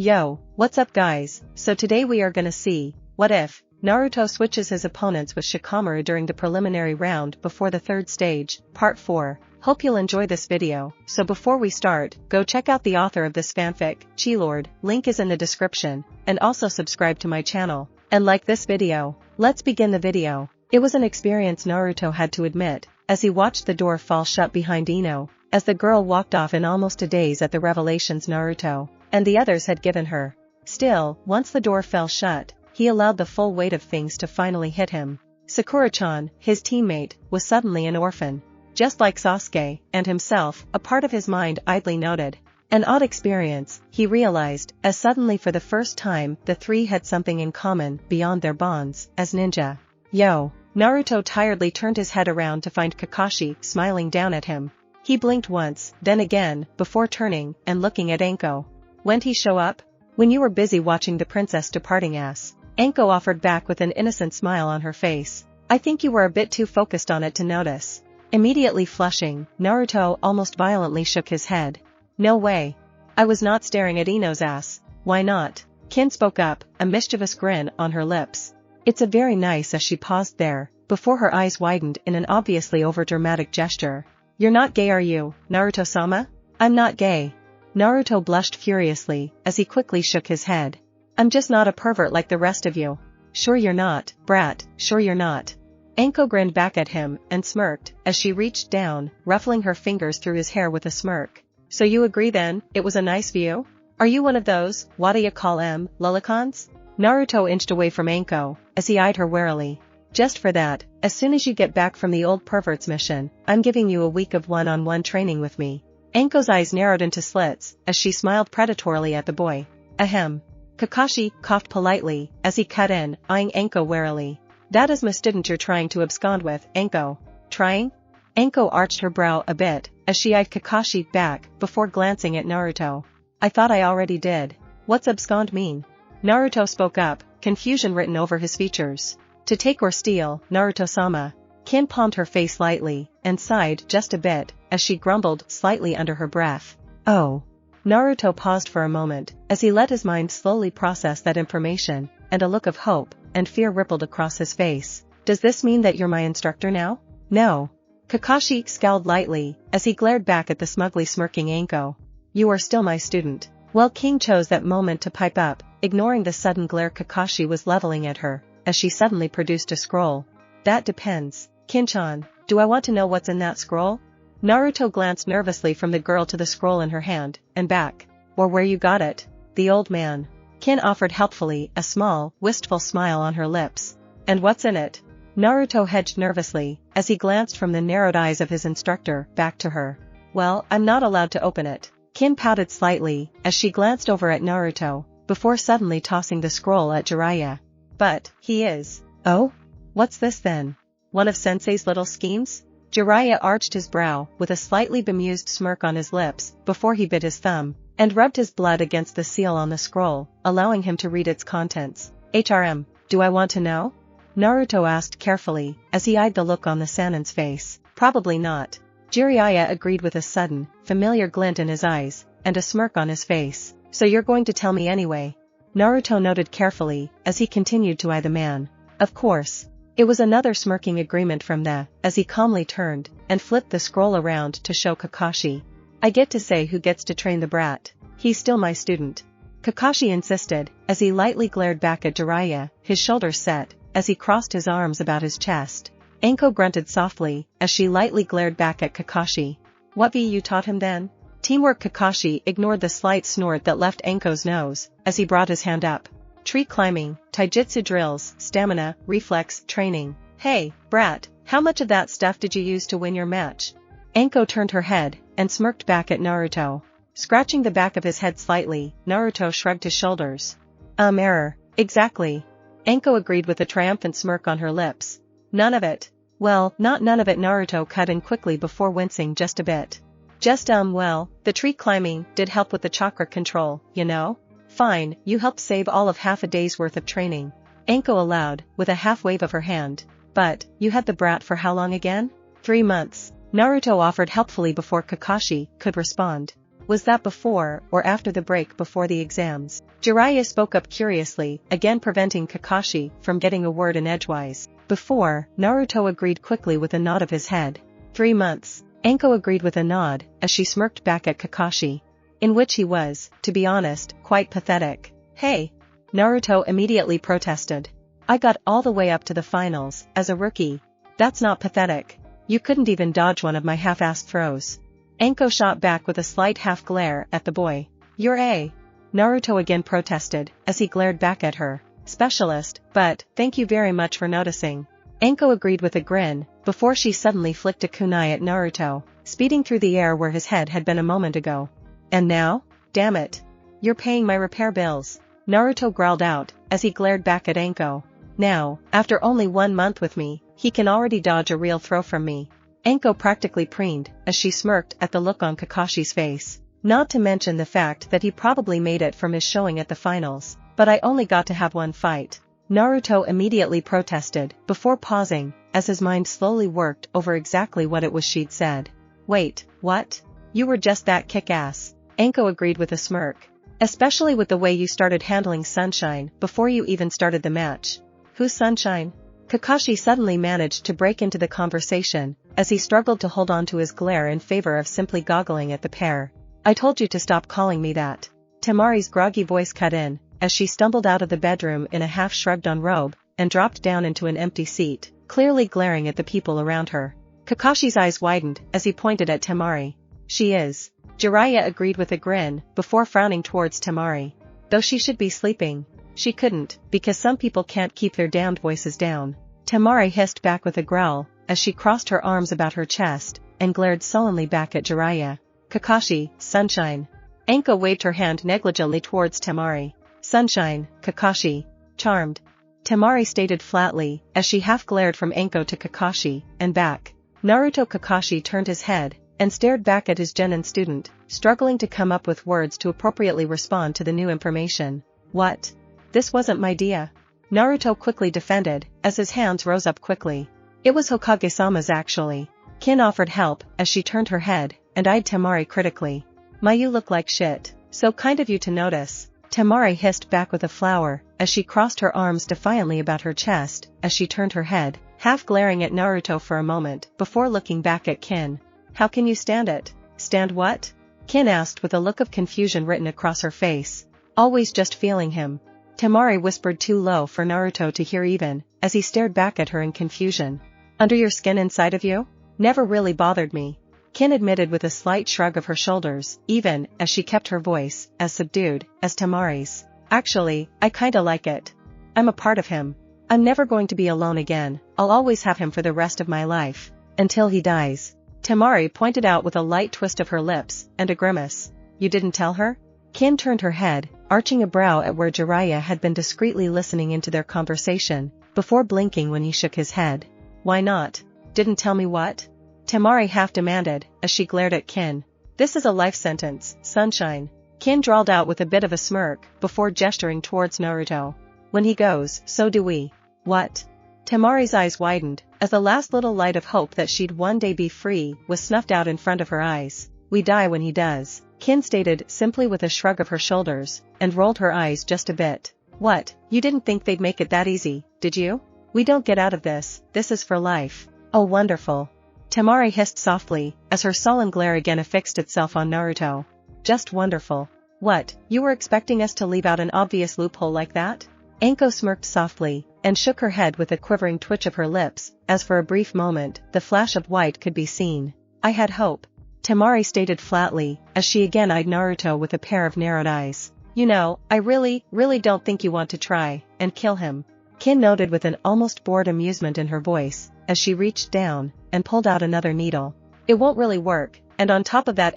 Yo, what's up guys? So today we are gonna see, what if, Naruto switches his opponents with Shikamaru during the preliminary round before the third stage, part 4. Hope you'll enjoy this video, so before we start, go check out the author of this fanfic, Chilord, link is in the description, and also subscribe to my channel, and like this video. Let's begin the video. It was an experience Naruto had to admit, as he watched the door fall shut behind Ino, as the girl walked off in almost a daze at the revelations Naruto and the others had given her. Still, once the door fell shut, he allowed the full weight of things to finally hit him. Sakura-chan, his teammate, was suddenly an orphan. Just like Sasuke, and himself, a part of his mind idly noted. An odd experience, he realized, as suddenly for the first time the three had something in common beyond their bonds, as ninja. Yo! Naruto tiredly turned his head around to find Kakashi smiling down at him. He blinked once, then again, before turning and looking at Anko. When'd he show up? When you were busy watching the princess departing ass. Anko offered back with an innocent smile on her face. I think you were a bit too focused on it to notice. Immediately flushing, Naruto almost violently shook his head. No way. I was not staring at Ino's ass. Why not? Kin spoke up, a mischievous grin on her lips. It's a very nice as she paused there, before her eyes widened in an obviously overdramatic gesture. You're not gay are you, Naruto-sama? I'm not gay. Naruto blushed furiously, as he quickly shook his head. I'm just not a pervert like the rest of you. Sure you're not, brat, sure you're not. Anko grinned back at him and smirked, as she reached down, ruffling her fingers through his hair with a smirk. So you agree then, it was a nice view? Are you one of those, what do you call em, lollicons? Naruto inched away from Anko, as he eyed her warily. Just for that, as soon as you get back from the old pervert's mission, I'm giving you a week of one-on-one training with me. Anko's eyes narrowed into slits, as she smiled predatorily at the boy. Ahem. Kakashi coughed politely, as he cut in, eyeing Anko warily. That is my student you're trying to abscond with, Anko. Trying? Anko arched her brow a bit, as she eyed Kakashi back, before glancing at Naruto. I thought I already did. What's abscond mean? Naruto spoke up, confusion written over his features. To take or steal, Naruto-sama. Kin palmed her face lightly, and sighed just a bit, as she grumbled slightly under her breath. Oh. Naruto paused for a moment, as he let his mind slowly process that information, and a look of hope and fear rippled across his face. Does this mean that you're my instructor now? No. Kakashi scowled lightly, as he glared back at the smugly smirking Anko. You are still my student. Well, King chose that moment to pipe up, ignoring the sudden glare Kakashi was leveling at her, as she suddenly produced a scroll. That depends. Kin-chan, do I want to know what's in that scroll? Naruto glanced nervously from the girl to the scroll in her hand, and back. Or where you got it? The old man. Kin offered helpfully, a small, wistful smile on her lips. And what's in it? Naruto hedged nervously, as he glanced from the narrowed eyes of his instructor back to her. Well, I'm not allowed to open it. Kin pouted slightly, as she glanced over at Naruto, before suddenly tossing the scroll at Jiraiya. But, he is. Oh? What's this then? One of Sensei's little schemes? Jiraiya arched his brow, with a slightly bemused smirk on his lips, before he bit his thumb, and rubbed his blood against the seal on the scroll, allowing him to read its contents. HRM, do I want to know? Naruto asked carefully, as he eyed the look on the Sanin's face. Probably not. Jiraiya agreed with a sudden, familiar glint in his eyes, and a smirk on his face. So you're going to tell me anyway? Naruto noted carefully, as he continued to eye the man. Of course. It was another smirking agreement from the, as he calmly turned, and flipped the scroll around to show Kakashi. I get to say who gets to train the brat. He's still my student. Kakashi insisted, as he lightly glared back at Jiraiya, his shoulders set, as he crossed his arms about his chest. Anko grunted softly, as she lightly glared back at Kakashi. What you taught him then? Teamwork. Kakashi ignored the slight snort that left Anko's nose, as he brought his hand up. Tree climbing, taijutsu drills, stamina, reflex, training. Hey, brat, how much of that stuff did you use to win your match? Anko turned her head, and smirked back at Naruto. Scratching the back of his head slightly, Naruto shrugged his shoulders. Error. Exactly. Anko agreed with a triumphant smirk on her lips. None of it. Well, not none of it. Naruto cut in quickly before wincing just a bit. Just well, the tree climbing did help with the chakra control, you know? Fine, you helped save all of half a day's worth of training. Anko allowed, with a half wave of her hand. But, you had the brat for how long again? 3 months. Naruto offered helpfully before Kakashi could respond. Was that before or after the break before the exams? Jiraiya spoke up curiously, again preventing Kakashi from getting a word in edgewise. Before, Naruto agreed quickly with a nod of his head. 3 months. Anko agreed with a nod, as she smirked back at Kakashi. In which he was, to be honest, quite pathetic. Hey! Naruto immediately protested. I got all the way up to the finals, as a rookie. That's not pathetic. You couldn't even dodge one of my half-assed throws. Anko shot back with a slight half-glare at the boy. You're a... Naruto again protested, as he glared back at her. Specialist, but, thank you very much for noticing. Anko agreed with a grin, before she suddenly flicked a kunai at Naruto, speeding through the air where his head had been a moment ago. And now? Damn it. You're paying my repair bills. Naruto growled out, as he glared back at Anko. Now, after only 1 month with me, he can already dodge a real throw from me. Anko practically preened, as she smirked at the look on Kakashi's face. Not to mention the fact that he probably made it from his showing at the finals. But I only got to have one fight. Naruto immediately protested, before pausing, as his mind slowly worked over exactly what it was she'd said. Wait, what? You were just that kick-ass. Anko agreed with a smirk. Especially with the way you started handling Sunshine before you even started the match. Who's Sunshine? Kakashi suddenly managed to break into the conversation, as he struggled to hold on to his glare in favor of simply goggling at the pair. I told you to stop calling me that. Temari's groggy voice cut in, as she stumbled out of the bedroom in a half-shrugged-on robe, and dropped down into an empty seat, clearly glaring at the people around her. Kakashi's eyes widened, as he pointed at Temari. She is. Jiraiya agreed with a grin, before frowning towards Temari. Though she should be sleeping. She couldn't, because some people can't keep their damned voices down. Temari hissed back with a growl, as she crossed her arms about her chest, and glared sullenly back at Jiraiya. Kakashi, Sunshine. Anko waved her hand negligently towards Temari. Sunshine, Kakashi. Charmed. Temari stated flatly, as she half-glared from Anko to Kakashi, and back. Naruto Kakashi turned his head, and stared back at his genin student, struggling to come up with words to appropriately respond to the new information. What? This wasn't my idea. Naruto quickly defended, as his hands rose up quickly. It was Hokage-sama's actually. Kin offered help, as she turned her head, and eyed Temari critically. You look like shit. So kind of you to notice. Temari hissed back with a flower, as she crossed her arms defiantly about her chest, as she turned her head, half glaring at Naruto for a moment, before looking back at Kin. How can you stand it? Stand what? Kin asked with a look of confusion written across her face. Always just feeling him. Temari whispered too low for Naruto to hear even, as he stared back at her in confusion. Under your skin inside of you? Never really bothered me. Kin admitted with a slight shrug of her shoulders, even, as she kept her voice, as subdued, as Temari's. Actually, I kinda like it. I'm a part of him. I'm never going to be alone again, I'll always have him for the rest of my life. Until he dies. Temari pointed out with a light twist of her lips, and a grimace. You didn't tell her? Kin turned her head, arching a brow at where Jiraiya had been discreetly listening into their conversation, before blinking when he shook his head. Why not? Didn't tell me what? Temari half demanded, as she glared at Kin. This is a life sentence, Sunshine. Kin drawled out with a bit of a smirk, before gesturing towards Naruto. When he goes, so do we. What? Temari's eyes widened, as the last little light of hope that she'd one day be free was snuffed out in front of her eyes. We die when he does, Kin stated simply with a shrug of her shoulders, and rolled her eyes just a bit. What, you didn't think they'd make it that easy, did you? We don't get out of this is for life. Oh wonderful. Temari hissed softly, as her sullen glare again affixed itself on Naruto. Just wonderful. What, you were expecting us to leave out an obvious loophole like that? Anko smirked softly, and shook her head with a quivering twitch of her lips, as for a brief moment, the flash of white could be seen. I had hope. Temari stated flatly, as she again eyed Naruto with a pair of narrowed eyes. You know, I really don't think you want to try, and kill him. Kin noted with an almost bored amusement in her voice, as she reached down, and pulled out another needle. It won't really work, and on top of that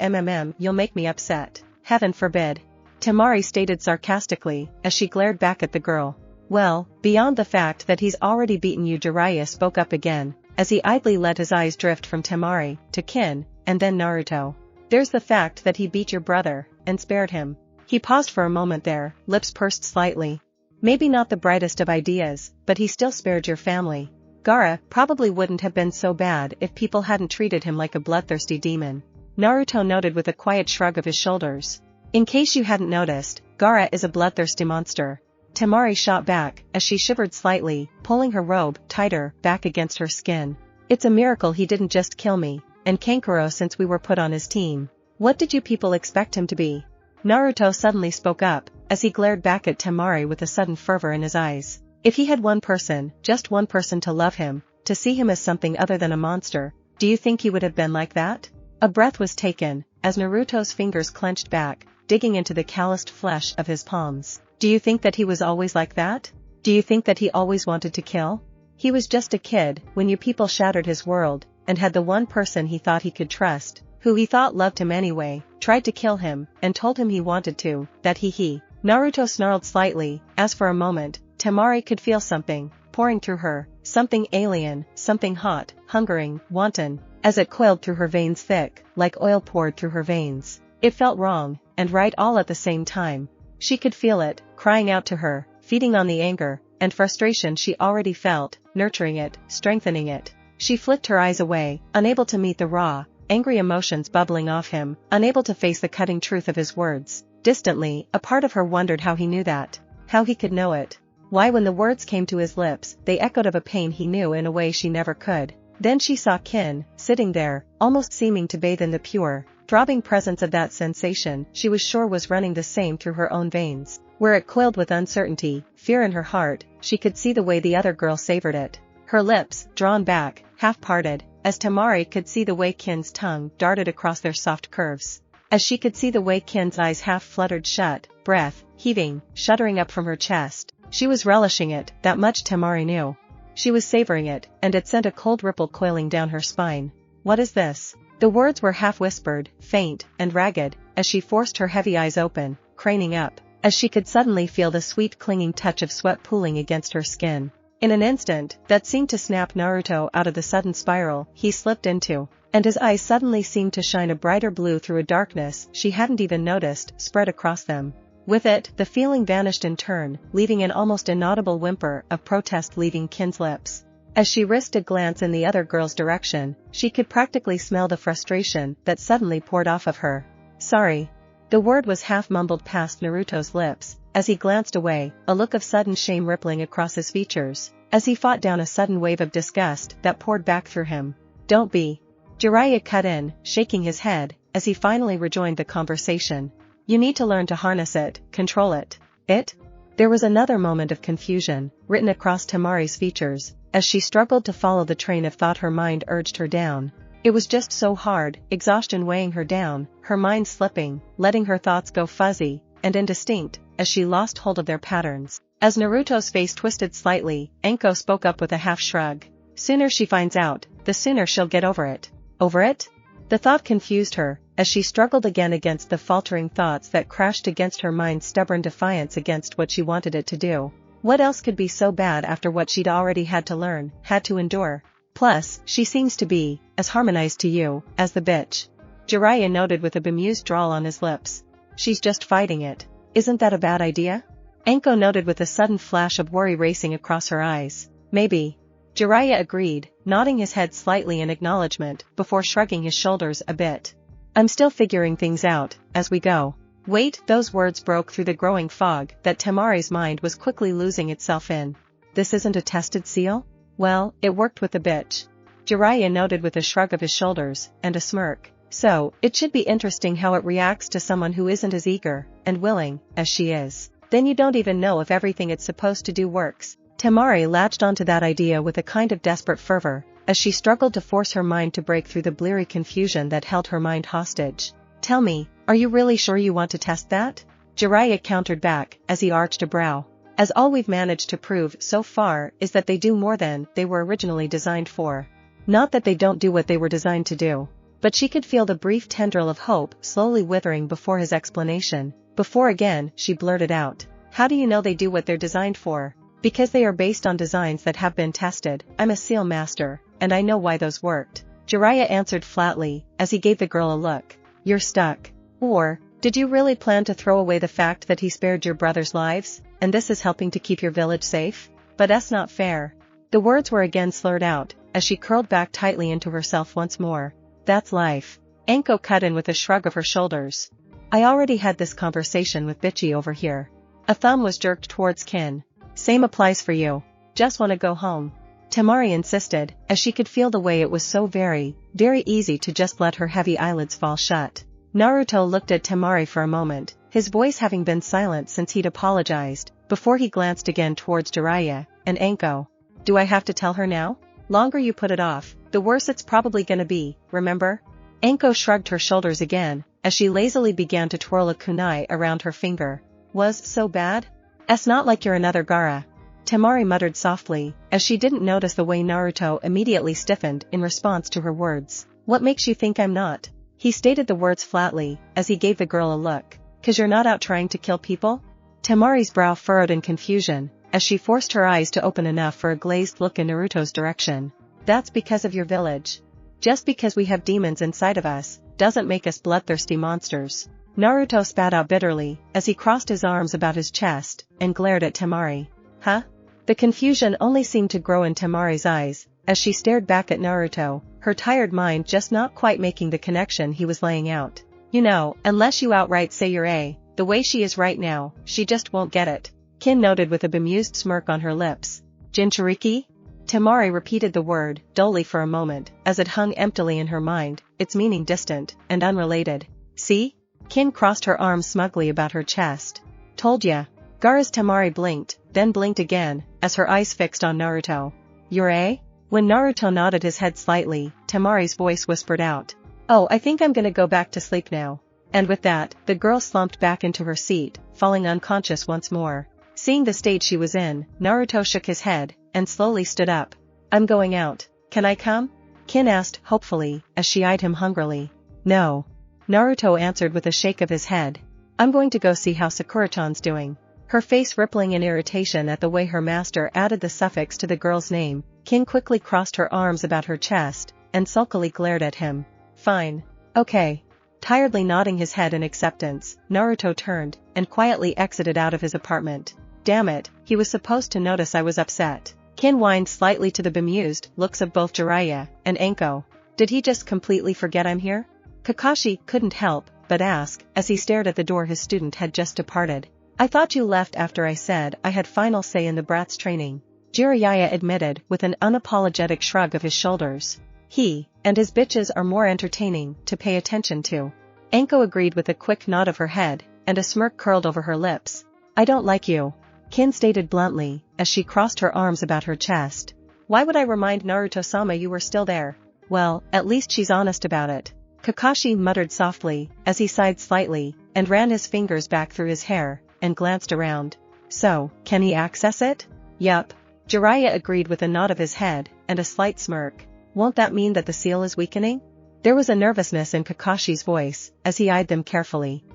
you'll make me upset. Heaven forbid. Temari stated sarcastically, as she glared back at the girl. Well, beyond the fact that he's already beaten you, Jiraiya spoke up again, as he idly let his eyes drift from Temari, to Kin, and then Naruto. There's the fact that he beat your brother, and spared him. He paused for a moment there, lips pursed slightly. Maybe not the brightest of ideas, but he still spared your family. Gaara probably wouldn't have been so bad if people hadn't treated him like a bloodthirsty demon. Naruto noted with a quiet shrug of his shoulders. In case you hadn't noticed, Gaara is a bloodthirsty monster. Temari shot back, as she shivered slightly, pulling her robe tighter back against her skin. It's a miracle he didn't just kill me, and Kankuro since we were put on his team. What did you people expect him to be? Naruto suddenly spoke up, as he glared back at Temari with a sudden fervor in his eyes. If he had one person, just one person to love him, to see him as something other than a monster, do you think he would have been like that? A breath was taken, as Naruto's fingers clenched back, digging into the calloused flesh of his palms. Do you think that he was always like that? Do you think that he always wanted to kill? He was just a kid when you people shattered his world, and had the one person he thought he could trust, who he thought loved him anyway, tried to kill him, and told him he wanted to, that he. Naruto snarled slightly, as for a moment, Temari could feel something pouring through her, something alien, something hot, hungering, wanton, as it coiled through her veins thick, like oil poured through her veins. It felt wrong, and right all at the same time. She could feel it, crying out to her, feeding on the anger and frustration she already felt, nurturing it, strengthening it. She flicked her eyes away, unable to meet the raw, angry emotions bubbling off him, unable to face the cutting truth of his words. Distantly, a part of her wondered how he knew that. How he could know it. Why when the words came to his lips, they echoed of a pain he knew in a way she never could. Then she saw Kin, sitting there, almost seeming to bathe in the pure, throbbing presence of that sensation she was sure was running the same through her own veins. Where it coiled with uncertainty, fear in her heart, she could see the way the other girl savored it. Her lips, drawn back, half parted, as Temari could see the way Kin's tongue darted across their soft curves. As she could see the way Kin's eyes half fluttered shut, breath, heaving, shuddering up from her chest. She was relishing it, that much Temari knew. She was savoring it, and it sent a cold ripple coiling down her spine. What is this? The words were half whispered, faint, and ragged, as she forced her heavy eyes open, craning up, as she could suddenly feel the sweet clinging touch of sweat pooling against her skin. In an instant, that seemed to snap Naruto out of the sudden spiral he slipped into, and his eyes suddenly seemed to shine a brighter blue through a darkness she hadn't even noticed spread across them. With it, the feeling vanished in turn, leaving an almost inaudible whimper of protest leaving Kin's lips. As she risked a glance in the other girl's direction, she could practically smell the frustration that suddenly poured off of her. Sorry. The word was half mumbled past Naruto's lips, as he glanced away, a look of sudden shame rippling across his features, as he fought down a sudden wave of disgust that poured back through him. Don't be. Jiraiya cut in, shaking his head, as he finally rejoined the conversation. You need to learn to harness it, control it. It? There was another moment of confusion, written across Temari's features, as she struggled to follow the train of thought her mind urged her down. It was just so hard, exhaustion weighing her down, her mind slipping, letting her thoughts go fuzzy and indistinct, as she lost hold of their patterns. As Naruto's face twisted slightly, Anko spoke up with a half shrug. Sooner she finds out, the sooner she'll get over it. Over it? The thought confused her, as she struggled again against the faltering thoughts that crashed against her mind's stubborn defiance against what she wanted it to do. What else could be so bad after what she'd already had to learn, had to endure? Plus, she seems to be as harmonized to you as the bitch. Jiraiya noted with a bemused drawl on his lips. She's just fighting it. Isn't that a bad idea? Anko noted with a sudden flash of worry racing across her eyes. Maybe. Jiraiya agreed, nodding his head slightly in acknowledgement, before shrugging his shoulders a bit. I'm still figuring things out, as we go. Wait, those words broke through the growing fog that Temari's mind was quickly losing itself in. This isn't a tested seal? Well, it worked with the bitch. Jiraiya noted with a shrug of his shoulders, and a smirk. So, it should be interesting how it reacts to someone who isn't as eager and willing as she is. Then you don't even know if everything it's supposed to do works. Temari latched onto that idea with a kind of desperate fervor, as she struggled to force her mind to break through the bleary confusion that held her mind hostage. Tell me, are you really sure you want to test that? Jiraiya countered back, as he arched a brow. As all we've managed to prove so far is that they do more than they were originally designed for. Not that they don't do what they were designed to do. But she could feel the brief tendril of hope slowly withering before his explanation, before again she blurted out. How do you know they do what they're designed for? Because they are based on designs that have been tested. I'm a seal master, and I know why those worked. Jiraiya answered flatly, as he gave the girl a look. You're stuck. Or, did you really plan to throw away the fact that he spared your brother's lives, and this is helping to keep your village safe? But that's not fair. The words were again slurred out, as she curled back tightly into herself once more. That's life. Anko cut in with a shrug of her shoulders. I already had this conversation with Bitchy over here. A thumb was jerked towards Kin. Same applies for you. Just wanna go home. Temari insisted, as she could feel the way it was so very, very easy to just let her heavy eyelids fall shut. Naruto looked at Temari for a moment, his voice having been silent since he'd apologized, before he glanced again towards Jiraiya and Anko. Do I have to tell her now? Longer you put it off, the worse it's probably gonna be, remember? Anko shrugged her shoulders again, as she lazily began to twirl a kunai around her finger. Was so bad? It's not like you're another Gaara. Temari muttered softly, as she didn't notice the way Naruto immediately stiffened in response to her words. What makes you think I'm not? He stated the words flatly, as he gave the girl a look. 'Cause you're not out trying to kill people? Temari's brow furrowed in confusion, as she forced her eyes to open enough for a glazed look in Naruto's direction. That's because of your village. Just because we have demons inside of us, doesn't make us bloodthirsty monsters. Naruto spat out bitterly, as he crossed his arms about his chest, and glared at Temari. Huh? The confusion only seemed to grow in Temari's eyes, as she stared back at Naruto, her tired mind just not quite making the connection he was laying out. You know, unless you outright say you're the way she is right now, she just won't get it. Kin noted with a bemused smirk on her lips. Jinchuriki? Temari repeated the word, dully for a moment, as it hung emptily in her mind, its meaning distant, and unrelated. See? Kin crossed her arms smugly about her chest. Told ya. Gaara's Temari blinked, then blinked again, as her eyes fixed on Naruto. You're When Naruto nodded his head slightly, Temari's voice whispered out. Oh, I think I'm gonna go back to sleep now. And with that, the girl slumped back into her seat, falling unconscious once more. Seeing the state she was in, Naruto shook his head, and slowly stood up. I'm going out. Can I come? Kin asked, hopefully, as she eyed him hungrily. No. Naruto answered with a shake of his head. I'm going to go see how Sakura-chan's doing. Her face rippling in irritation at the way her master added the suffix to the girl's name, Kin quickly crossed her arms about her chest, and sulkily glared at him. Fine. Okay. Tiredly nodding his head in acceptance, Naruto turned, and quietly exited out of his apartment. Damn it, he was supposed to notice I was upset. Kin whined slightly to the bemused looks of both Jiraiya and Anko. Did he just completely forget I'm here? Kakashi couldn't help but ask, as he stared at the door his student had just departed. I thought you left after I said I had final say in the brat's training. Jiraiya admitted with an unapologetic shrug of his shoulders. He and his bitches are more entertaining to pay attention to. Anko agreed with a quick nod of her head, and a smirk curled over her lips. I don't like you. Kin stated bluntly, as she crossed her arms about her chest. Why would I remind Naruto-sama you were still there? Well, at least she's honest about it. Kakashi muttered softly, as he sighed slightly, and ran his fingers back through his hair, and glanced around. So, can he access it? Yup. Jiraiya agreed with a nod of his head, and a slight smirk. Won't that mean that the seal is weakening? There was a nervousness in Kakashi's voice, as he eyed them carefully.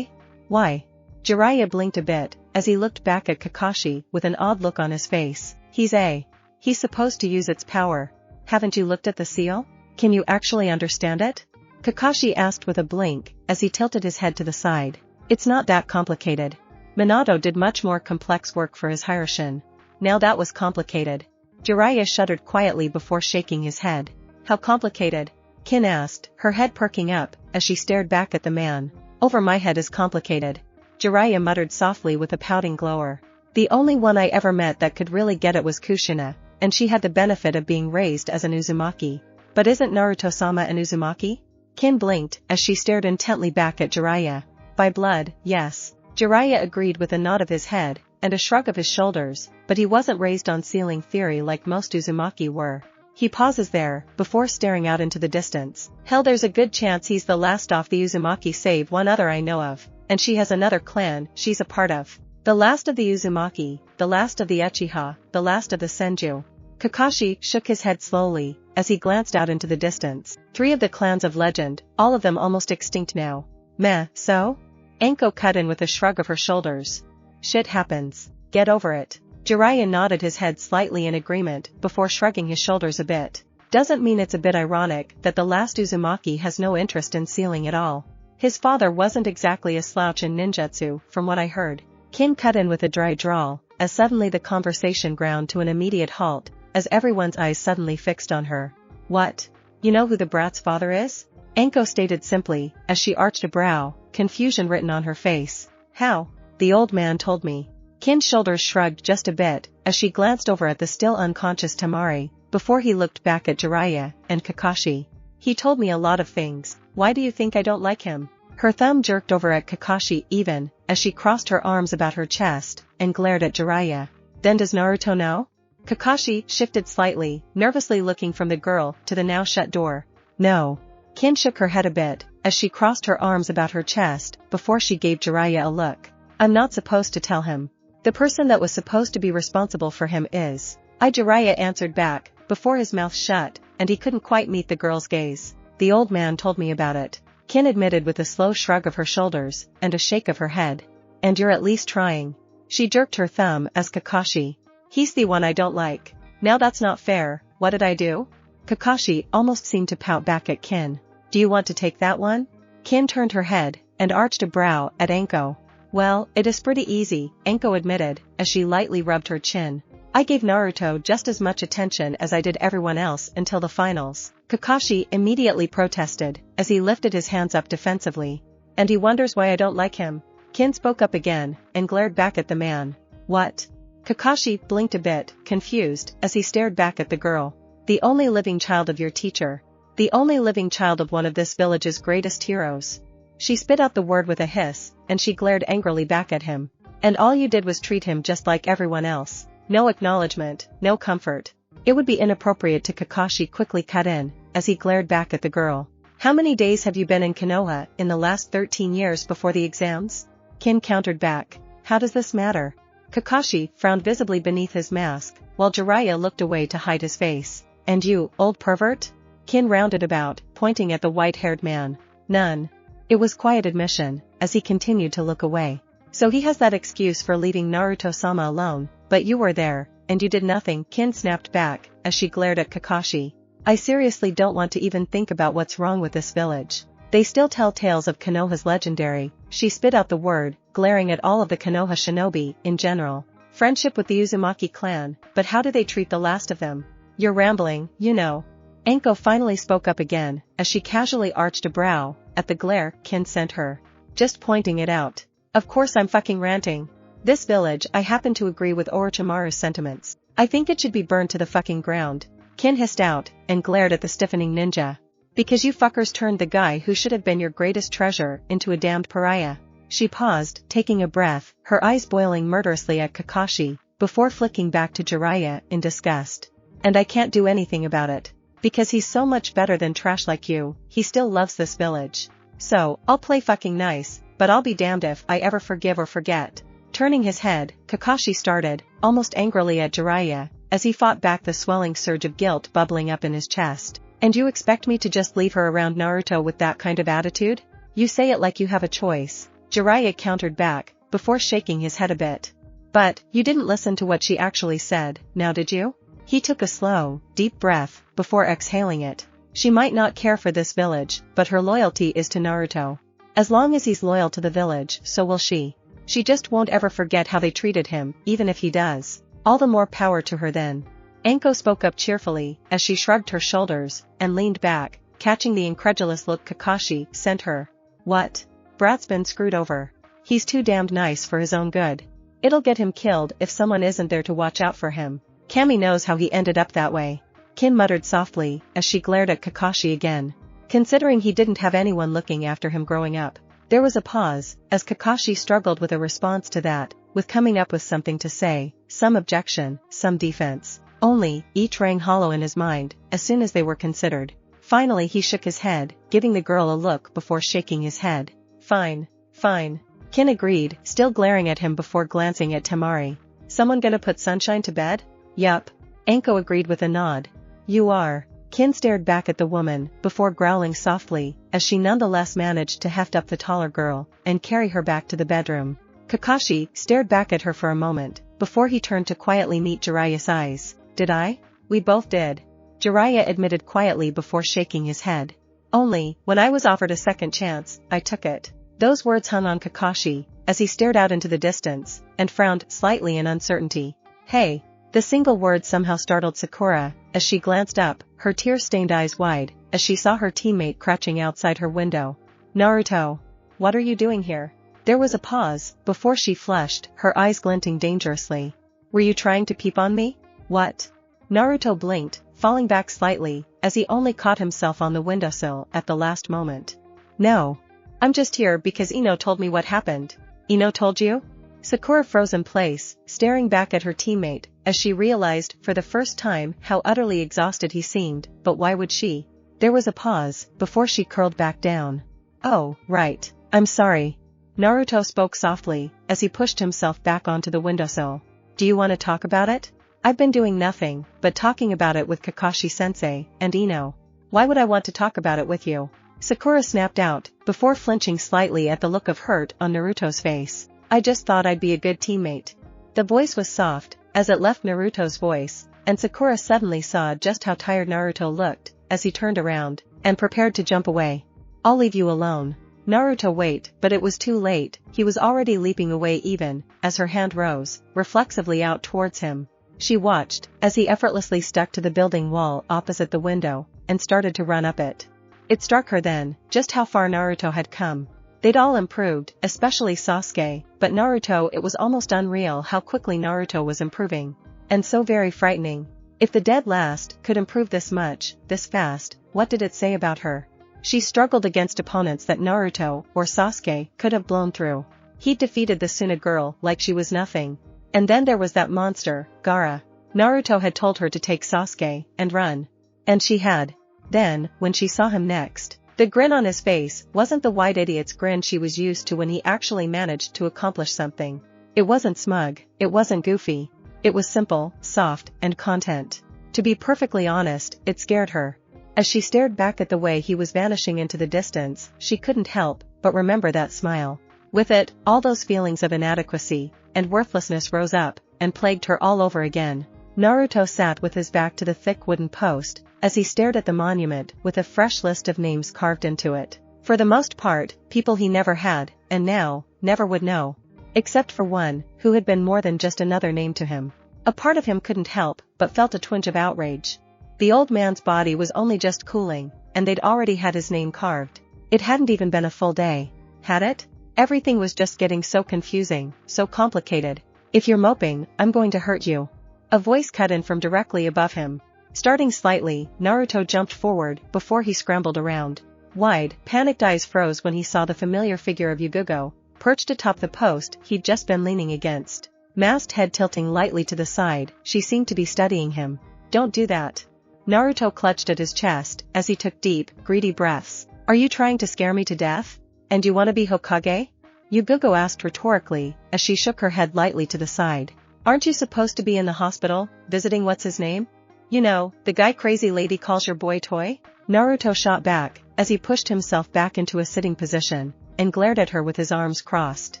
Why? Jiraiya blinked a bit, as he looked back at Kakashi with an odd look on his face. He's supposed to use its power. Haven't you looked at the seal? Can you actually understand it? Kakashi asked with a blink, as he tilted his head to the side. It's not that complicated. Minato did much more complex work for his Hiroshin. Now that was complicated. Jiraiya shuddered quietly before shaking his head. How complicated? Kin asked, her head perking up, as she stared back at the man. Over my head is complicated. Jiraiya muttered softly with a pouting glower. The only one I ever met that could really get it was Kushina, and she had the benefit of being raised as an Uzumaki. But isn't Naruto-sama an Uzumaki? Kin blinked, as she stared intently back at Jiraiya. By blood, yes. Jiraiya agreed with a nod of his head, and a shrug of his shoulders, but he wasn't raised on sealing theory like most Uzumaki were. He pauses there, before staring out into the distance. Hell, there's a good chance he's the last off the Uzumaki save one other I know of, and she has another clan she's a part of. The last of the Uzumaki, the last of the Uchiha, the last of the Senju. Kakashi shook his head slowly, as he glanced out into the distance. 3 of the clans of legend, all of them almost extinct now. Meh, so? Anko cut in with a shrug of her shoulders. Shit happens. Get over it. Jiraiya nodded his head slightly in agreement, before shrugging his shoulders a bit. Doesn't mean it's a bit ironic that the last Uzumaki has no interest in sealing at all. His father wasn't exactly a slouch in ninjutsu, from what I heard. Kin cut in with a dry drawl, as suddenly the conversation ground to an immediate halt, as everyone's eyes suddenly fixed on her. What? You know who the brat's father is? Anko stated simply, as she arched a brow, confusion written on her face. How? The old man told me. Kin's shoulders shrugged just a bit, as she glanced over at the still unconscious Temari, before he looked back at Jiraiya and Kakashi. He told me a lot of things. Why do you think I don't like him? Her thumb jerked over at Kakashi even, as she crossed her arms about her chest, and glared at Jiraiya. Then does Naruto know? Kakashi shifted slightly, nervously looking from the girl to the now shut door. No. Kin shook her head a bit, as she crossed her arms about her chest, before she gave Jiraiya a look. I'm not supposed to tell him. The person that was supposed to be responsible for him is. Jiraiya answered back, before his mouth shut, and he couldn't quite meet the girl's gaze. The old man told me about it. Kin admitted with a slow shrug of her shoulders, and a shake of her head. And you're at least trying. She jerked her thumb as Kakashi. He's the one I don't like. Now that's not fair, what did I do? Kakashi almost seemed to pout back at Kin. Do you want to take that one? Kin turned her head, and arched a brow at Anko. Well, it is pretty easy, Anko admitted, as she lightly rubbed her chin. I gave Naruto just as much attention as I did everyone else until the finals. Kakashi immediately protested, as he lifted his hands up defensively. And he wonders why I don't like him. Kin spoke up again, and glared back at the man. What? Kakashi blinked a bit, confused, as he stared back at the girl. The only living child of your teacher. The only living child of one of this village's greatest heroes. She spit out the word with a hiss, and she glared angrily back at him. And all you did was treat him just like everyone else. No acknowledgement, no comfort. It would be inappropriate to Kakashi quickly cut in, as he glared back at the girl. How many days have you been in Konoha in the last 13 years before the exams? Kin countered back. How does this matter? Kakashi frowned visibly beneath his mask, while Jiraiya looked away to hide his face. And you, old pervert? Kin rounded about, pointing at the white-haired man. None. It was quiet admission, as he continued to look away. So he has that excuse for leaving Naruto-sama alone, but you were there, and you did nothing. Kin snapped back, as she glared at Kakashi. I seriously don't want to even think about what's wrong with this village. They still tell tales of Konoha's legendary. She spit out the word, glaring at all of the Konoha shinobi, in general. Friendship with the Uzumaki clan, but how do they treat the last of them? You're rambling, you know. Anko finally spoke up again, as she casually arched a brow, at the glare Kin sent her. Just pointing it out. Of course I'm fucking ranting. This village, I happen to agree with Orochimaru's sentiments. I think it should be burned to the fucking ground. Kin hissed out, and glared at the stiffening ninja. Because you fuckers turned the guy who should have been your greatest treasure into a damned pariah. She paused, taking a breath, her eyes boiling murderously at Kakashi, before flicking back to Jiraiya in disgust. And I can't do anything about it. Because he's so much better than trash like you, he still loves this village. So, I'll play fucking nice, but I'll be damned if I ever forgive or forget. Turning his head, Kakashi started, almost angrily at Jiraiya, as he fought back the swelling surge of guilt bubbling up in his chest. And you expect me to just leave her around Naruto with that kind of attitude? You say it like you have a choice. Jiraiya countered back, before shaking his head a bit. But, you didn't listen to what she actually said, now did you? He took a slow, deep breath, before exhaling it. She might not care for this village, but her loyalty is to Naruto. As long as he's loyal to the village, so will she. She just won't ever forget how they treated him, even if he does. All the more power to her then. Anko spoke up cheerfully, as she shrugged her shoulders, and leaned back, catching the incredulous look Kakashi sent her. What? Brat's been screwed over. He's too damned nice for his own good. It'll get him killed if someone isn't there to watch out for him. Kami knows how he ended up that way. Kin muttered softly, as she glared at Kakashi again. Considering he didn't have anyone looking after him growing up. There was a pause, as Kakashi struggled with a response to that, with coming up with something to say, some objection, some defense. Only, each rang hollow in his mind, as soon as they were considered. Finally he shook his head, giving the girl a look before shaking his head. Fine. Fine. Kin agreed, still glaring at him before glancing at Temari. Someone gonna put Sunshine to bed? Yup. Anko agreed with a nod. You are. Kin stared back at the woman, before growling softly, as she nonetheless managed to heft up the taller girl, and carry her back to the bedroom. Kakashi stared back at her for a moment, before he turned to quietly meet Jiraiya's eyes. Did I? We both did. Jiraiya admitted quietly before shaking his head. Only, when I was offered a second chance, I took it. Those words hung on Kakashi, as he stared out into the distance, and frowned slightly in uncertainty. Hey! The single word somehow startled Sakura, as she glanced up, her tear-stained eyes wide, as she saw her teammate crouching outside her window. Naruto. What are you doing here? There was a pause, before she flushed, her eyes glinting dangerously. Were you trying to peep on me? What? Naruto blinked, falling back slightly, as he only caught himself on the windowsill at the last moment. No. I'm just here because Ino told me what happened. Ino told you? Sakura froze in place, staring back at her teammate, as she realized for the first time how utterly exhausted he seemed, but why would she? There was a pause, before she curled back down. Oh, right. I'm sorry. Naruto spoke softly, as he pushed himself back onto the windowsill. Do you want to talk about it? I've been doing nothing, but talking about it with Kakashi-sensei, and Ino. Why would I want to talk about it with you? Sakura snapped out, before flinching slightly at the look of hurt on Naruto's face. I just thought I'd be a good teammate. The voice was soft, as it left Naruto's voice, and Sakura suddenly saw just how tired Naruto looked, as he turned around, and prepared to jump away. I'll leave you alone. Naruto wait, but it was too late, he was already leaping away even, as her hand rose, reflexively out towards him. She watched, as he effortlessly stuck to the building wall opposite the window, and started to run up it. It struck her then, just how far Naruto had come. They'd all improved, especially Sasuke, but Naruto, it was almost unreal how quickly Naruto was improving. And so very frightening. If the dead last could improve this much, this fast, what did it say about her? She struggled against opponents that Naruto, or Sasuke, could have blown through. He'd defeated the Tsunade girl like she was nothing. And then there was that monster, Gaara. Naruto had told her to take Sasuke, and run. And she had. Then, when she saw him next, the grin on his face wasn't the white idiot's grin she was used to when he actually managed to accomplish something. It wasn't smug, it wasn't goofy. It was simple, soft, and content. To be perfectly honest, it scared her. As she stared back at the way he was vanishing into the distance, she couldn't help but remember that smile. With it, all those feelings of inadequacy and worthlessness rose up, and plagued her all over again. Naruto sat with his back to the thick wooden post, as he stared at the monument with a fresh list of names carved into it. For the most part, people he never had, and now, never would know. Except for one, who had been more than just another name to him. A part of him couldn't help, but felt a twinge of outrage. The old man's body was only just cooling, and they'd already had his name carved. It hadn't even been a full day. Had it? Everything was just getting so confusing, so complicated. If you're moping, I'm going to hurt you. A voice cut in from directly above him. Starting slightly, Naruto jumped forward, before he scrambled around. Wide, panicked eyes froze when he saw the familiar figure of Yugao, perched atop the post he'd just been leaning against. Masked head tilting lightly to the side, she seemed to be studying him. Don't do that. Naruto clutched at his chest, as he took deep, greedy breaths. Are you trying to scare me to death? And you want to be Hokage? Yugao asked rhetorically, as she shook her head lightly to the side. Aren't you supposed to be in the hospital, visiting what's his name? You know, the guy crazy lady calls your boy toy? Naruto shot back, as he pushed himself back into a sitting position, and glared at her with his arms crossed.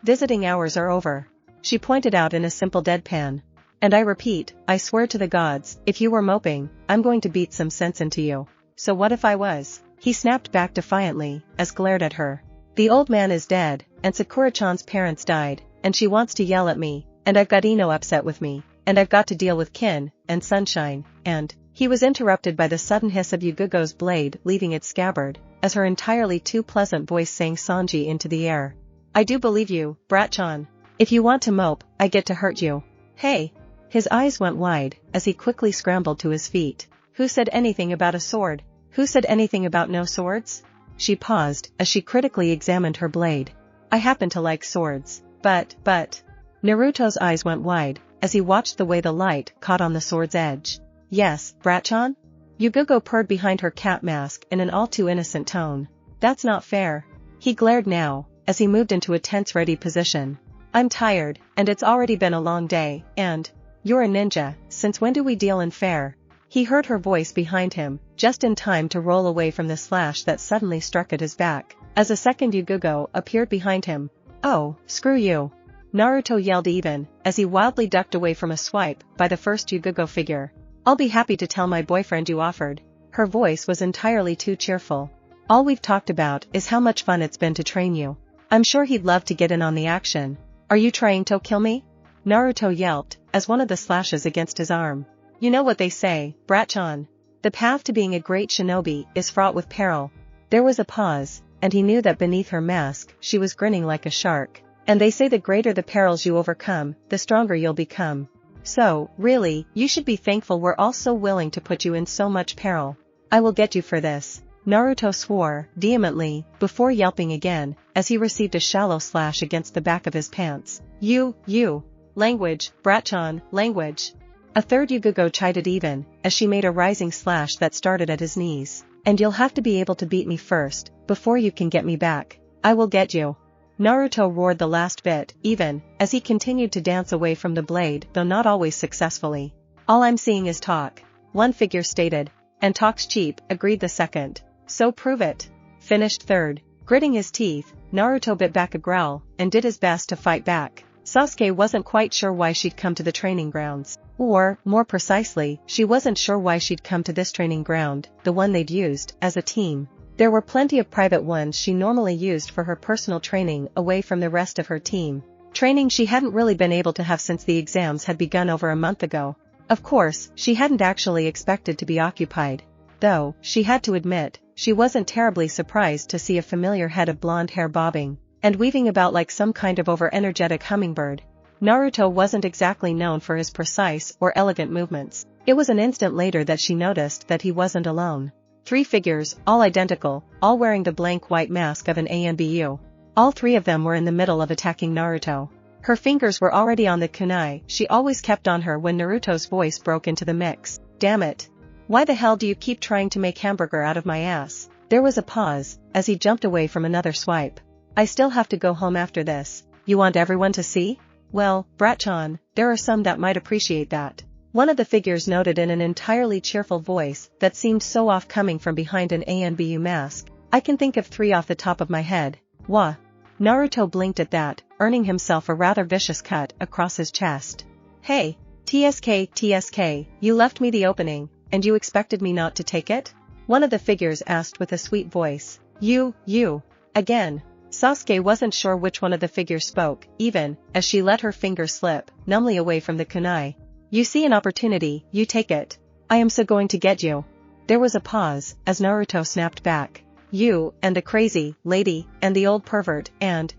Visiting hours are over. She pointed out in a simple deadpan. And I repeat, I swear to the gods, if you were moping, I'm going to beat some sense into you. So what if I was? He snapped back defiantly, as glared at her. The old man is dead, and Sakura-chan's parents died, and she wants to yell at me, and I've got Ino upset with me, and I've got to deal with Kin, and Sunshine, and... He was interrupted by the sudden hiss of Yugago's blade leaving its scabbard, as her entirely too pleasant voice sang Sanji into the air. I do believe you, Brat-chan. If you want to mope, I get to hurt you. Hey! His eyes went wide, as he quickly scrambled to his feet. Who said anything about a sword? Who said anything about no swords? She paused, as she critically examined her blade. I happen to like swords. But... Naruto's eyes went wide, as he watched the way the light caught on the sword's edge. Yes, Brat-chan? Yugao purred behind her cat mask in an all too innocent tone. That's not fair. He glared now, as he moved into a tense ready position. I'm tired, and it's already been a long day, and... You're a ninja, since when do we deal in fair? He heard her voice behind him, just in time to roll away from the slash that suddenly struck at his back, as a second Yugao appeared behind him. Oh, screw you. Naruto yelled even, as he wildly ducked away from a swipe by the first Yugao figure. I'll be happy to tell my boyfriend you offered. Her voice was entirely too cheerful. All we've talked about is how much fun it's been to train you. I'm sure he'd love to get in on the action. Are you trying to kill me? Naruto yelped, as one of the slashes against his arm. You know what they say, Brat-chan. The path to being a great shinobi is fraught with peril. There was a pause, and he knew that beneath her mask she was grinning like a shark. And they say the greater the perils you overcome, the stronger you'll become. So, really, you should be thankful we're all so willing to put you in so much peril. I will get you for this. Naruto swore, vehemently, before yelping again, as he received a shallow slash against the back of his pants. You. Language, Bratchan, language. A third Yugao chided even, as she made a rising slash that started at his knees. And you'll have to be able to beat me first, before you can get me back. I will get you. Naruto roared the last bit, even, as he continued to dance away from the blade, though not always successfully. All I'm seeing is talk, one figure stated. And talk's cheap, agreed the second. So prove it. Finished third. Gritting his teeth, Naruto bit back a growl, and did his best to fight back. Sasuke wasn't quite sure why she'd come to the training grounds. Or, more precisely, she wasn't sure why she'd come to this training ground, the one they'd used, as a team. There were plenty of private ones she normally used for her personal training away from the rest of her team. Training she hadn't really been able to have since the exams had begun over a month ago. Of course, she hadn't actually expected to be occupied. Though, she had to admit, she wasn't terribly surprised to see a familiar head of blonde hair bobbing and weaving about like some kind of over-energetic hummingbird. Naruto wasn't exactly known for his precise or elegant movements. It was an instant later that she noticed that he wasn't alone. 3 figures, all identical, all wearing the blank white mask of an ANBU. All 3 of them were in the middle of attacking Naruto. Her fingers were already on the kunai she always kept on her when Naruto's voice broke into the mix. Damn it. Why the hell do you keep trying to make hamburger out of my ass? There was a pause, as he jumped away from another swipe. I still have to go home after this. You want everyone to see? Well, Bratchan, there are some that might appreciate that. One of the figures noted in an entirely cheerful voice that seemed so off coming from behind an ANBU mask. I can think of 3 off the top of my head. Wah. Naruto blinked at that, earning himself a rather vicious cut across his chest. Hey, TSK, you left me the opening, and you expected me not to take it? One of the figures asked with a sweet voice. You. Again. Sasuke wasn't sure which one of the figures spoke, even, as she let her finger slip, numbly away from the kunai. You see an opportunity, you take it. I am so going to get you. There was a pause, as Naruto snapped back. You, and the crazy lady, and the old pervert, and,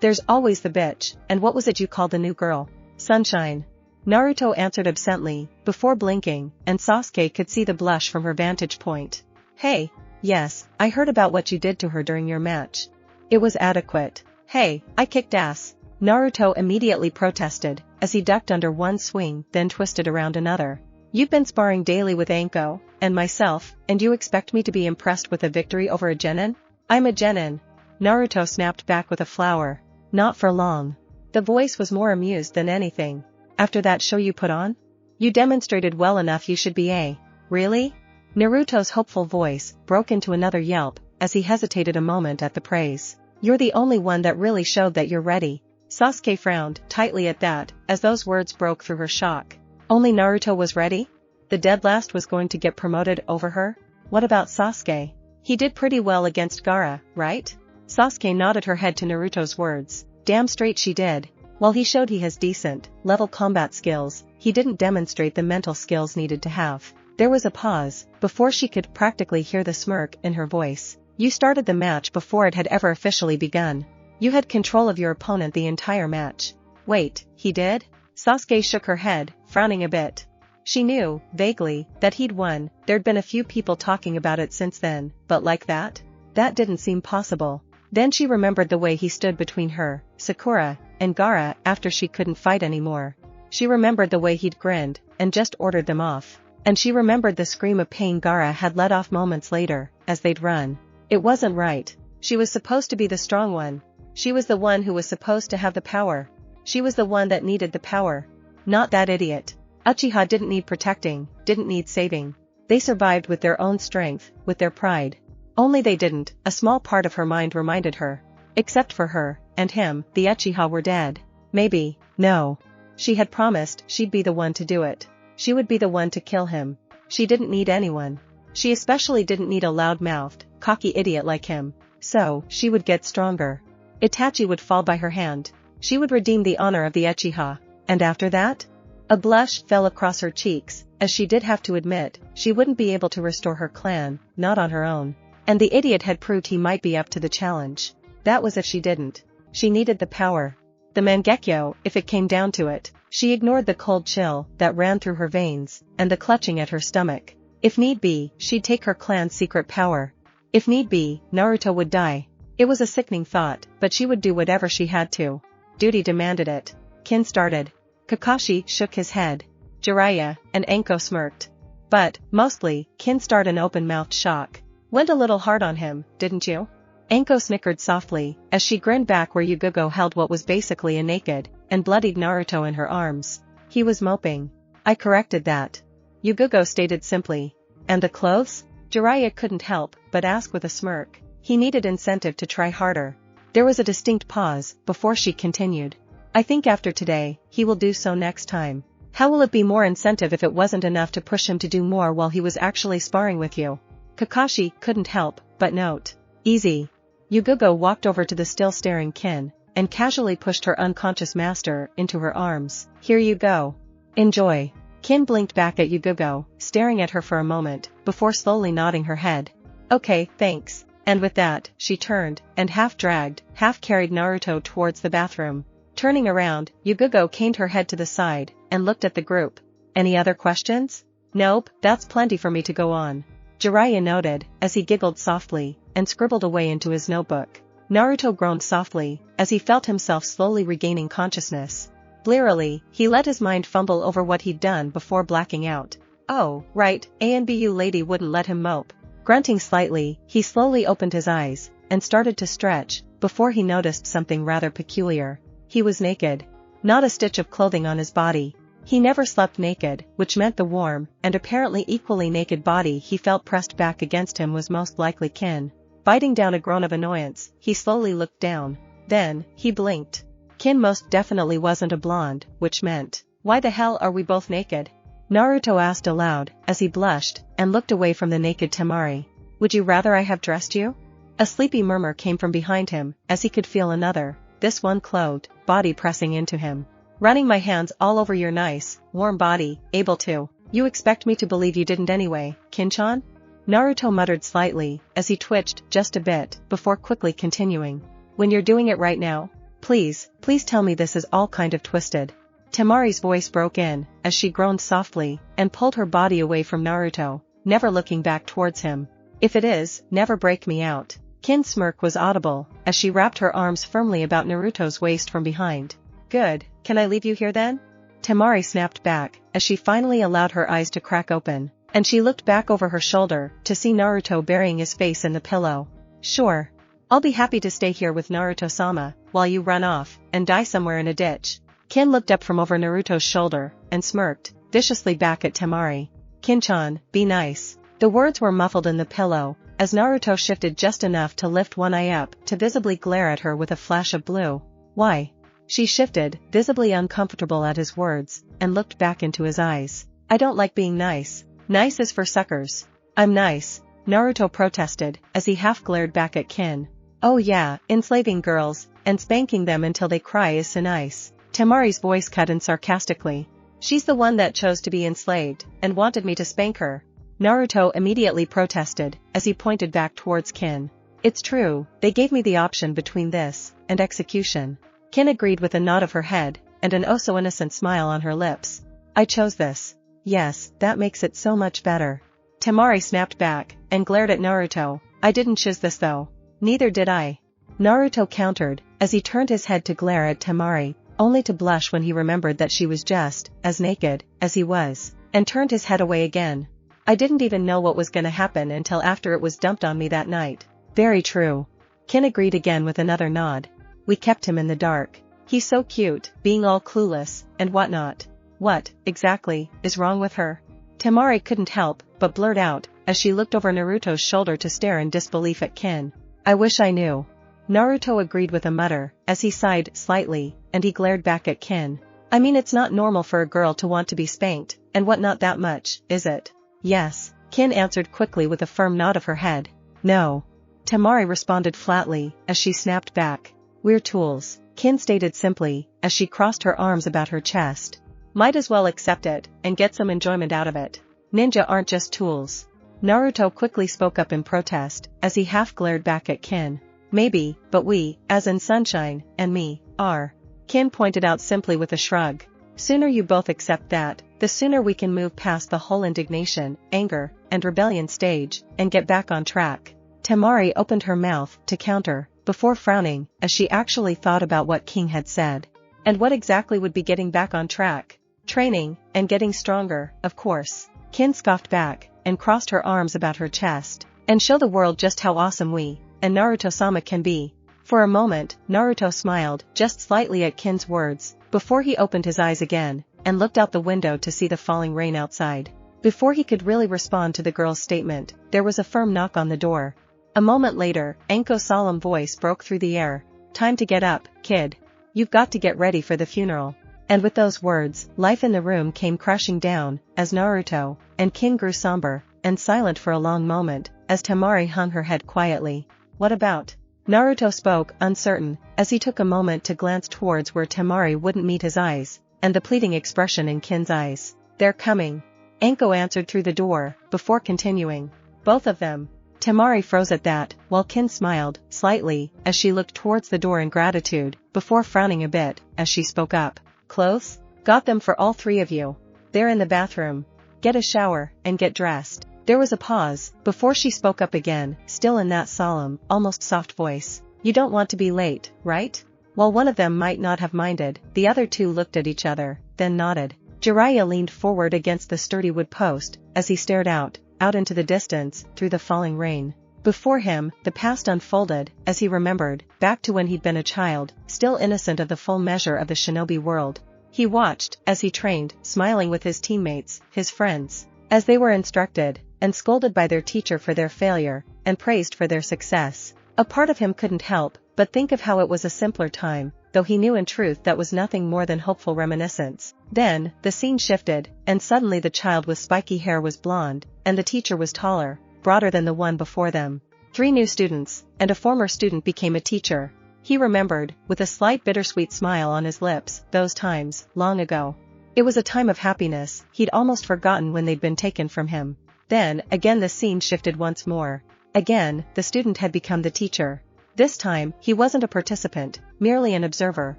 there's always the bitch, and what was it you called the new girl? Sunshine. Naruto answered absently, before blinking, and Sasuke could see the blush from her vantage point. Hey, yes, I heard about what you did to her during your match. It was adequate. Hey, I kicked ass. Naruto immediately protested, as he ducked under one swing then twisted around another. You've been sparring daily with Anko, and myself, and you expect me to be impressed with a victory over a genin? I'm a genin. Naruto snapped back with a flower. Not for long. The voice was more amused than anything. After that show you put on? You demonstrated well enough you should be a. Really? Naruto's hopeful voice broke into another yelp, as he hesitated a moment at the praise. You're the only one that really showed that you're ready. Sasuke frowned tightly at that, as those words broke through her shock. Only Naruto was ready? The dead last was going to get promoted over her? What about Sasuke? He did pretty well against Gaara, right? Sasuke nodded her head to Naruto's words. Damn straight she did. While he showed he has decent, level combat skills, he didn't demonstrate the mental skills needed to have. There was a pause, before she could practically hear the smirk in her voice. You started the match before it had ever officially begun. You had control of your opponent the entire match. Wait, he did? Sasuke shook her head, frowning a bit. She knew, vaguely, that he'd won. There'd been a few people talking about it since then, but like that? That didn't seem possible. Then she remembered the way he stood between her, Sakura, and Gaara after she couldn't fight anymore. She remembered the way he'd grinned, and just ordered them off. And she remembered the scream of pain Gaara had let off moments later, as they'd run. It wasn't right. She was supposed to be the strong one. She was the one who was supposed to have the power. She was the one that needed the power. Not that idiot. Uchiha didn't need protecting, didn't need saving. They survived with their own strength, with their pride. Only they didn't, a small part of her mind reminded her. Except for her, and him, the Uchiha were dead. Maybe, no. She had promised she'd be the one to do it. She would be the one to kill him. She didn't need anyone. She especially didn't need a loud-mouthed, cocky idiot like him. So, she would get stronger. Itachi would fall by her hand. She would redeem the honor of the Uchiha. And after that? A blush fell across her cheeks, as she did have to admit, she wouldn't be able to restore her clan, not on her own. And the idiot had proved he might be up to the challenge. That was if she didn't. She needed the power. The Mangekyo, if it came down to it. She ignored the cold chill that ran through her veins, and the clutching at her stomach. If need be, she'd take her clan's secret power. If need be, Naruto would die. It was a sickening thought, but she would do whatever she had to. Duty demanded it. Kin started. Kakashi shook his head. Jiraiya and Anko smirked. But, mostly, Kin started in open-mouthed shock. Went a little hard on him, didn't you? Anko snickered softly, as she grinned back where Yugao held what was basically a naked and bloodied Naruto in her arms. He was moping. I corrected that. Yugao stated simply. And the clothes? Jiraiya couldn't help but ask with a smirk. He needed incentive to try harder. There was a distinct pause before she continued. I think after today, he will do so next time. How will it be more incentive if it wasn't enough to push him to do more while he was actually sparring with you? Kakashi couldn't help but note. Easy. Yugao walked over to the still staring Kin, and casually pushed her unconscious master into her arms. Here you go. Enjoy. Kin blinked back at Yugao, staring at her for a moment, before slowly nodding her head. Okay, thanks. And with that, she turned, and half-dragged, half-carried Naruto towards the bathroom. Turning around, Yugao caned her head to the side, and looked at the group. Any other questions? Nope, that's plenty for me to go on. Jiraiya noted, as he giggled softly, and scribbled away into his notebook. Naruto groaned softly, as he felt himself slowly regaining consciousness. Blearily, he let his mind fumble over what he'd done before blacking out. Oh, right, ANBU lady wouldn't let him mope. Grunting slightly, he slowly opened his eyes, and started to stretch, before he noticed something rather peculiar. He was naked. Not a stitch of clothing on his body. He never slept naked, which meant the warm, and apparently equally naked body he felt pressed back against him was most likely Kin. Biting down a groan of annoyance, he slowly looked down. Then, he blinked. Kin most definitely wasn't a blonde, which meant, why the hell are we both naked? Naruto asked aloud, as he blushed, and looked away from the naked Temari. Would you rather I have dressed you? A sleepy murmur came from behind him, as he could feel another, this one clothed, body pressing into him. Running my hands all over your nice, warm body, able to. You expect me to believe you didn't anyway, Kin-chan? Naruto muttered slightly, as he twitched just a bit, before quickly continuing. When you're doing it right now? Please tell me this is all kind of twisted. Temari's voice broke in, as she groaned softly, and pulled her body away from Naruto, never looking back towards him. If it is, never break me out. Kin's smirk was audible, as she wrapped her arms firmly about Naruto's waist from behind. Good, can I leave you here then? Temari snapped back, as she finally allowed her eyes to crack open, and she looked back over her shoulder, to see Naruto burying his face in the pillow. Sure. I'll be happy to stay here with Naruto-sama, while you run off, and die somewhere in a ditch. Kin looked up from over Naruto's shoulder, and smirked, viciously back at Temari. Kin-chan, be nice. The words were muffled in the pillow, as Naruto shifted just enough to lift one eye up to visibly glare at her with a flash of blue. Why? She shifted, visibly uncomfortable at his words, and looked back into his eyes. I don't like being nice. Nice is for suckers. I'm nice, Naruto protested, as he half glared back at Kin. Oh yeah, enslaving girls, and spanking them until they cry is so nice. Temari's voice cut in sarcastically. She's the one that chose to be enslaved, and wanted me to spank her. Naruto immediately protested, as he pointed back towards Kin. It's true, they gave me the option between this, and execution. Kin agreed with a nod of her head, and an oh-so-innocent smile on her lips. I chose this. Yes, that makes it so much better. Temari snapped back, and glared at Naruto. I didn't choose this though. Neither did I. Naruto countered, as he turned his head to glare at Temari, only to blush when he remembered that she was just as naked as he was, and turned his head away again. I didn't even know what was gonna happen until after it was dumped on me that night. Very true. Kin agreed again with another nod. We kept him in the dark. He's so cute, being all clueless, and whatnot. What, exactly, is wrong with her? Temari couldn't help but blurt out, as she looked over Naruto's shoulder to stare in disbelief at Kin. I wish I knew. Naruto agreed with a mutter, as he sighed slightly, and he glared back at Kin. I mean, it's not normal for a girl to want to be spanked, and what not that much, is it? Yes, Kin answered quickly with a firm nod of her head. No. Temari responded flatly, as she snapped back. We're tools, Kin stated simply, as she crossed her arms about her chest. Might as well accept it, and get some enjoyment out of it. Ninja aren't just tools. Naruto quickly spoke up in protest, as he half glared back at Kin. Maybe, but we, as in Sunshine, and me, are. Kin pointed out simply with a shrug. Sooner you both accept that, the sooner we can move past the whole indignation, anger, and rebellion stage, and get back on track. Temari opened her mouth to counter, before frowning, as she actually thought about what King had said. And what exactly would be getting back on track? Training, and getting stronger, of course. Kin scoffed back, and crossed her arms about her chest, and show the world just how awesome we, and Naruto-sama can be. For a moment, Naruto smiled, just slightly at Kin's words, before he opened his eyes again, and looked out the window to see the falling rain outside. Before he could really respond to the girl's statement, there was a firm knock on the door. A moment later, Anko's solemn voice broke through the air. Time to get up, kid. You've got to get ready for the funeral. And with those words, life in the room came crashing down, as Naruto and Kin grew somber and silent for a long moment, as Temari hung her head quietly. What about? Naruto spoke, uncertain, as he took a moment to glance towards where Temari wouldn't meet his eyes, and the pleading expression in Kin's eyes. They're coming. Anko answered through the door, before continuing. Both of them. Temari froze at that, while Kin smiled, slightly, as she looked towards the door in gratitude, before frowning a bit, as she spoke up. Clothes? Got them for all three of you. They're in the bathroom. Get a shower, and get dressed. There was a pause, before she spoke up again, still in that solemn, almost soft voice. You don't want to be late, right? While one of them might not have minded, the other two looked at each other, then nodded. Jiraiya leaned forward against the sturdy wood post, as he stared out into the distance, through the falling rain. Before him, the past unfolded, as he remembered, back to when he'd been a child, still innocent of the full measure of the shinobi world. He watched, as he trained, smiling with his teammates, his friends, as they were instructed, and scolded by their teacher for their failure, and praised for their success. A part of him couldn't help but think of how it was a simpler time, though he knew in truth that was nothing more than hopeful reminiscence. Then, the scene shifted, and suddenly the child with spiky hair was blonde, and the teacher was taller, broader than the one before them. 3 new students, and a former student became a teacher. He remembered, with a slight bittersweet smile on his lips, those times, long ago. It was a time of happiness he'd almost forgotten when they'd been taken from him. Then, again the scene shifted once more. Again, the student had become the teacher. This time, he wasn't a participant, merely an observer,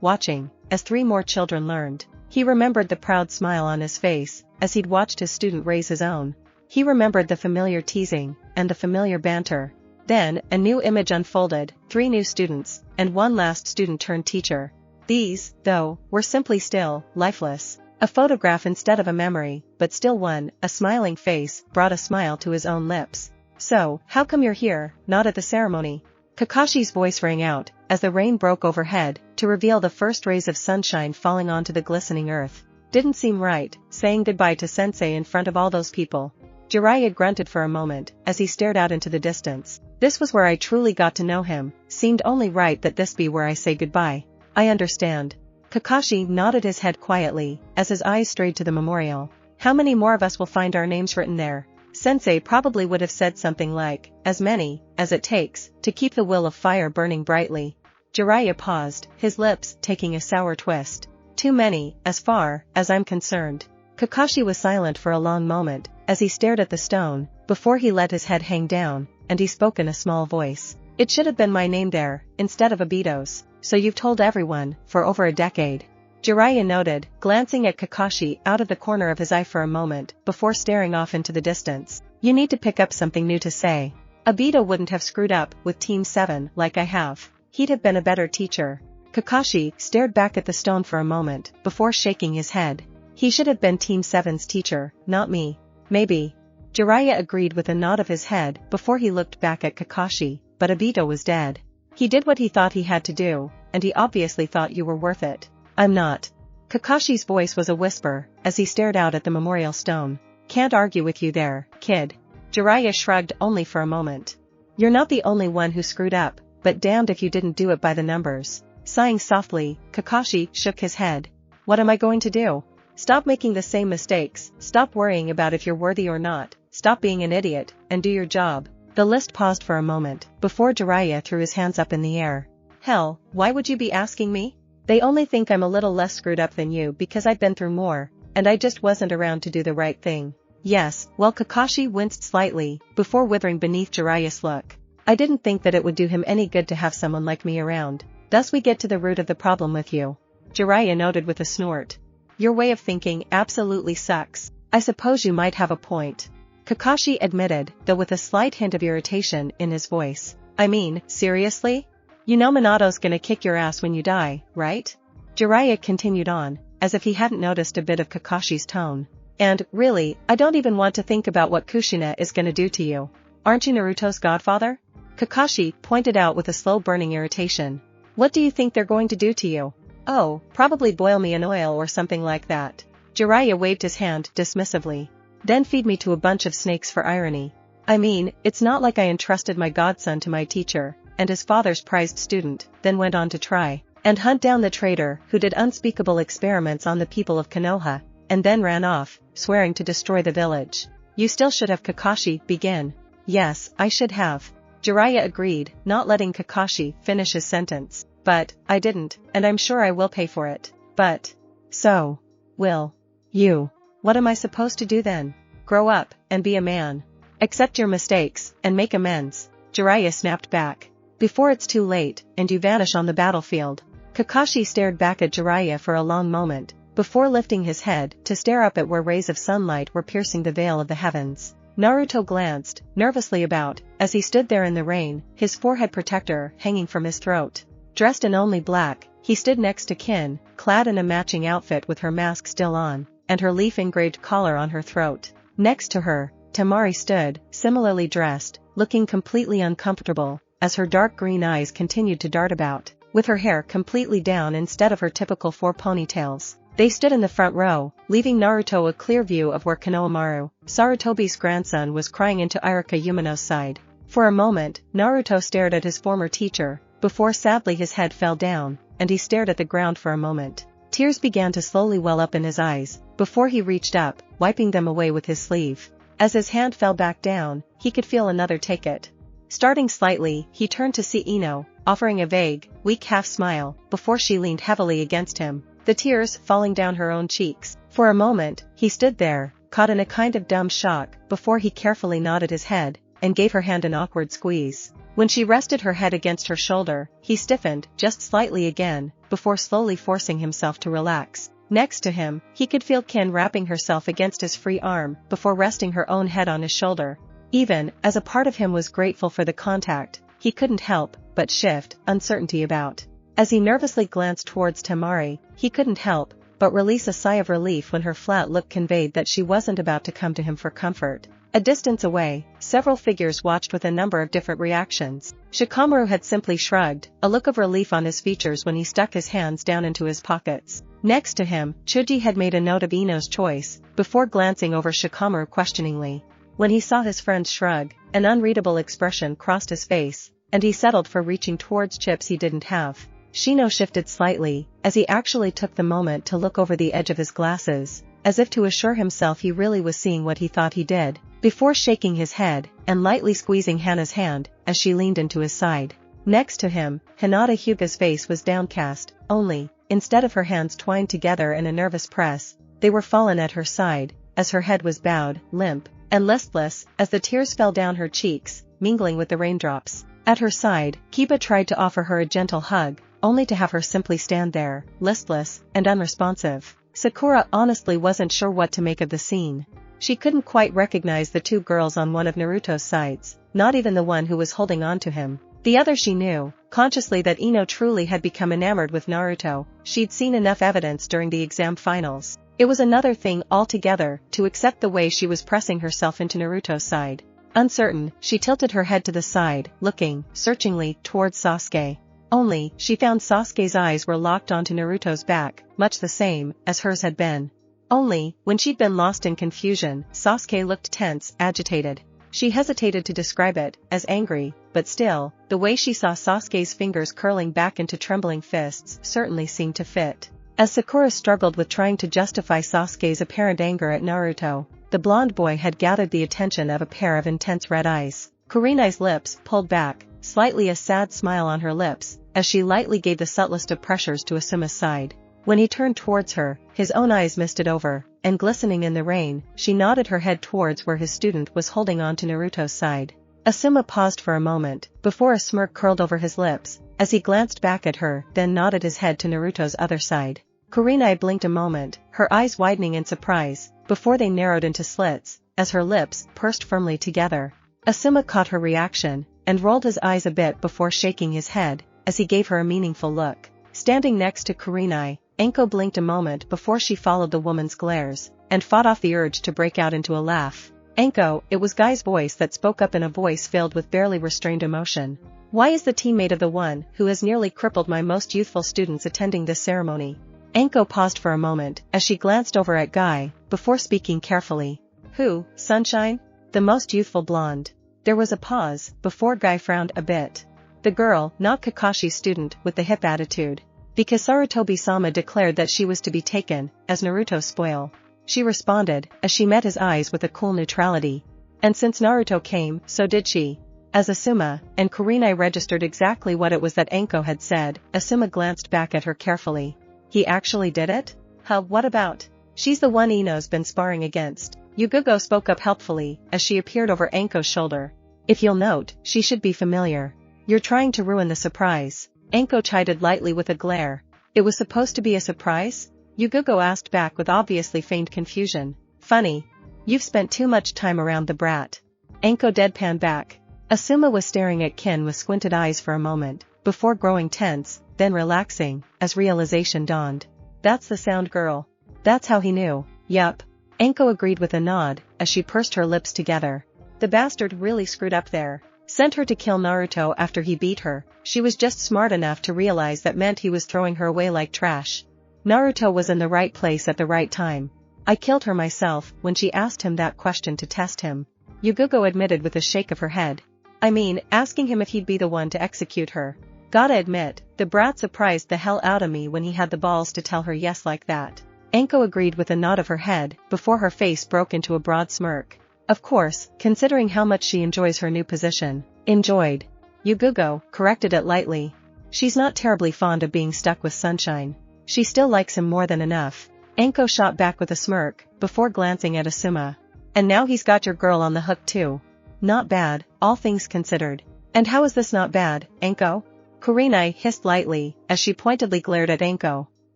watching, as 3 more children learned. He remembered the proud smile on his face, as he'd watched his student raise his own. He remembered the familiar teasing, and the familiar banter. Then, a new image unfolded, 3 new students, and 1 last student turned teacher. These, though, were simply still, lifeless. A photograph instead of a memory, but still one. A smiling face brought a smile to his own lips. So, how come you're here, not at the ceremony? Kakashi's voice rang out, as the rain broke overhead, to reveal the first rays of sunshine falling onto the glistening earth. Didn't seem right, saying goodbye to sensei in front of all those people. Jiraiya grunted for a moment, as he stared out into the distance. This was where I truly got to know him, seemed only right that this be where I say goodbye. I understand. Kakashi nodded his head quietly, as his eyes strayed to the memorial. How many more of us will find our names written there? Sensei probably would have said something like, as many, as it takes, to keep the will of fire burning brightly. Jiraiya paused, his lips taking a sour twist. Too many, as far as I'm concerned. Kakashi was silent for a long moment, as he stared at the stone, before he let his head hang down, and he spoke in a small voice. It should have been my name there, instead of Obito's, so you've told everyone, for over a decade. Jiraiya noted, glancing at Kakashi out of the corner of his eye for a moment, before staring off into the distance. You need to pick up something new to say. Obito wouldn't have screwed up with Team 7 like I have. He'd have been a better teacher. Kakashi stared back at the stone for a moment, before shaking his head. He should have been Team 7's teacher, not me. Maybe. Jiraiya agreed with a nod of his head, before he looked back at Kakashi, but Obito was dead. He did what he thought he had to do, and he obviously thought you were worth it. I'm not. Kakashi's voice was a whisper, as he stared out at the memorial stone. Can't argue with you there, kid. Jiraiya shrugged only for a moment. You're not the only one who screwed up, but damned if you didn't do it by the numbers. Sighing softly, Kakashi shook his head. What am I going to do? Stop making the same mistakes, stop worrying about if you're worthy or not, stop being an idiot, and do your job. The list paused for a moment, before Jiraiya threw his hands up in the air. Hell, why would you be asking me? They only think I'm a little less screwed up than you because I've been through more, and I just wasn't around to do the right thing. Yes, well, Kakashi winced slightly, before withering beneath Jiraiya's look. I didn't think that it would do him any good to have someone like me around. Thus we get to the root of the problem with you. Jiraiya noted with a snort. Your way of thinking absolutely sucks. I suppose you might have a point. Kakashi admitted, though with a slight hint of irritation in his voice. I mean, seriously? You know Minato's gonna kick your ass when you die, right? Jiraiya continued on, as if he hadn't noticed a bit of Kakashi's tone. And, really, I don't even want to think about what Kushina is gonna do to you. Aren't you Naruto's godfather? Kakashi pointed out with a slow-burning irritation. What do you think they're going to do to you? Oh, probably boil me in oil or something like that. Jiraiya waved his hand dismissively. Then feed me to a bunch of snakes for irony. I mean, it's not like I entrusted my godson to my teacher, and his father's prized student, then went on to try and hunt down the traitor who did unspeakable experiments on the people of Konoha, and then ran off, swearing to destroy the village. You still should have. Kakashi begin. Yes, I should have. Jiraiya agreed, not letting Kakashi finish his sentence. But, I didn't, and I'm sure I will pay for it. But, so, will you? What am I supposed to do then? Grow up, and be a man. Accept your mistakes, and make amends. Jiraiya snapped back. Before it's too late, and you vanish on the battlefield. Kakashi stared back at Jiraiya for a long moment, before lifting his head to stare up at where rays of sunlight were piercing the veil of the heavens. Naruto glanced nervously about, as he stood there in the rain, his forehead protector hanging from his throat. Dressed in only black, he stood next to Kin, clad in a matching outfit with her mask still on, and her leaf-engraved collar on her throat. Next to her, Temari stood, similarly dressed, looking completely uncomfortable, as her dark green eyes continued to dart about, with her hair completely down instead of her typical 4 ponytails. They stood in the front row, leaving Naruto a clear view of where Konohamaru, Sarutobi's grandson, was crying into Iruka Umino's side. For a moment, Naruto stared at his former teacher, before sadly his head fell down, and he stared at the ground for a moment. Tears began to slowly well up in his eyes, before he reached up, wiping them away with his sleeve. As his hand fell back down, he could feel another take it. Starting slightly, he turned to see Ino, offering a vague, weak half-smile, before she leaned heavily against him, the tears falling down her own cheeks. For a moment, he stood there, caught in a kind of dumb shock, before he carefully nodded his head, and gave her hand an awkward squeeze. When she rested her head against her shoulder, he stiffened just slightly again, before slowly forcing himself to relax. Next to him, he could feel Kin wrapping herself against his free arm, before resting her own head on his shoulder. Even as a part of him was grateful for the contact, he couldn't help but shift uncertainty about. As he nervously glanced towards Temari, he couldn't help but release a sigh of relief when her flat look conveyed that she wasn't about to come to him for comfort. A distance away, several figures watched with a number of different reactions. Shikamaru had simply shrugged, a look of relief on his features when he stuck his hands down into his pockets. Next to him, Chuji had made a note of Ino's choice, before glancing over Shikamaru questioningly. When he saw his friend shrug, an unreadable expression crossed his face, and he settled for reaching towards chips he didn't have. Shino shifted slightly, as he actually took the moment to look over the edge of his glasses, as if to assure himself he really was seeing what he thought he did, before shaking his head, and lightly squeezing Hana's hand, as she leaned into his side. Next to him, Hinata Hyuga's face was downcast, only, instead of her hands twined together in a nervous press, they were fallen at her side, as her head was bowed, limp, and listless, as the tears fell down her cheeks, mingling with the raindrops. At her side, Kiba tried to offer her a gentle hug, only to have her simply stand there, listless and unresponsive. Sakura honestly wasn't sure what to make of the scene. She couldn't quite recognize the 2 girls on one of Naruto's sides, not even the one who was holding on to him. The other she knew, consciously, that Ino truly had become enamored with Naruto. She'd seen enough evidence during the exam finals. It was another thing altogether to accept the way she was pressing herself into Naruto's side. Uncertain, she tilted her head to the side, looking searchingly towards Sasuke. Only, she found Sasuke's eyes were locked onto Naruto's back, much the same as hers had been. Only, when she'd been lost in confusion, Sasuke looked tense, agitated. She hesitated to describe it as angry, but still, the way she saw Sasuke's fingers curling back into trembling fists certainly seemed to fit. As Sakura struggled with trying to justify Sasuke's apparent anger at Naruto, the blonde boy had gathered the attention of a pair of intense red eyes. Kurena's lips pulled back, slightly a sad smile on her lips, as she lightly gave the subtlest of pressures to Asuma's side. When he turned towards her, his own eyes misted over, and glistening in the rain, she nodded her head towards where his student was holding on to Naruto's side. Asuma paused for a moment, before a smirk curled over his lips, as he glanced back at her, then nodded his head to Naruto's other side. Kurenai blinked a moment, her eyes widening in surprise, before they narrowed into slits, as her lips pursed firmly together. Asuma caught her reaction, and rolled his eyes a bit before shaking his head, as he gave her a meaningful look. Standing next to Kurenai, Anko blinked a moment before she followed the woman's glares, and fought off the urge to break out into a laugh. Anko, it was Guy's voice that spoke up in a voice filled with barely restrained emotion. Why is the teammate of the one who has nearly crippled my most youthful students attending this ceremony? Anko paused for a moment as she glanced over at Guy, before speaking carefully. Who, Sunshine? The most youthful blonde. There was a pause, before Guy frowned a bit. The girl, not Kakashi's student with the hip attitude. Because Sarutobi-sama declared that she was to be taken, as Naruto's spoil. She responded, as she met his eyes with a cool neutrality. And since Naruto came, so did she. As Asuma and Kurenai registered exactly what it was that Anko had said, Asuma glanced back at her carefully. He actually did it? Huh, what about? She's the one Ino's been sparring against. Yugao spoke up helpfully, as she appeared over Anko's shoulder. If you'll note, she should be familiar. You're trying to ruin the surprise. Anko chided lightly with a glare. It was supposed to be a surprise? Yugao asked back with obviously feigned confusion. Funny. You've spent too much time around the brat. Anko deadpanned back. Asuma was staring at Kin with squinted eyes for a moment, before growing tense, then relaxing, as realization dawned. That's the sound girl. That's how he knew. Yup. Anko agreed with a nod, as she pursed her lips together. The bastard really screwed up there. Sent her to kill Naruto after he beat her. She was just smart enough to realize that meant he was throwing her away like trash. Naruto was in the right place at the right time. I killed her myself when she asked him that question to test him. Yugao admitted with a shake of her head. I mean, asking him if he'd be the one to execute her. Gotta admit, the brat surprised the hell out of me when he had the balls to tell her yes like that. Anko agreed with a nod of her head, before her face broke into a broad smirk. Of course, considering how much she enjoys her new position. Enjoyed. Yugao corrected it lightly. She's not terribly fond of being stuck with Sunshine. She still likes him more than enough. Anko shot back with a smirk, before glancing at Asuma. And now he's got your girl on the hook too. Not bad, all things considered. And how is this not bad, Anko? Kurenai hissed lightly, as she pointedly glared at Anko.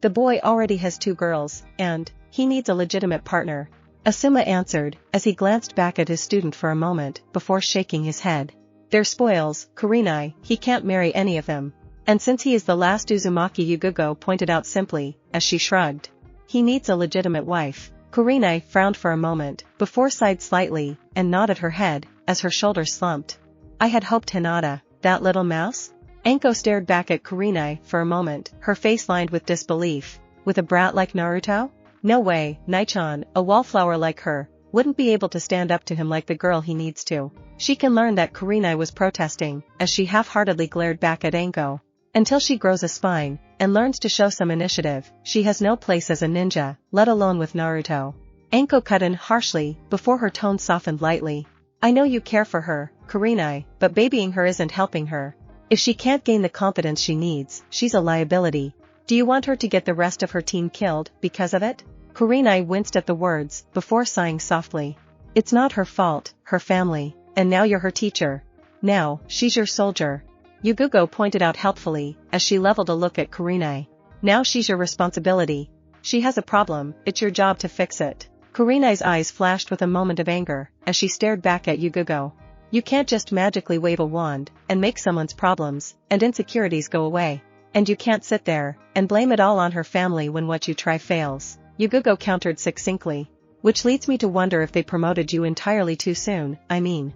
The boy already has 2 girls, and he needs a legitimate partner. Asuma answered, as he glanced back at his student for a moment, before shaking his head. They're spoils, Kurenai, he can't marry any of them. And since he is the last Uzumaki, Yugao pointed out simply, as she shrugged. He needs a legitimate wife. Kurenai frowned for a moment, before sighed slightly, and nodded her head, as her shoulders slumped. I had hoped Hinata, that little mouse? Anko stared back at Kurenai for a moment, her face lined with disbelief. With a brat like Naruto? No way, Naichan, a wallflower like her, wouldn't be able to stand up to him like the girl he needs to. She can learn that Kurenai was protesting, as she half-heartedly glared back at Anko. Until she grows a spine, and learns to show some initiative, she has no place as a ninja, let alone with Naruto. Anko cut in harshly, before her tone softened lightly. I know you care for her, Kurenai, but babying her isn't helping her. If she can't gain the confidence she needs, she's a liability. Do you want her to get the rest of her team killed, because of it? Kurenai winced at the words, before sighing softly. It's not her fault, her family, and now you're her teacher. Now, she's your soldier. Yugao pointed out helpfully, as she leveled a look at Kurenai. Now she's your responsibility. She has a problem, it's your job to fix it. Kurenai's eyes flashed with a moment of anger, as she stared back at Yugao. You can't just magically wave a wand, and make someone's problems and insecurities go away. And you can't sit there, and blame it all on her family when what you try fails. Yugao countered succinctly. Which leads me to wonder if they promoted you entirely too soon, I mean,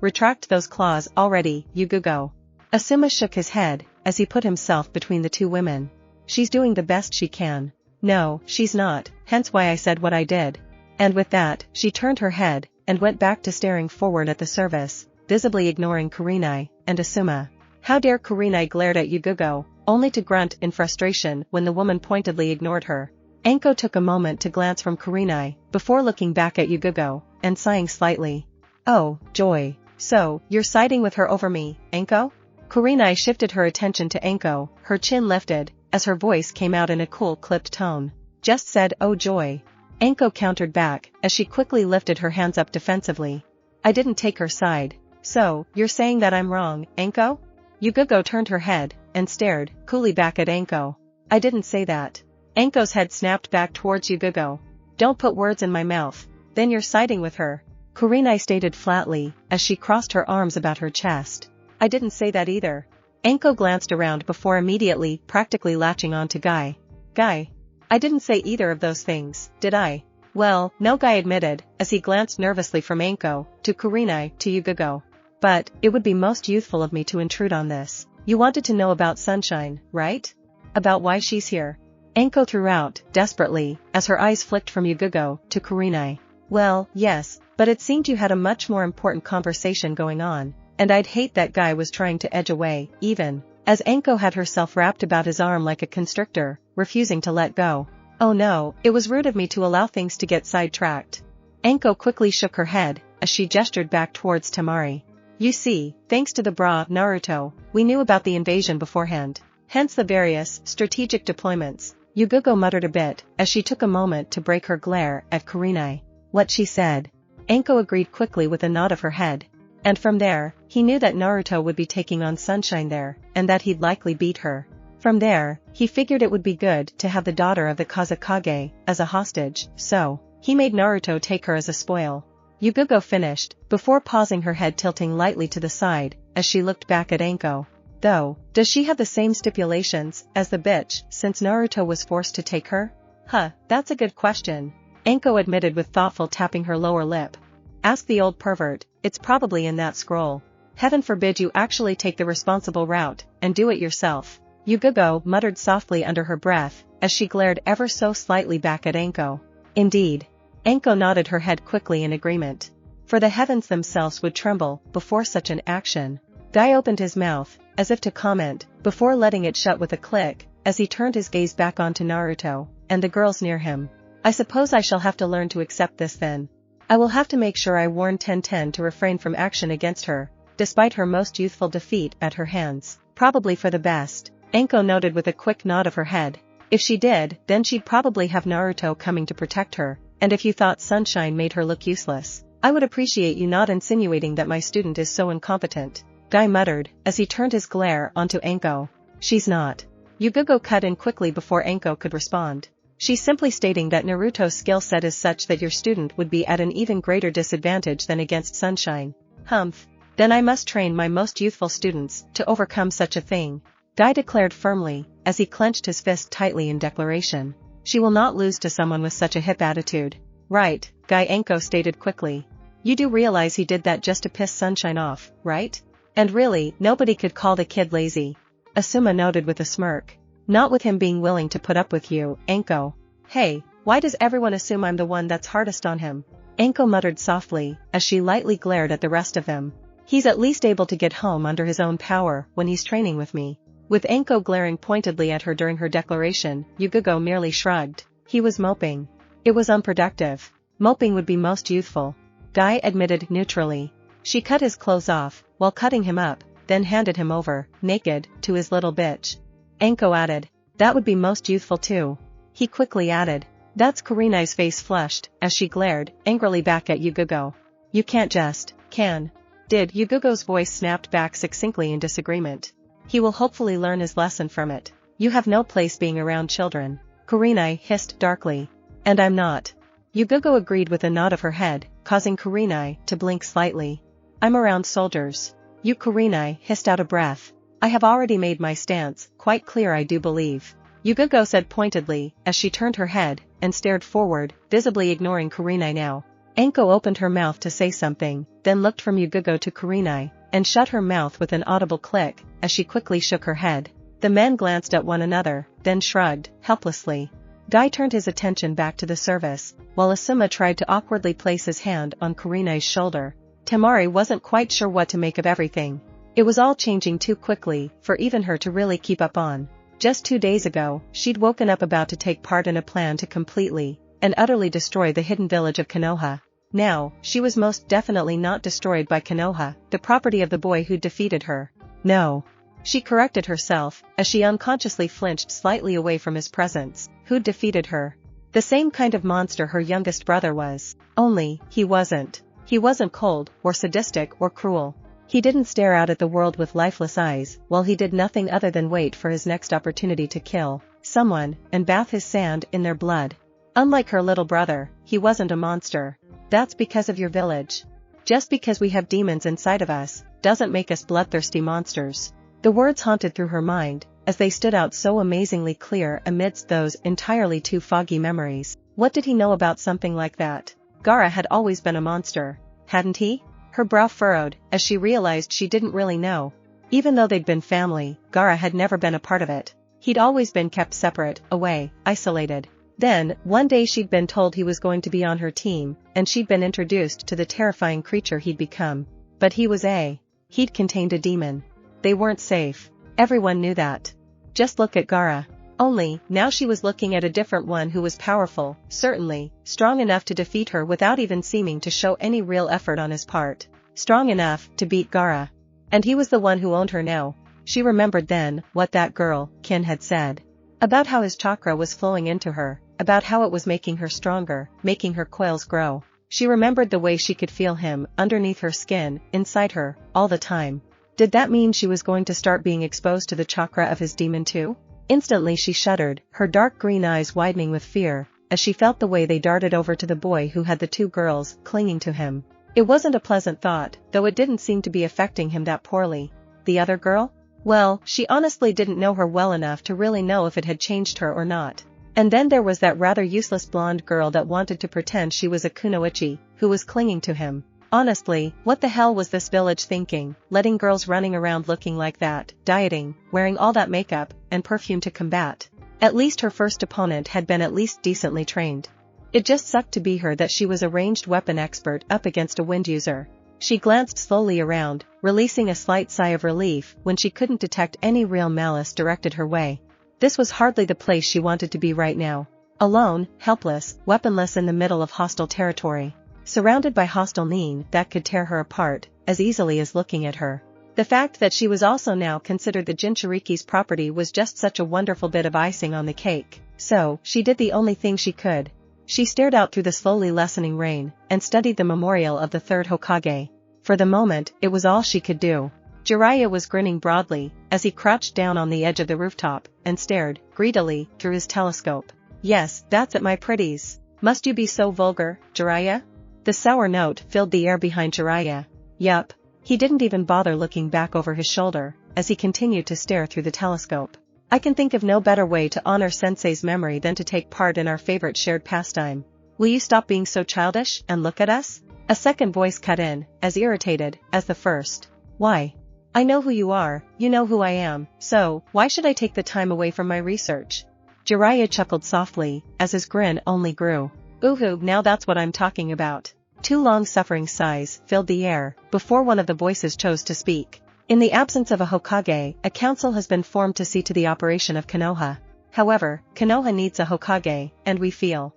retract those claws already, Yugao. Asuma shook his head, as he put himself between the 2 women. She's doing the best she can. No, she's not, hence why I said what I did. And with that, she turned her head, and went back to staring forward at the service, visibly ignoring Kurenai and Asuma. How dare Kurenai glared at Yugao, only to grunt in frustration when the woman pointedly ignored her. Anko took a moment to glance from Kurenai, before looking back at Yugao, and sighing slightly. Oh, joy. So, you're siding with her over me, Anko? Kurenai shifted her attention to Anko, her chin lifted, as her voice came out in a cool clipped tone. Just said oh joy. Anko countered back, as she quickly lifted her hands up defensively. I didn't take her side. So, you're saying that I'm wrong, Anko? Yugao turned her head, and stared, coolly back at Anko. I didn't say that. Anko's head snapped back towards Yugao. Don't put words in my mouth. Then you're siding with her. Kurenai stated flatly, as she crossed her arms about her chest. I didn't say that either. Anko glanced around before immediately practically latching on to Guy. Guy. I didn't say either of those things, did I? Well, no, Guy admitted, as he glanced nervously from Anko, to Kurenai, to Yugao. But, it would be most youthful of me to intrude on this. You wanted to know about Sunshine, right? About why she's here. Anko threw out, desperately, as her eyes flicked from Yugao to Kurenai. Well, yes, but it seemed you had a much more important conversation going on, and I'd hate that Guy was trying to edge away, even, as Anko had herself wrapped about his arm like a constrictor, refusing to let go. Oh no, it was rude of me to allow things to get sidetracked. Anko quickly shook her head, as she gestured back towards Temari. You see, thanks to the bra Naruto, we knew about the invasion beforehand. Hence the various strategic deployments. Yugao muttered a bit, as she took a moment to break her glare at Kurenai. What she said. Anko agreed quickly with a nod of her head. And from there, he knew that Naruto would be taking on Sunshine there, and that he'd likely beat her. From there, he figured it would be good to have the daughter of the Kazekage as a hostage, so he made Naruto take her as a spoil. Yugao finished, before pausing, her head tilting lightly to the side, as she looked back at Anko. Though, does she have the same stipulations as the bitch, since Naruto was forced to take her? Huh, that's a good question. Anko admitted with thoughtful tapping her lower lip. Ask the old pervert, it's probably in that scroll. Heaven forbid you actually take the responsible route, and do it yourself. Yugao muttered softly under her breath, as she glared ever so slightly back at Anko. Indeed. Anko nodded her head quickly in agreement. For the heavens themselves would tremble before such an action. Guy opened his mouth, as if to comment, before letting it shut with a click, as he turned his gaze back onto Naruto, and the girls near him. I suppose I shall have to learn to accept this then. I will have to make sure I warn 1010 to refrain from action against her, despite her most youthful defeat at her hands. Probably for the best, Anko noted with a quick nod of her head. If she did, then she'd probably have Naruto coming to protect her, and if you thought Sunshine made her look useless, I would appreciate you not insinuating that my student is so incompetent. Guy muttered, as he turned his glare onto Anko. She's not. Yugao cut in quickly before Anko could respond. She's simply stating that Naruto's skill set is such that your student would be at an even greater disadvantage than against Sunshine. Humph. Then I must train my most youthful students to overcome such a thing. Guy declared firmly, as he clenched his fist tightly in declaration. She will not lose to someone with such a hip attitude. Right, Guy, Anko stated quickly. You do realize he did that just to piss Sunshine off, right? And really, nobody could call the kid lazy. Asuma noted with a smirk. Not with him being willing to put up with you, Anko. Hey, why does everyone assume I'm the one that's hardest on him? Anko muttered softly, as she lightly glared at the rest of them. He's at least able to get home under his own power when he's training with me. With Anko glaring pointedly at her during her declaration, Yugao merely shrugged. He was moping. It was unproductive. Moping would be most youthful. Guy admitted neutrally. She cut his clothes off, while cutting him up, then handed him over, naked, to his little bitch. Anko added, that would be most youthful too. He quickly added, that's Kurenai's face flushed, as she glared, angrily back at Yugao. You can't just, can. Did Yugao's voice snapped back succinctly in disagreement. He will hopefully learn his lesson from it. You have no place being around children. Kurenai hissed darkly. And I'm not. Yugao agreed with a nod of her head, causing Kurenai to blink slightly. I'm around soldiers. You, Kurenai hissed out a breath. I have already made my stance quite clear, I do believe. Yugao said pointedly, as she turned her head and stared forward, visibly ignoring Kurenai now. Anko opened her mouth to say something, then looked from Yugao to Kurenai, and shut her mouth with an audible click, as she quickly shook her head. The men glanced at one another, then shrugged, helplessly. Guy turned his attention back to the service, while Asuma tried to awkwardly place his hand on Kurenai's shoulder. Temari wasn't quite sure what to make of everything. It was all changing too quickly for even her to really keep up on. Just 2 days ago, she'd woken up about to take part in a plan to completely and utterly destroy the hidden village of Konoha. Now, she was most definitely not destroyed by Konoha, the property of the boy who defeated her. No. She corrected herself, as she unconsciously flinched slightly away from his presence. Who'd defeated her? The same kind of monster her youngest brother was. Only, he wasn't. He wasn't cold, or sadistic, or cruel. He didn't stare out at the world with lifeless eyes, while he did nothing other than wait for his next opportunity to kill someone, and bath his sand in their blood. Unlike her little brother, he wasn't a monster. That's because of your village. Just because we have demons inside of us, doesn't make us bloodthirsty monsters. The words haunted through her mind, as they stood out so amazingly clear amidst those entirely too foggy memories. What did he know about something like that? Gaara had always been a monster, hadn't he? Her brow furrowed, as she realized she didn't really know. Even though they'd been family, Gaara had never been a part of it. He'd always been kept separate, away, isolated. Then, one day she'd been told he was going to be on her team, and she'd been introduced to the terrifying creature he'd become. But he'd contained a demon. They weren't safe. Everyone knew that. Just look at Gaara. Only, now she was looking at a different one who was powerful, certainly, strong enough to defeat her without even seeming to show any real effort on his part. Strong enough to beat Gaara. And he was the one who owned her now. She remembered then what that girl, Kin, had said. About how his chakra was flowing into her, about how it was making her stronger, making her coils grow. She remembered the way she could feel him, underneath her skin, inside her, all the time. Did that mean she was going to start being exposed to the chakra of his demon too? Instantly she shuddered, her dark green eyes widening with fear, as she felt the way they darted over to the boy who had the two girls, clinging to him. It wasn't a pleasant thought, though it didn't seem to be affecting him that poorly. The other girl? Well, she honestly didn't know her well enough to really know if it had changed her or not. And then there was that rather useless blonde girl that wanted to pretend she was a kunoichi, who was clinging to him. Honestly, what the hell was this village thinking, letting girls running around looking like that, dieting, wearing all that makeup, and perfume to combat? At least her first opponent had been at least decently trained. It just sucked to be her that she was a ranged weapon expert up against a wind user. She glanced slowly around, releasing a slight sigh of relief when she couldn't detect any real malice directed her way. This was hardly the place she wanted to be right now. Alone, helpless, weaponless in the middle of hostile territory. Surrounded by hostile nin that could tear her apart, as easily as looking at her. The fact that she was also now considered the Jinchuriki's property was just such a wonderful bit of icing on the cake, so she did the only thing she could. She stared out through the slowly lessening rain, and studied the memorial of the third Hokage. For the moment, it was all she could do. Jiraiya was grinning broadly, as he crouched down on the edge of the rooftop, and stared, greedily, through his telescope. Yes, that's it my pretties. Must you be so vulgar, Jiraiya? The sour note filled the air behind Jiraiya. Yup. He didn't even bother looking back over his shoulder, as he continued to stare through the telescope. I can think of no better way to honor Sensei's memory than to take part in our favorite shared pastime. Will you stop being so childish, and look at us? A second voice cut in, as irritated as the first. Why? I know who you are, you know who I am, so, why should I take the time away from my research? Jiraiya chuckled softly, as his grin only grew. Ooh, now that's what I'm talking about. Two long-suffering sighs filled the air, before one of the voices chose to speak. In the absence of a Hokage, a council has been formed to see to the operation of Konoha. However, Konoha needs a Hokage, and we feel,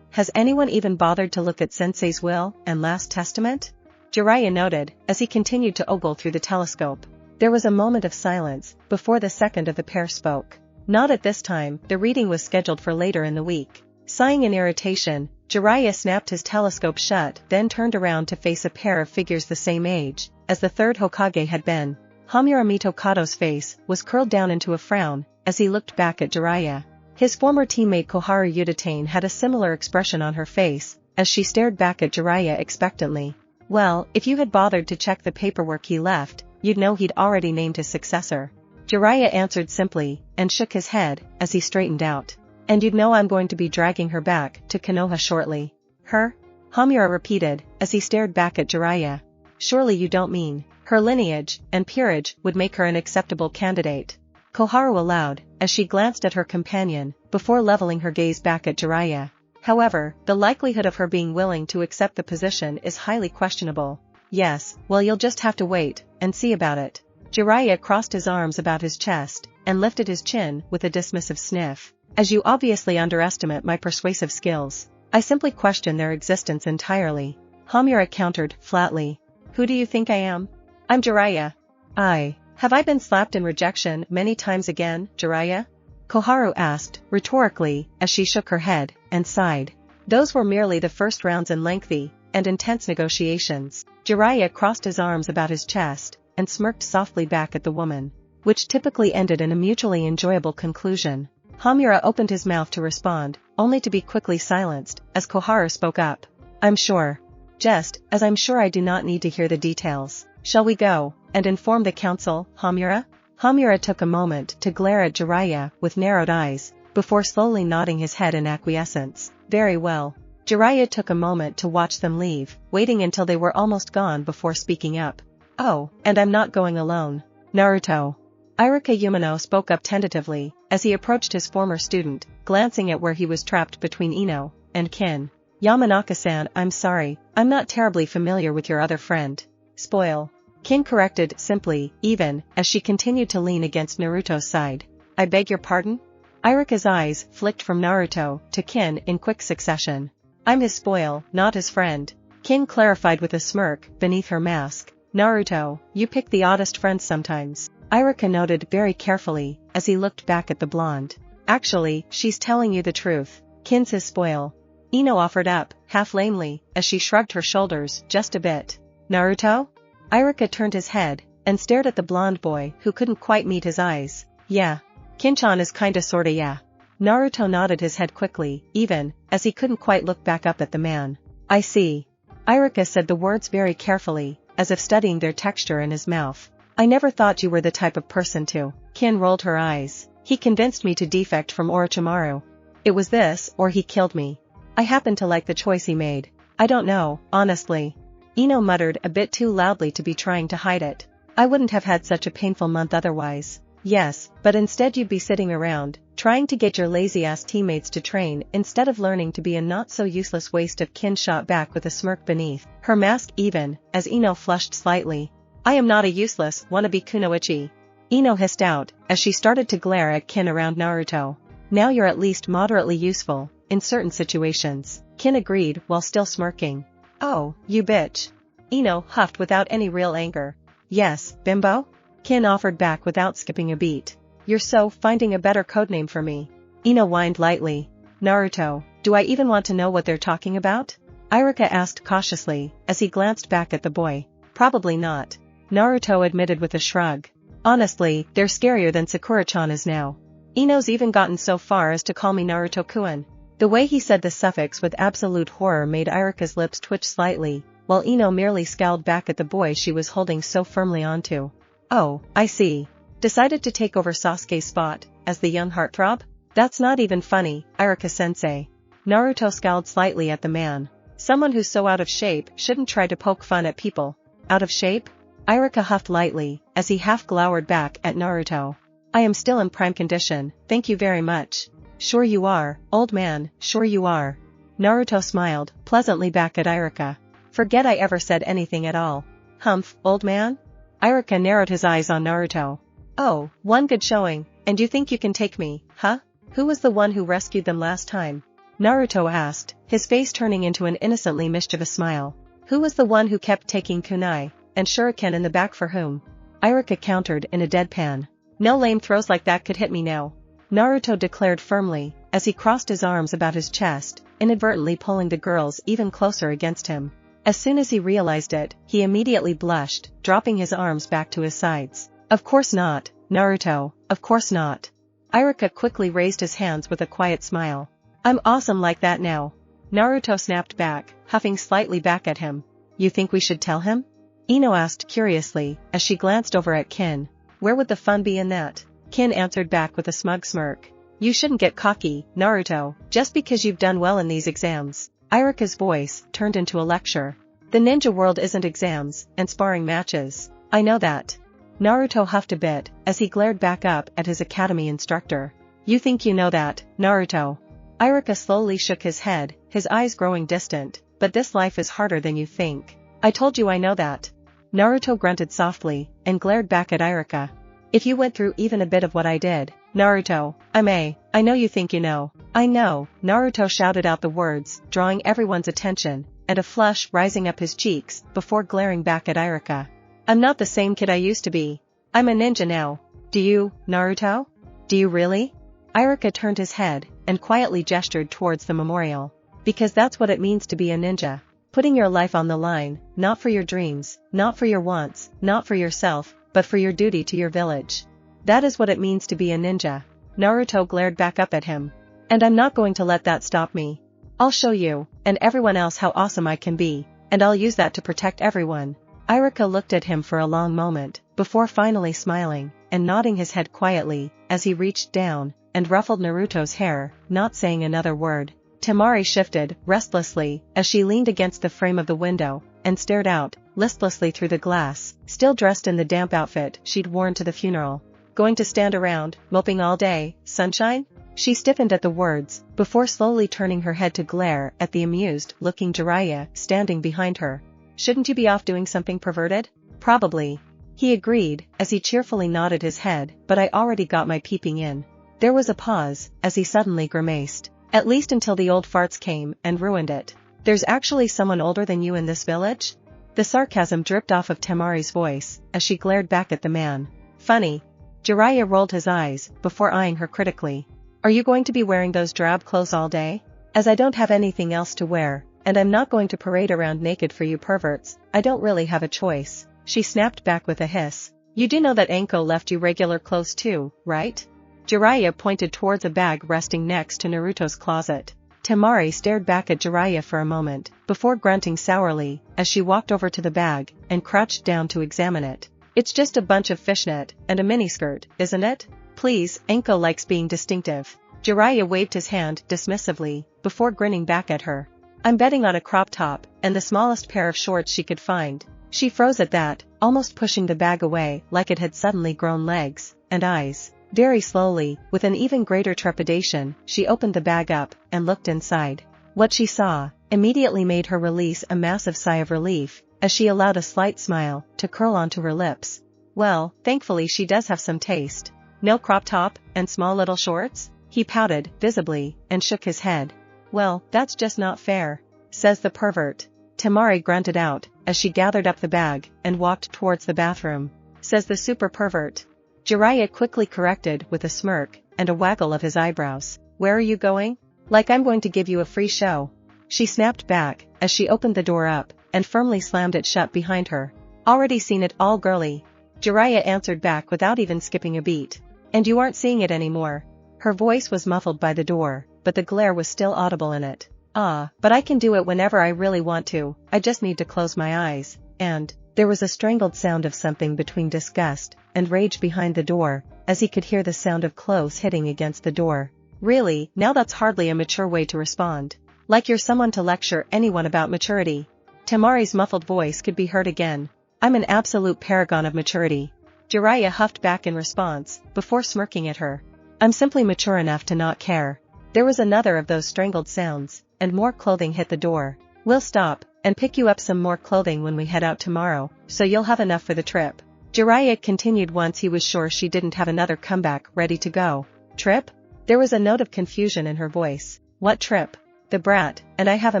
has anyone even bothered to look at Sensei's will and last testament? Jiraiya noted, as he continued to ogle through the telescope. There was a moment of silence, before the second of the pair spoke. Not at this time, the reading was scheduled for later in the week. Sighing in irritation, Jiraiya snapped his telescope shut, then turned around to face a pair of figures the same age as the third Hokage had been. Hamura Mitokado's face was curled down into a frown, as he looked back at Jiraiya. His former teammate Koharu Yuditane had a similar expression on her face, as she stared back at Jiraiya expectantly. Well, if you had bothered to check the paperwork he left, you'd know he'd already named his successor. Jiraiya answered simply, and shook his head, as he straightened out. And you'd know I'm going to be dragging her back to Konoha shortly. Her? Hamura repeated, as he stared back at Jiraiya. Surely you don't mean, her lineage and peerage would make her an acceptable candidate. Koharu allowed, as she glanced at her companion, before leveling her gaze back at Jiraiya. However, the likelihood of her being willing to accept the position is highly questionable. Yes, well you'll just have to wait, and see about it. Jiraiya crossed his arms about his chest, and lifted his chin with a dismissive sniff. As you obviously underestimate my persuasive skills, I simply question their existence entirely. Hamura countered, flatly. Who do you think I am? I'm Jiraiya. Have I been slapped in rejection many times again, Jiraiya? Koharu asked, rhetorically, as she shook her head, and sighed. Those were merely the first rounds in lengthy and intense negotiations. Jiraiya crossed his arms about his chest, and smirked softly back at the woman, which typically ended in a mutually enjoyable conclusion. Hamura opened his mouth to respond, only to be quickly silenced, as Koharu spoke up. I'm sure. Just, as I'm sure I do not need to hear the details. Shall we go, and inform the council, Hamura? Hamura took a moment to glare at Jiraiya with narrowed eyes, before slowly nodding his head in acquiescence. Very well. Jiraiya took a moment to watch them leave, waiting until they were almost gone before speaking up. Oh, and I'm not going alone. Naruto. Iruka Umino spoke up tentatively, as he approached his former student, glancing at where he was trapped between Ino and Kin. Yamanaka-san, I'm sorry, I'm not terribly familiar with your other friend. Spoil. Kin corrected simply, even, as she continued to lean against Naruto's side. I beg your pardon? Iruka's eyes flicked from Naruto to Kin in quick succession. I'm his spoil, not his friend. Kin clarified with a smirk beneath her mask. Naruto, you pick the oddest friends sometimes. Iruka noted very carefully, as he looked back at the blonde. Actually, she's telling you the truth. Kin's his spoil. Ino offered up, half lamely, as she shrugged her shoulders just a bit. Naruto? Iruka turned his head, and stared at the blonde boy who couldn't quite meet his eyes. Yeah. Kinchan is kinda sorta yeah. Naruto nodded his head quickly, even, as he couldn't quite look back up at the man. I see. Iruka said the words very carefully, as if studying their texture in his mouth. I never thought you were the type of person to. Kin rolled her eyes. He convinced me to defect from Orochimaru. It was this, or he killed me. I happen to like the choice he made. I don't know, honestly. Ino muttered a bit too loudly to be trying to hide it. I wouldn't have had such a painful month otherwise. Yes, but instead you'd be sitting around, trying to get your lazy-ass teammates to train instead of learning to be a not-so-useless waste of. Kin shot back with a smirk beneath her mask even, as Ino flushed slightly. I am not a useless wannabe kunoichi. Ino hissed out, as she started to glare at Kin around Naruto. Now you're at least moderately useful, in certain situations. Kin agreed while still smirking. Oh, you bitch. Ino huffed without any real anger. Yes, bimbo? Kin offered back without skipping a beat. You're so finding a better codename for me. Ino whined lightly. Naruto, do I even want to know what they're talking about? Iruka asked cautiously, as he glanced back at the boy. Probably not. Naruto admitted with a shrug. Honestly, they're scarier than Sakura-chan is now. Ino's even gotten so far as to call me Naruto-kun. The way he said the suffix with absolute horror made Iruka's lips twitch slightly, while Ino merely scowled back at the boy she was holding so firmly onto. Oh, I see. Decided to take over Sasuke's spot, as the young heartthrob? That's not even funny, Iruka-sensei. Naruto scowled slightly at the man. Someone who's so out of shape shouldn't try to poke fun at people. Out of shape? Iruka huffed lightly, as he half glowered back at Naruto. I am still in prime condition, thank you very much. Sure you are, old man, sure you are. Naruto smiled, pleasantly back at Iruka. Forget I ever said anything at all. Humph, old man? Iruka narrowed his eyes on Naruto. Oh, one good showing, and you think you can take me, huh? Who was the one who rescued them last time? Naruto asked, his face turning into an innocently mischievous smile. Who was the one who kept taking kunai and shuriken in the back for whom? Iruka countered in a deadpan. No lame throws like that could hit me now. Naruto declared firmly, as he crossed his arms about his chest, inadvertently pulling the girls even closer against him. As soon as he realized it, he immediately blushed, dropping his arms back to his sides. Of course not, Naruto, of course not. Iruka quickly raised his hands with a quiet smile. I'm awesome like that now. Naruto snapped back, huffing slightly back at him. You think we should tell him? Ino asked curiously, as she glanced over at Kin. Where would the fun be in that? Kin answered back with a smug smirk. You shouldn't get cocky, Naruto, just because you've done well in these exams. Iruka's voice turned into a lecture. The ninja world isn't exams and sparring matches. I know that. Naruto huffed a bit, as he glared back up at his academy instructor. You think you know that, Naruto? Iruka slowly shook his head, his eyes growing distant. But this life is harder than you think. I told you I know that. Naruto grunted softly, and glared back at Iruka. If you went through even a bit of what I did, Naruto, I know you think you know. I know, Naruto shouted out the words, drawing everyone's attention, and a flush rising up his cheeks, before glaring back at Iruka. I'm not the same kid I used to be. I'm a ninja now. Do you, Naruto? Do you really? Irika turned his head, and quietly gestured towards the memorial. Because that's what it means to be a ninja. Putting your life on the line, not for your dreams, not for your wants, not for yourself, but for your duty to your village. That is what it means to be a ninja. Naruto glared back up at him. And I'm not going to let that stop me. I'll show you, and everyone else how awesome I can be, and I'll use that to protect everyone. Irika looked at him for a long moment, before finally smiling, and nodding his head quietly, as he reached down, and ruffled Naruto's hair, not saying another word. Temari shifted, restlessly, as she leaned against the frame of the window, and stared out, listlessly through the glass, still dressed in the damp outfit she'd worn to the funeral. Going to stand around, moping all day, sunshine? She stiffened at the words, before slowly turning her head to glare at the amused-looking Jiraiya standing behind her. Shouldn't you be off doing something perverted? Probably. He agreed, as he cheerfully nodded his head, but I already got my peeping in. There was a pause, as he suddenly grimaced. At least until the old farts came and ruined it. There's actually someone older than you in this village? The sarcasm dripped off of Temari's voice, as she glared back at the man. Funny. Jiraiya rolled his eyes, before eyeing her critically. Are you going to be wearing those drab clothes all day? As I don't have anything else to wear, and I'm not going to parade around naked for you perverts, I don't really have a choice. She snapped back with a hiss. You do know that Anko left you regular clothes too, right? Jiraiya pointed towards a bag resting next to Naruto's closet. Temari stared back at Jiraiya for a moment, before grunting sourly, as she walked over to the bag, and crouched down to examine it. It's just a bunch of fishnet, and a miniskirt, isn't it? Please, Anko likes being distinctive. Jiraiya waved his hand dismissively, before grinning back at her. I'm betting on a crop top, and the smallest pair of shorts she could find. She froze at that, almost pushing the bag away like it had suddenly grown legs, and eyes. Very slowly, with an even greater trepidation, she opened the bag up, and looked inside. What she saw, immediately made her release a massive sigh of relief, as she allowed a slight smile to curl onto her lips. Well, thankfully she does have some taste. No crop top, and small little shorts? He pouted, visibly, and shook his head. Well, that's just not fair, says the pervert. Temari grunted out, as she gathered up the bag, and walked towards the bathroom. Says the super pervert. Jiraiya quickly corrected with a smirk, and a waggle of his eyebrows. Where are you going? Like I'm going to give you a free show. She snapped back, as she opened the door up, and firmly slammed it shut behind her. Already seen it all, girly. Jiraiya answered back without even skipping a beat. And you aren't seeing it anymore. Her voice was muffled by the door, but the glare was still audible in it. But I can do it whenever I really want to, I just need to close my eyes, and... There was a strangled sound of something between disgust and rage behind the door, as he could hear the sound of clothes hitting against the door. Really, now that's hardly a mature way to respond. Like you're someone to lecture anyone about maturity. Temari's muffled voice could be heard again. I'm an absolute paragon of maturity. Jiraiya huffed back in response, before smirking at her. I'm simply mature enough to not care. There was another of those strangled sounds, and more clothing hit the door. We'll stop, and pick you up some more clothing when we head out tomorrow, so you'll have enough for the trip. Jiraiya continued once he was sure she didn't have another comeback ready to go. Trip? There was a note of confusion in her voice. What trip? The brat, and I have a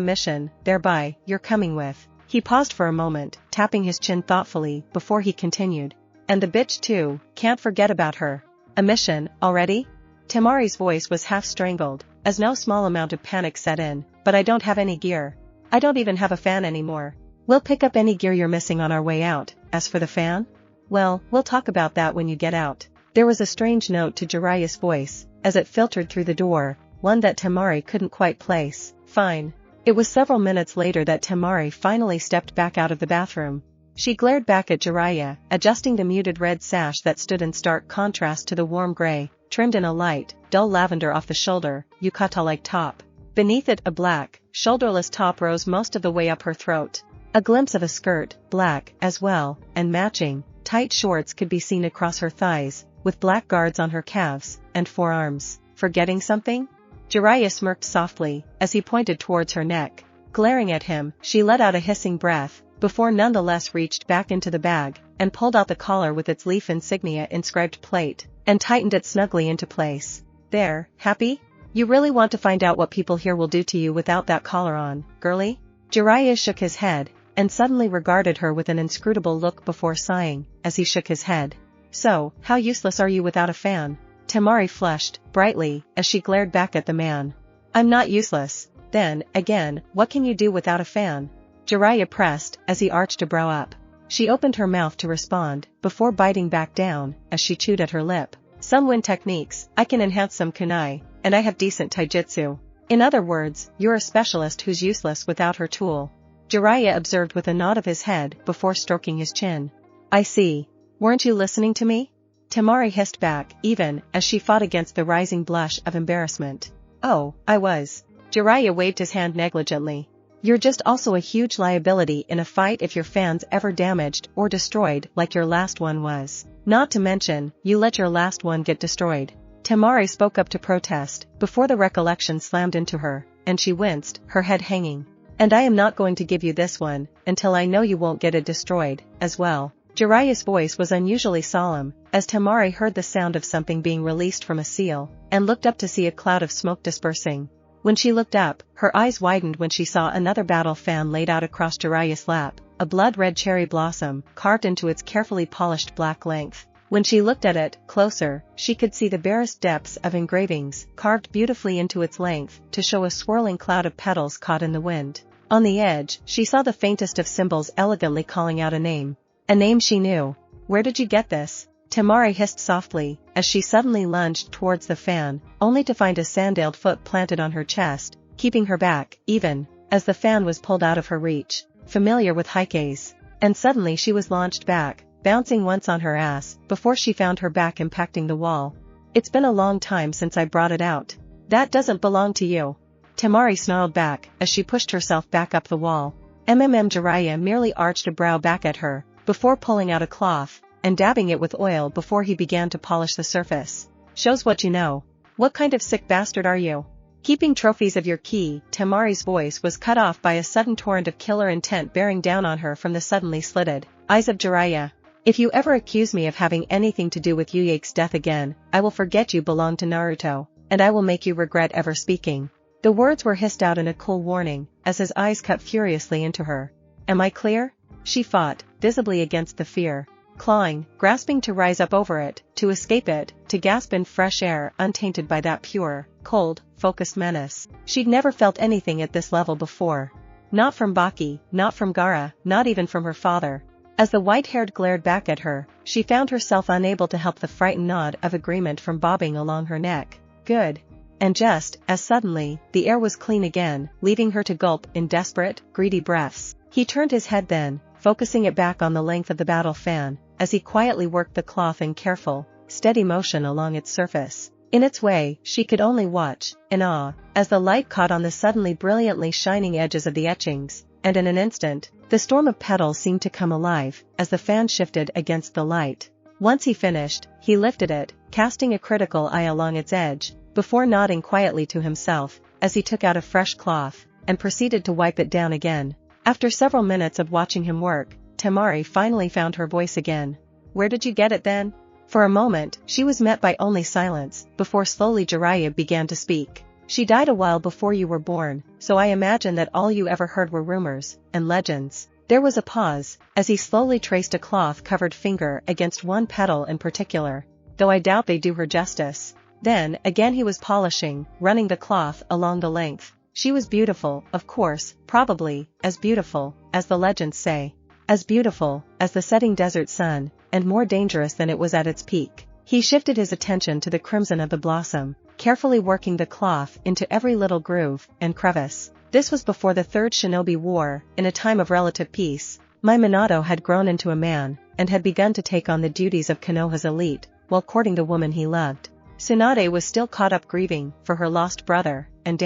mission, thereby, you're coming with. He paused for a moment, tapping his chin thoughtfully, before he continued. And the bitch too, can't forget about her. A mission, already? Temari's voice was half strangled, as no small amount of panic set in. But I don't have any gear. I don't even have a fan anymore. We'll pick up any gear you're missing on our way out. As for the fan? Well, we'll talk about that when you get out. There was a strange note to Jiraiya's voice, as it filtered through the door, one that Temari couldn't quite place. Fine. It was several minutes later that Temari finally stepped back out of the bathroom. She glared back at Jiraiya, adjusting the muted red sash that stood in stark contrast to the warm gray, trimmed in a light, dull lavender off the shoulder, yukata-like top. Beneath it a black, shoulderless top rose most of the way up her throat. A glimpse of a skirt, black, as well, and matching, tight shorts could be seen across her thighs, with black guards on her calves, and forearms. Forgetting something? Jiraiya smirked softly, as he pointed towards her neck. Glaring at him, she let out a hissing breath, before nonetheless reached back into the bag, and pulled out the collar with its leaf insignia inscribed plate, and tightened it snugly into place. There, happy? You really want to find out what people here will do to you without that collar on, girly? Jiraiya shook his head, and suddenly regarded her with an inscrutable look before sighing, as he shook his head. So, how useless are you without a fan? Temari flushed brightly as she glared back at the man. I'm not useless. Then, again, what can you do without a fan? Jiraiya pressed as he arched a brow up. She opened her mouth to respond, before biting back down, as she chewed at her lip. Some wind techniques, I can enhance some kunai, and I have decent taijutsu. In other words, you're a specialist who's useless without her tool. Jiraiya observed with a nod of his head before stroking his chin. I see. Weren't you listening to me? Temari hissed back, even as she fought against the rising blush of embarrassment. Oh, I was. Jiraiya waved his hand negligently. You're just also a huge liability in a fight if your fan's ever damaged or destroyed like your last one was. Not to mention, you let your last one get destroyed. Temari spoke up to protest, before the recollection slammed into her, and she winced, her head hanging. And I am not going to give you this one, until I know you won't get it destroyed, as well. Jiraiya's voice was unusually solemn, as Temari heard the sound of something being released from a seal, and looked up to see a cloud of smoke dispersing. When she looked up, her eyes widened when she saw another battle fan laid out across Jiraiya's lap, a blood-red cherry blossom, carved into its carefully polished black length. When she looked at it, closer, she could see the barest depths of engravings, carved beautifully into its length, to show a swirling cloud of petals caught in the wind. On the edge, she saw the faintest of symbols elegantly calling out a name. A name she knew. Where did you get this? Temari hissed softly, as she suddenly lunged towards the fan, only to find a sandaled foot planted on her chest, keeping her back, even as the fan was pulled out of her reach. Familiar with Heike's. And suddenly she was launched back, bouncing once on her ass, before she found her back impacting the wall. It's been a long time since I brought it out. That doesn't belong to you. Temari snarled back, as she pushed herself back up the wall. Jiraiya merely arched a brow back at her, before pulling out a cloth, and dabbing it with oil before he began to polish the surface. Shows what you know. What kind of sick bastard are you? Keeping trophies of your ki? Temari's voice was cut off by a sudden torrent of killer intent bearing down on her from the suddenly slitted eyes of Jiraiya. If you ever accuse me of having anything to do with Yuyake's death again, I will forget you belong to Naruto, and I will make you regret ever speaking. The words were hissed out in a cool warning, as his eyes cut furiously into her. Am I clear? She fought, visibly against the fear. Clawing, grasping to rise up over it, to escape it, to gasp in fresh air untainted by that pure, cold, focused menace. She'd never felt anything at this level before. Not from Baki, not from Gaara, not even from her father. As the white-haired glared back at her, she found herself unable to help the frightened nod of agreement from bobbing along her neck. Good. And just, as suddenly, the air was clean again, leaving her to gulp in desperate, greedy breaths. He turned his head then, focusing it back on the length of the battle fan, as he quietly worked the cloth in careful, steady motion along its surface. In its way, she could only watch, in awe, as the light caught on the suddenly brilliantly shining edges of the etchings, and in an instant, the storm of petals seemed to come alive, as the fan shifted against the light. Once he finished, he lifted it, casting a critical eye along its edge, before nodding quietly to himself, as he took out a fresh cloth, and proceeded to wipe it down again. After several minutes of watching him work, Temari finally found her voice again. Where did you get it then? For a moment, she was met by only silence, before slowly Jiraiya began to speak. She died a while before you were born, so I imagine that all you ever heard were rumors, and legends. There was a pause, as he slowly traced a cloth-covered finger against one petal in particular, though I doubt they do her justice. Then, again he was polishing, running the cloth along the length. She was beautiful, of course, probably, as beautiful, as the legends say. As beautiful, as the setting desert sun, and more dangerous than it was at its peak. He shifted his attention to the crimson of the blossom, carefully working the cloth into every little groove and crevice. This was before the Third Shinobi War, in a time of relative peace. My Minato had grown into a man, and had begun to take on the duties of Konoha's elite, while courting the woman he loved. Tsunade was still caught up grieving for her lost brother, and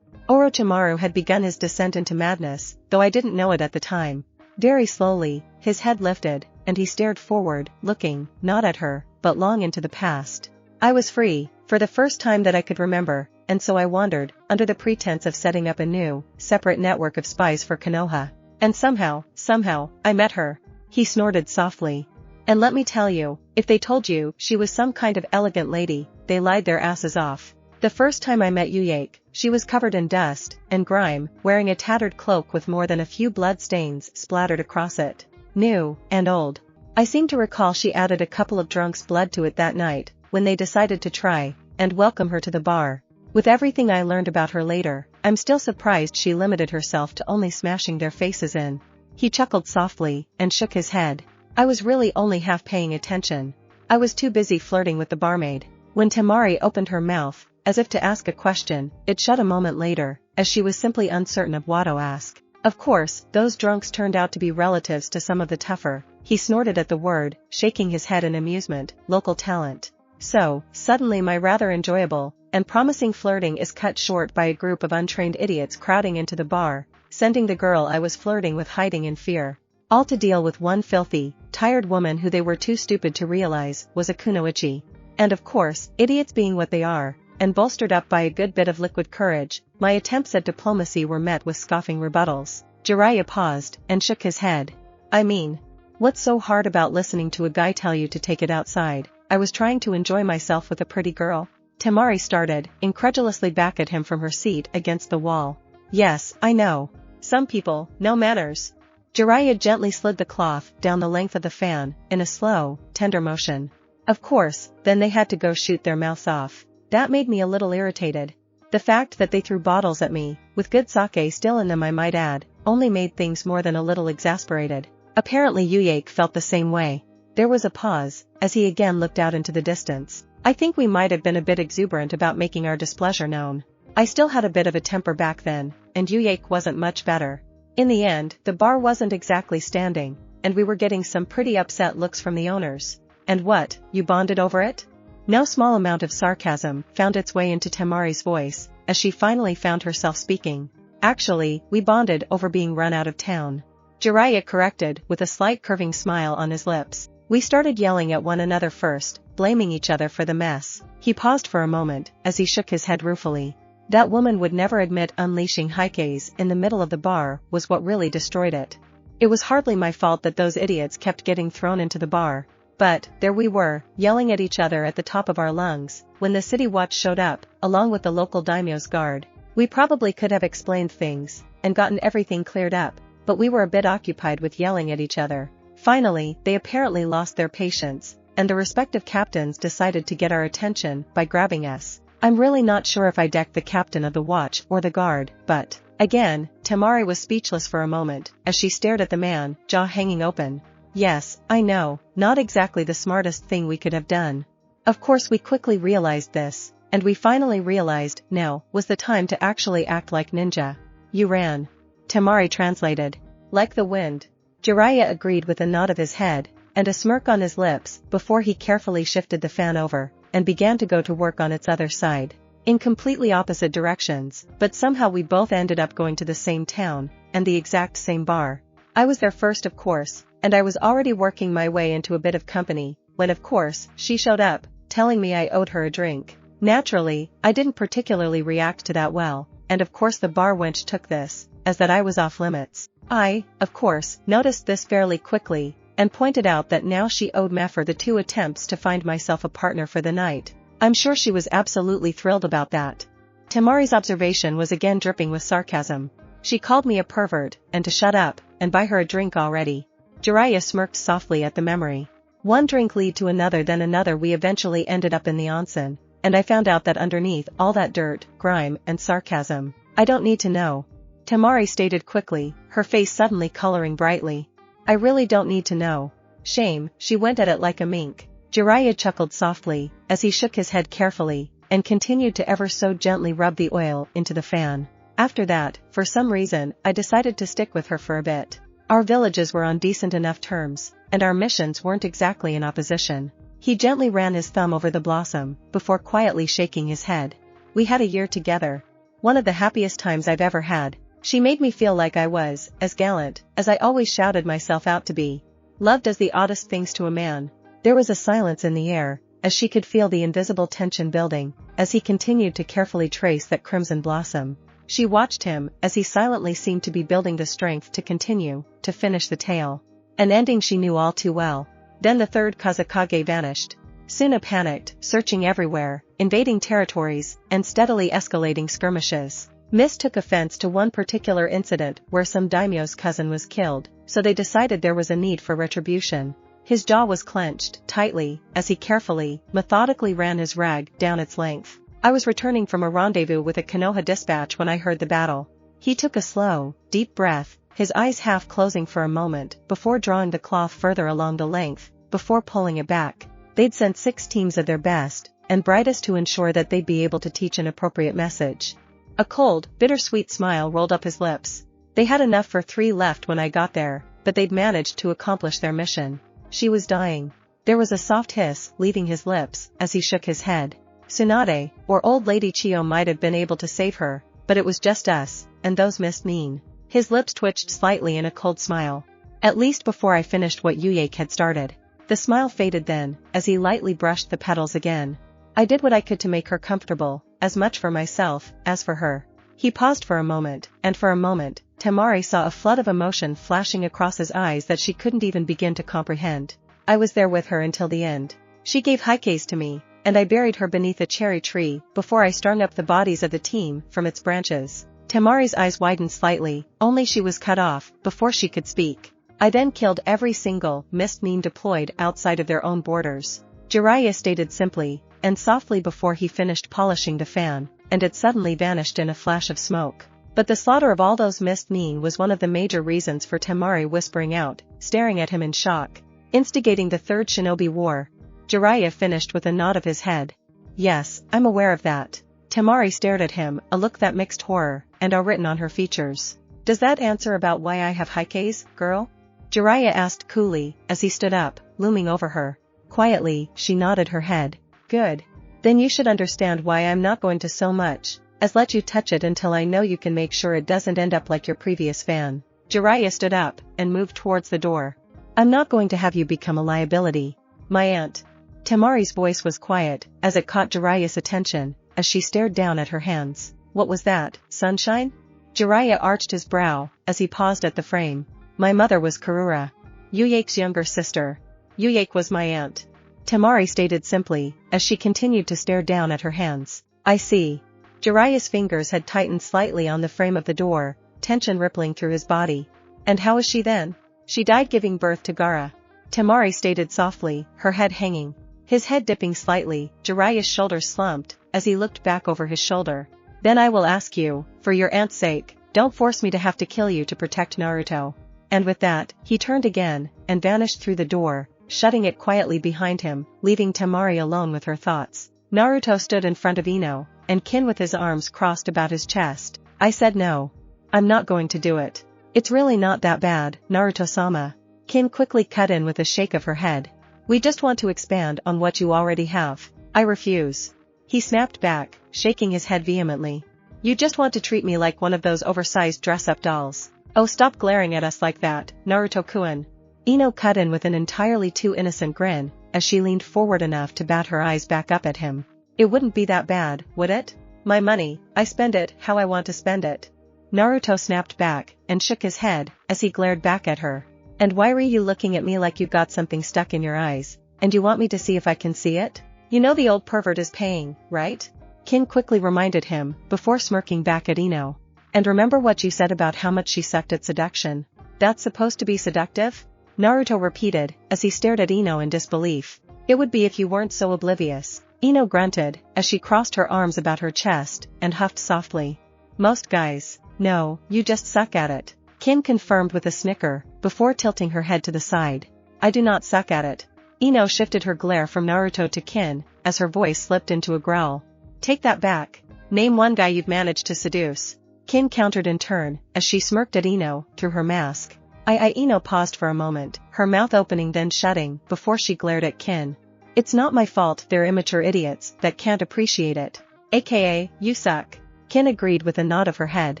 Orochimaru had begun his descent into madness, though I didn't know it at the time. Very slowly, his head lifted, and he stared forward, looking, not at her, but long into the past. I was free, for the first time that I could remember, and so I wandered, under the pretense of setting up a new, separate network of spies for Konoha. And somehow, I met her. He snorted softly. And let me tell you, if they told you she was some kind of elegant lady, they lied their asses off. The first time I met Yuyake, she was covered in dust and grime, wearing a tattered cloak with more than a few blood stains splattered across it. New and old. I seem to recall she added a couple of drunks' blood to it that night, when they decided to try and welcome her to the bar. With everything I learned about her later, I'm still surprised she limited herself to only smashing their faces in. He chuckled softly and shook his head. I was really only half paying attention. I was too busy flirting with the barmaid. When Temari opened her mouth, as if to ask a question, it shut a moment later, as she was simply uncertain of what to ask. Of course, those drunks turned out to be relatives to some of the tougher. He snorted at the word, shaking his head in amusement, local talent. So, suddenly my rather enjoyable and promising flirting is cut short by a group of untrained idiots crowding into the bar, sending the girl I was flirting with hiding in fear. All to deal with one filthy, tired woman who they were too stupid to realize was a kunoichi. And of course, idiots being what they are, and bolstered up by a good bit of liquid courage, my attempts at diplomacy were met with scoffing rebuttals. Jiraiya paused and shook his head. I mean, what's so hard about listening to a guy tell you to take it outside? I was trying to enjoy myself with a pretty girl. Temari started, incredulously back at him from her seat against the wall. Yes, I know. Some people, no manners. Jiraiya gently slid the cloth down the length of the fan, in a slow, tender motion. Of course, then they had to go shoot their mouths off. That made me a little irritated. The fact that they threw bottles at me, with good sake still in them I might add, only made things more than a little exasperated. Apparently Yuyake felt the same way. There was a pause, as he again looked out into the distance. I think we might have been a bit exuberant about making our displeasure known. I still had a bit of a temper back then, and Yuyake wasn't much better. In the end, the bar wasn't exactly standing, and we were getting some pretty upset looks from the owners. And what, you bonded over it? No small amount of sarcasm found its way into Temari's voice, as she finally found herself speaking. Actually, we bonded over being run out of town. Jiraiya corrected with a slight curving smile on his lips. We started yelling at one another first, blaming each other for the mess. He paused for a moment, as he shook his head ruefully. That woman would never admit unleashing hikes in the middle of the bar was what really destroyed it. It was hardly my fault that those idiots kept getting thrown into the bar. But, there we were, yelling at each other at the top of our lungs, when the city watch showed up, along with the local daimyo's guard. We probably could have explained things, and gotten everything cleared up, but we were a bit occupied with yelling at each other. Finally, they apparently lost their patience, and the respective captains decided to get our attention by grabbing us. I'm really not sure if I decked the captain of the watch or the guard, but, again, Temari was speechless for a moment, as she stared at the man, jaw hanging open. Yes, I know, not exactly the smartest thing we could have done. Of course we quickly realized this, and we finally realized now was the time to actually act like ninja. You ran. Temari translated. Like the wind. Jiraiya agreed with a nod of his head, and a smirk on his lips, before he carefully shifted the fan over, and began to go to work on its other side. In completely opposite directions, but somehow we both ended up going to the same town, and the exact same bar. I was there first of course, and I was already working my way into a bit of company, when of course, she showed up, telling me I owed her a drink. Naturally, I didn't particularly react to that well, and of course the bar wench took this, as that I was off limits. I, of course, noticed this fairly quickly, and pointed out that now she owed me for the 2 attempts to find myself a partner for the night. I'm sure she was absolutely thrilled about that. Temari's observation was again dripping with sarcasm. She called me a pervert, and to shut up, and buy her a drink already. Jiraiya smirked softly at the memory. One drink led to another, then another. We eventually ended up in the onsen, and I found out that underneath all that dirt, grime, and sarcasm, I don't need to know. Temari stated quickly, her face suddenly coloring brightly. I really don't need to know. Shame, she went at it like a mink. Jiraiya chuckled softly, as he shook his head carefully, and continued to ever so gently rub the oil into the fan. After that, for some reason, I decided to stick with her for a bit. Our villages were on decent enough terms, and our missions weren't exactly in opposition. He gently ran his thumb over the blossom, before quietly shaking his head. We had a year together. One of the happiest times I've ever had. She made me feel like I was, as gallant, as I always shouted myself out to be. Love does the oddest things to a man. There was a silence in the air, as she could feel the invisible tension building, as he continued to carefully trace that crimson blossom. She watched him, as he silently seemed to be building the strength to continue, to finish the tale. An ending she knew all too well. Then the 3rd Kazekage vanished. Suna panicked, searching everywhere, invading territories, and steadily escalating skirmishes. Miss took offense to one particular incident where some daimyo's cousin was killed, so they decided there was a need for retribution. His jaw was clenched tightly as he carefully, methodically ran his rag down its length. I was returning from a rendezvous with a Konoha dispatch when I heard the battle. He took a slow, deep breath, his eyes half closing for a moment before drawing the cloth further along the length, before pulling it back. They'd sent 6 teams of their best and brightest to ensure that they'd be able to teach an appropriate message. A cold, bittersweet smile rolled up his lips. They had enough for 3 left when I got there, but they'd managed to accomplish their mission. She was dying. There was a soft hiss leaving his lips as he shook his head. Tsunade, or Old Lady Chio, might have been able to save her, but it was just us, and those missed mean. His lips twitched slightly in a cold smile. At least before I finished what Yuyake had started. The smile faded then, as he lightly brushed the petals again. I did what I could to make her comfortable, as much for myself as for her. He paused for a moment, and for a moment, Temari saw a flood of emotion flashing across his eyes that she couldn't even begin to comprehend. I was there with her until the end. She gave hikes to me, and I buried her beneath a cherry tree before I strung up the bodies of the team from its branches. Temari's eyes widened slightly, only she was cut off before she could speak. I then killed every single mist meme deployed outside of their own borders. Jiraiya stated simply and softly before he finished polishing the fan, and it suddenly vanished in a flash of smoke. But the slaughter of all those mist meme was one of the major reasons for Temari whispering out, staring at him in shock. Instigating the Third Shinobi War. Jiraiya finished with a nod of his head. Yes, I'm aware of that. Temari stared at him, a look that mixed horror and awe written on her features. Does that answer about why I have hikes, girl? Jiraiya asked coolly, as he stood up, looming over her. Quietly, she nodded her head. Good. Then you should understand why I'm not going to so much as let you touch it until I know you can make sure it doesn't end up like your previous fan. Jiraiya stood up and moved towards the door. I'm not going to have you become a liability. My aunt. Temari's voice was quiet as it caught Jiraiya's attention as she stared down at her hands. What was that, sunshine? Jiraiya arched his brow as he paused at the frame. My mother was Karura. Yuyake's younger sister. Yuyake was my aunt. Temari stated simply, as she continued to stare down at her hands. I see. Jiraiya's fingers had tightened slightly on the frame of the door, tension rippling through his body. And how is she then? She died giving birth to Gaara. Temari stated softly, her head hanging. His head dipping slightly, Jiraiya's shoulders slumped, as he looked back over his shoulder. Then I will ask you, for your aunt's sake, don't force me to have to kill you to protect Naruto. And with that, he turned again, and vanished through the door, shutting it quietly behind him, leaving Temari alone with her thoughts. Naruto stood in front of Ino, and Kin with his arms crossed about his chest. I said no. I'm not going to do it. It's really not that bad, Naruto-sama. Kin quickly cut in with a shake of her head. We just want to expand on what you already have. I refuse. He snapped back, shaking his head vehemently. You just want to treat me like one of those oversized dress-up dolls. Oh, stop glaring at us like that, Naruto-kun. Ino cut in with an entirely too innocent grin, as she leaned forward enough to bat her eyes back up at him. It wouldn't be that bad, would it? My money, I spend it how I want to spend it. Naruto snapped back, and shook his head, as he glared back at her. And why were you looking at me like you got something stuck in your eyes, and you want me to see if I can see it? You know the old pervert is paying, right? Kin quickly reminded him, before smirking back at Ino. And remember what you said about how much she sucked at seduction? That's supposed to be seductive? Naruto repeated, as he stared at Ino in disbelief. It would be if you weren't so oblivious. Ino grunted, as she crossed her arms about her chest, and huffed softly. Most guys. No, you just suck at it. Kin confirmed with a snicker, before tilting her head to the side. I do not suck at it. Ino shifted her glare from Naruto to Kin, as her voice slipped into a growl. Take that back. Name one guy you've managed to seduce. Kin countered in turn, as she smirked at Ino, through her mask. Ino paused for a moment, her mouth opening then shutting, before she glared at Kin. It's not my fault they're immature idiots that can't appreciate it. AKA, you suck. Kin agreed with a nod of her head.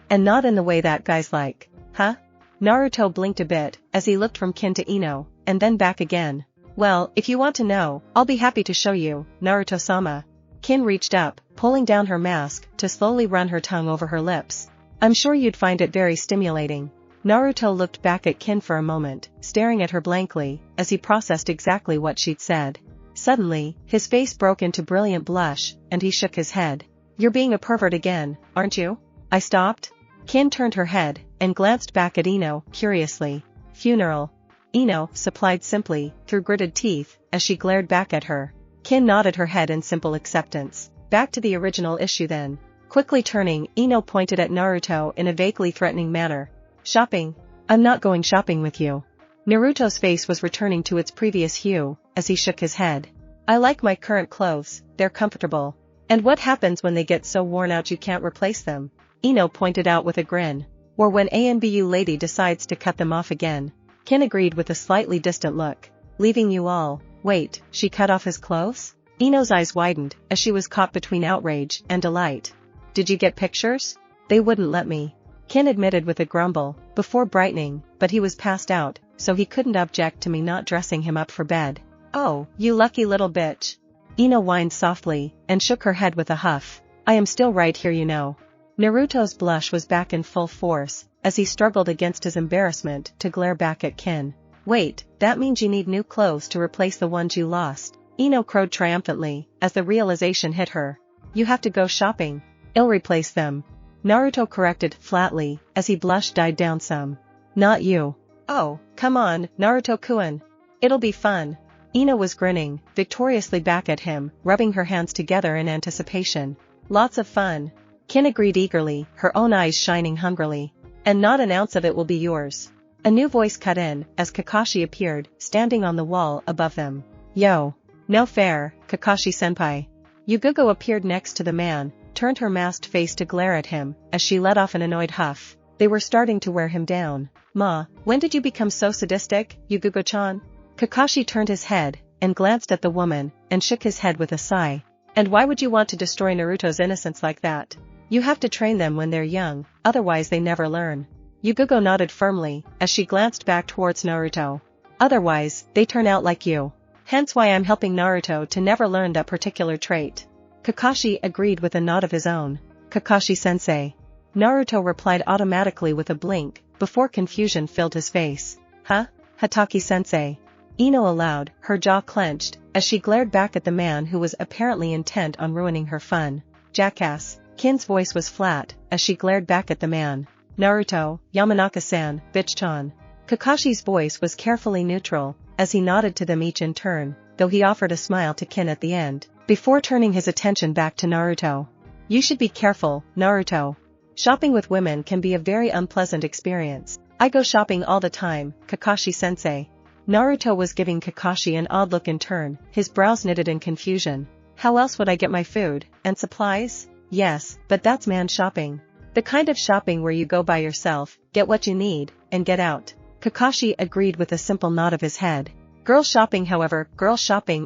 And not in the way that guys like. Huh? Naruto blinked a bit, as he looked from Kin to Ino, and then back again. Well, if you want to know, I'll be happy to show you, Naruto-sama. Kin reached up, pulling down her mask, to slowly run her tongue over her lips. I'm sure you'd find it very stimulating. Naruto looked back at Kin for a moment, staring at her blankly, as he processed exactly what she'd said. Suddenly, his face broke into brilliant blush, and he shook his head. You're being a pervert again, aren't you? I stopped. Kin turned her head, and glanced back at Ino, curiously. Funeral. Ino supplied simply, through gritted teeth, as she glared back at her. Kin nodded her head in simple acceptance. Back to the original issue then. Quickly turning, Ino pointed at Naruto in a vaguely threatening manner. Shopping? I'm not going shopping with you. Naruto's face was returning to its previous hue, as he shook his head. I like my current clothes, they're comfortable. And what happens when they get so worn out you can't replace them? Ino pointed out with a grin. Or when ANBU lady decides to cut them off again. Kin agreed with a slightly distant look. Leaving you all. Wait, she cut off his clothes? Ino's eyes widened, as she was caught between outrage and delight. Did you get pictures? They wouldn't let me. Kin admitted with a grumble, before brightening, but he was passed out, so he couldn't object to me not dressing him up for bed. Oh, you lucky little bitch. Ino whined softly, and shook her head with a huff. I am still right here you know. Naruto's blush was back in full force, as he struggled against his embarrassment to glare back at Kin. Wait, that means you need new clothes to replace the ones you lost. Ino crowed triumphantly, as the realization hit her. You have to go shopping. I'll replace them. Naruto corrected flatly, as he blush died down some. Not you. Oh, come on, Naruto-kun. It'll be fun. Ino was grinning, victoriously back at him, rubbing her hands together in anticipation. Lots of fun. Kin agreed eagerly, her own eyes shining hungrily. And not an ounce of it will be yours. A new voice cut in, as Kakashi appeared, standing on the wall above them. Yo. No fair, Kakashi-senpai. Yugao appeared next to the man, turned her masked face to glare at him, as she let off an annoyed huff. They were starting to wear him down. Ma, when did you become so sadistic, Yugao-chan? Kakashi turned his head, and glanced at the woman, and shook his head with a sigh. And why would you want to destroy Naruto's innocence like that? You have to train them when they're young, otherwise they never learn. Yugao nodded firmly, as she glanced back towards Naruto. Otherwise, they turn out like you. Hence why I'm helping Naruto to never learn that particular trait. Kakashi agreed with a nod of his own. Kakashi-sensei. Naruto replied automatically with a blink, before confusion filled his face. Huh? Hatake-sensei. Ino allowed, her jaw clenched, as she glared back at the man who was apparently intent on ruining her fun. Jackass. Kin's voice was flat, as she glared back at the man. Naruto, Yamanaka-san, bitch-chan. Kakashi's voice was carefully neutral, as he nodded to them each in turn, though he offered a smile to Kin at the end, before turning his attention back to Naruto. You should be careful, Naruto. Shopping with women can be a very unpleasant experience. I go shopping all the time, Kakashi-sensei. Naruto was giving Kakashi an odd look in turn, his brows knitted in confusion. How else would I get my food, and supplies? Yes, but that's man shopping. The kind of shopping where you go by yourself, get what you need, and get out. Kakashi agreed with a simple nod of his head. Girl shopping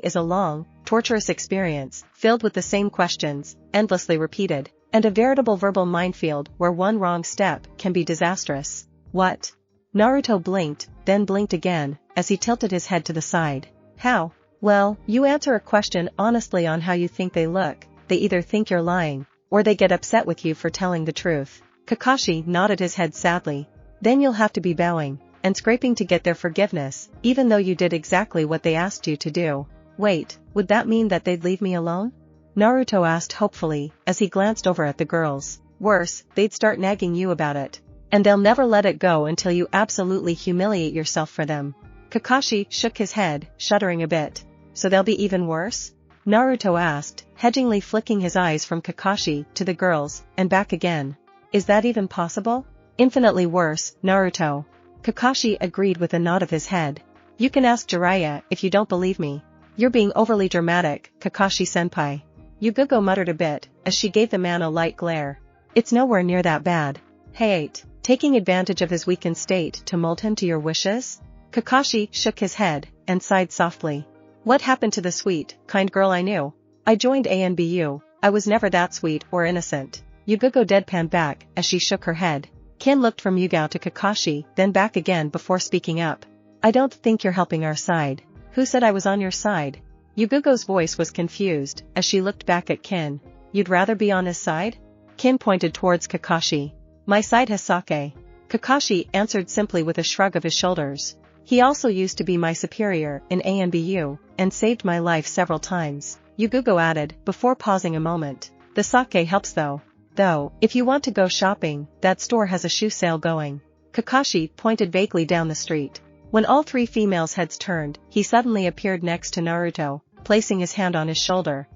is a long, torturous experience, filled with the same questions, endlessly repeated, and a veritable verbal minefield where one wrong step can be disastrous. What? Naruto blinked, then blinked again, as he tilted his head to the side. How? Well, you answer a question honestly on how you think they look. They either think you're lying, or they get upset with you for telling the truth. Kakashi nodded his head sadly. Then you'll have to be bowing and scraping to get their forgiveness, even though you did exactly what they asked you to do. Wait, would that mean that they'd leave me alone? Naruto asked hopefully, as he glanced over at the girls. Worse, they'd start nagging you about it. And they'll never let it go until you absolutely humiliate yourself for them. Kakashi shook his head, shuddering a bit. So they'll be even worse? Naruto asked, hedgingly flicking his eyes from Kakashi to the girls, and back again. Is that even possible? Infinitely worse, Naruto. Kakashi agreed with a nod of his head. You can ask Jiraiya if you don't believe me. You're being overly dramatic, Kakashi-senpai. Yugao muttered a bit, as she gave the man a light glare. It's nowhere near that bad. Hey, taking advantage of his weakened state to mold him to your wishes? Kakashi shook his head, and sighed softly. What happened to the sweet, kind girl I knew? I joined ANBU, I was never that sweet or innocent. Yugao deadpanned back, as she shook her head. Kin looked from Yugao to Kakashi, then back again before speaking up. I don't think you're helping our side. Who said I was on your side? Yugao's voice was confused, as she looked back at Kin. You'd rather be on his side? Kin pointed towards Kakashi. My side has Sasuke. Kakashi answered simply with a shrug of his shoulders. He also used to be my superior in ANBU, and saved my life several times, Yugao added, before pausing a moment. The sake helps though. Though, if you want to go shopping, that store has a shoe sale going. Kakashi pointed vaguely down the street. When all three females' heads turned, he suddenly appeared next to Naruto, placing his hand on his shoulder.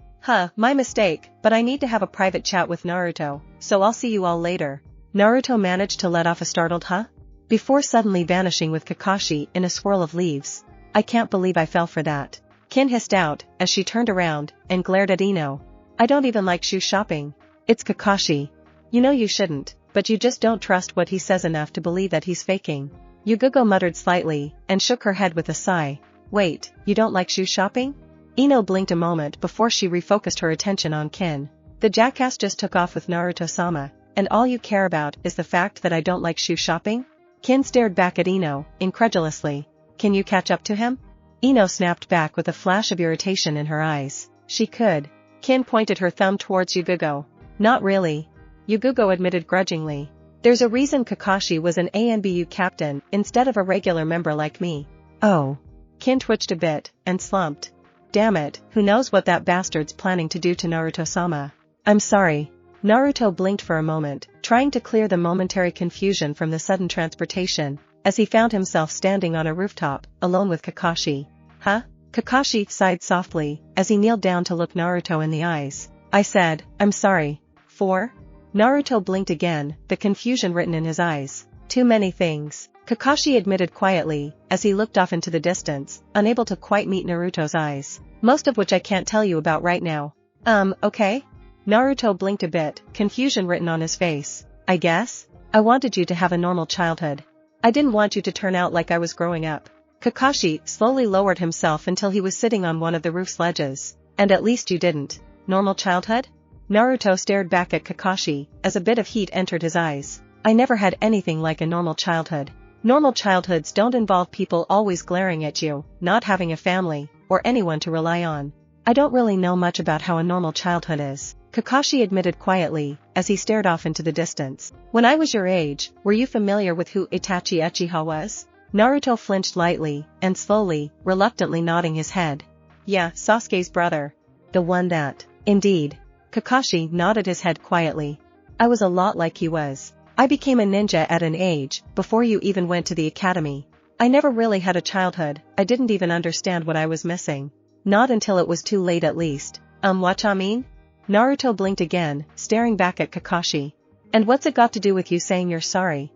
My mistake, but I need to have a private chat with Naruto, so I'll see you all later. Naruto managed to let off a startled before suddenly vanishing with Kakashi in a swirl of leaves. I can't believe I fell for that. Kin hissed out, as she turned around, and glared at Ino. I don't even like shoe shopping. It's Kakashi. You know you shouldn't, but you just don't trust what he says enough to believe that he's faking. Yugao muttered slightly, and shook her head with a sigh. Wait, you don't like shoe shopping? Ino blinked a moment before she refocused her attention on Kin. The jackass just took off with Naruto-sama, and all you care about is the fact that I don't like shoe shopping? Kin stared back at Ino, incredulously. Can you catch up to him? Ino snapped back with a flash of irritation in her eyes. She could. Kin pointed her thumb towards Yugao. Not really. Yugao admitted grudgingly. There's a reason Kakashi was an ANBU captain instead of a regular member like me. Oh. Kin twitched a bit, and slumped. Damn it, who knows what that bastard's planning to do to Naruto-sama. I'm sorry. Naruto blinked for a moment, trying to clear the momentary confusion from the sudden transportation, as he found himself standing on a rooftop, alone with Kakashi. Kakashi sighed softly, as he kneeled down to look Naruto in the eyes. I said, I'm sorry. For? Naruto blinked again, the confusion written in his eyes. Too many things, Kakashi admitted quietly, as he looked off into the distance, unable to quite meet Naruto's eyes. Most of which I can't tell you about right now. Okay? Naruto blinked a bit, confusion written on his face. I guess? I wanted you to have a normal childhood. I didn't want you to turn out like I was growing up. Kakashi slowly lowered himself until he was sitting on one of the roof's ledges. And at least you didn't. Normal childhood? Naruto stared back at Kakashi, as a bit of heat entered his eyes. I never had anything like a normal childhood. Normal childhoods don't involve people always glaring at you, not having a family, or anyone to rely on. I don't really know much about how a normal childhood is, Kakashi admitted quietly, as he stared off into the distance. When I was your age, were you familiar with who Itachi Uchiha was? Naruto flinched lightly, and slowly, reluctantly nodding his head. Yeah, Sasuke's brother. The one that. Indeed. Kakashi nodded his head quietly. I was a lot like he was. I became a ninja at an age, before you even went to the academy. I never really had a childhood, I didn't even understand what I was missing. Not until it was too late at least. What I mean? Naruto blinked again, staring back at Kakashi. And what's it got to do with you saying you're sorry?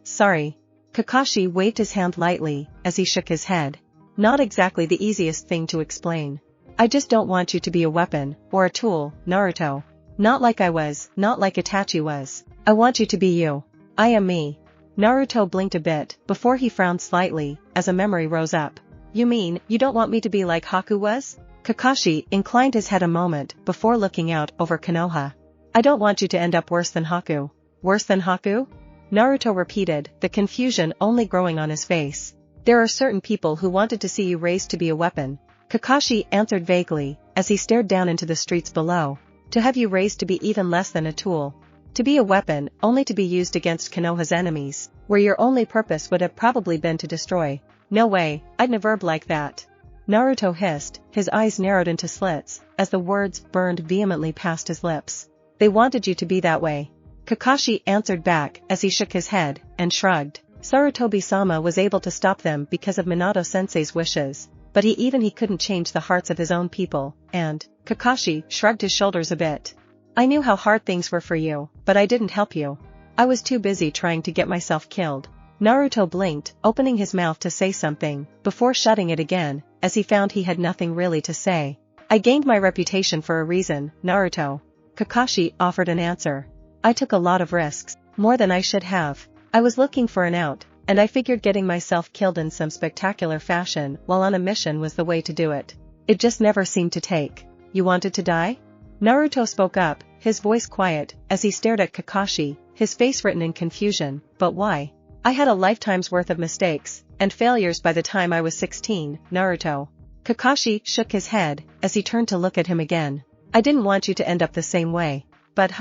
Sorry. Kakashi waved his hand lightly, as he shook his head. Not exactly the easiest thing to explain. I just don't want you to be a weapon, or a tool, Naruto. Not like I was, not like Itachi was. I want you to be you. I am me. Naruto blinked a bit, before he frowned slightly, as a memory rose up. You mean, you don't want me to be like Haku was? Kakashi inclined his head a moment, before looking out over Konoha. I don't want you to end up worse than Haku. Worse than Haku? Naruto repeated, the confusion only growing on his face. There are certain people who wanted to see you raised to be a weapon. Kakashi answered vaguely, as he stared down into the streets below. To have you raised to be even less than a tool. To be a weapon, only to be used against Konoha's enemies, where your only purpose would have probably been to destroy. No way, I'd never be like that. Naruto hissed, his eyes narrowed into slits, as the words burned vehemently past his lips. They wanted you to be that way. Kakashi answered back, as he shook his head, and shrugged. Sarutobi-sama was able to stop them because of Minato-sensei's wishes, but he couldn't change the hearts of his own people, and, Kakashi shrugged his shoulders a bit. I knew how hard things were for you, but I didn't help you. I was too busy trying to get myself killed. Naruto blinked, opening his mouth to say something, before shutting it again, as he found he had nothing really to say. I gained my reputation for a reason, Naruto. Kakashi offered an answer. I took a lot of risks, more than I should have. I was looking for an out, and I figured getting myself killed in some spectacular fashion while on a mission was the way to do it. It just never seemed to take. You wanted to die? Naruto spoke up, his voice quiet, as he stared at Kakashi, his face written in confusion. But why? I had a lifetime's worth of mistakes, and failures by the time I was 16, Naruto. Kakashi shook his head, as he turned to look at him again. I didn't want you to end up the same way. But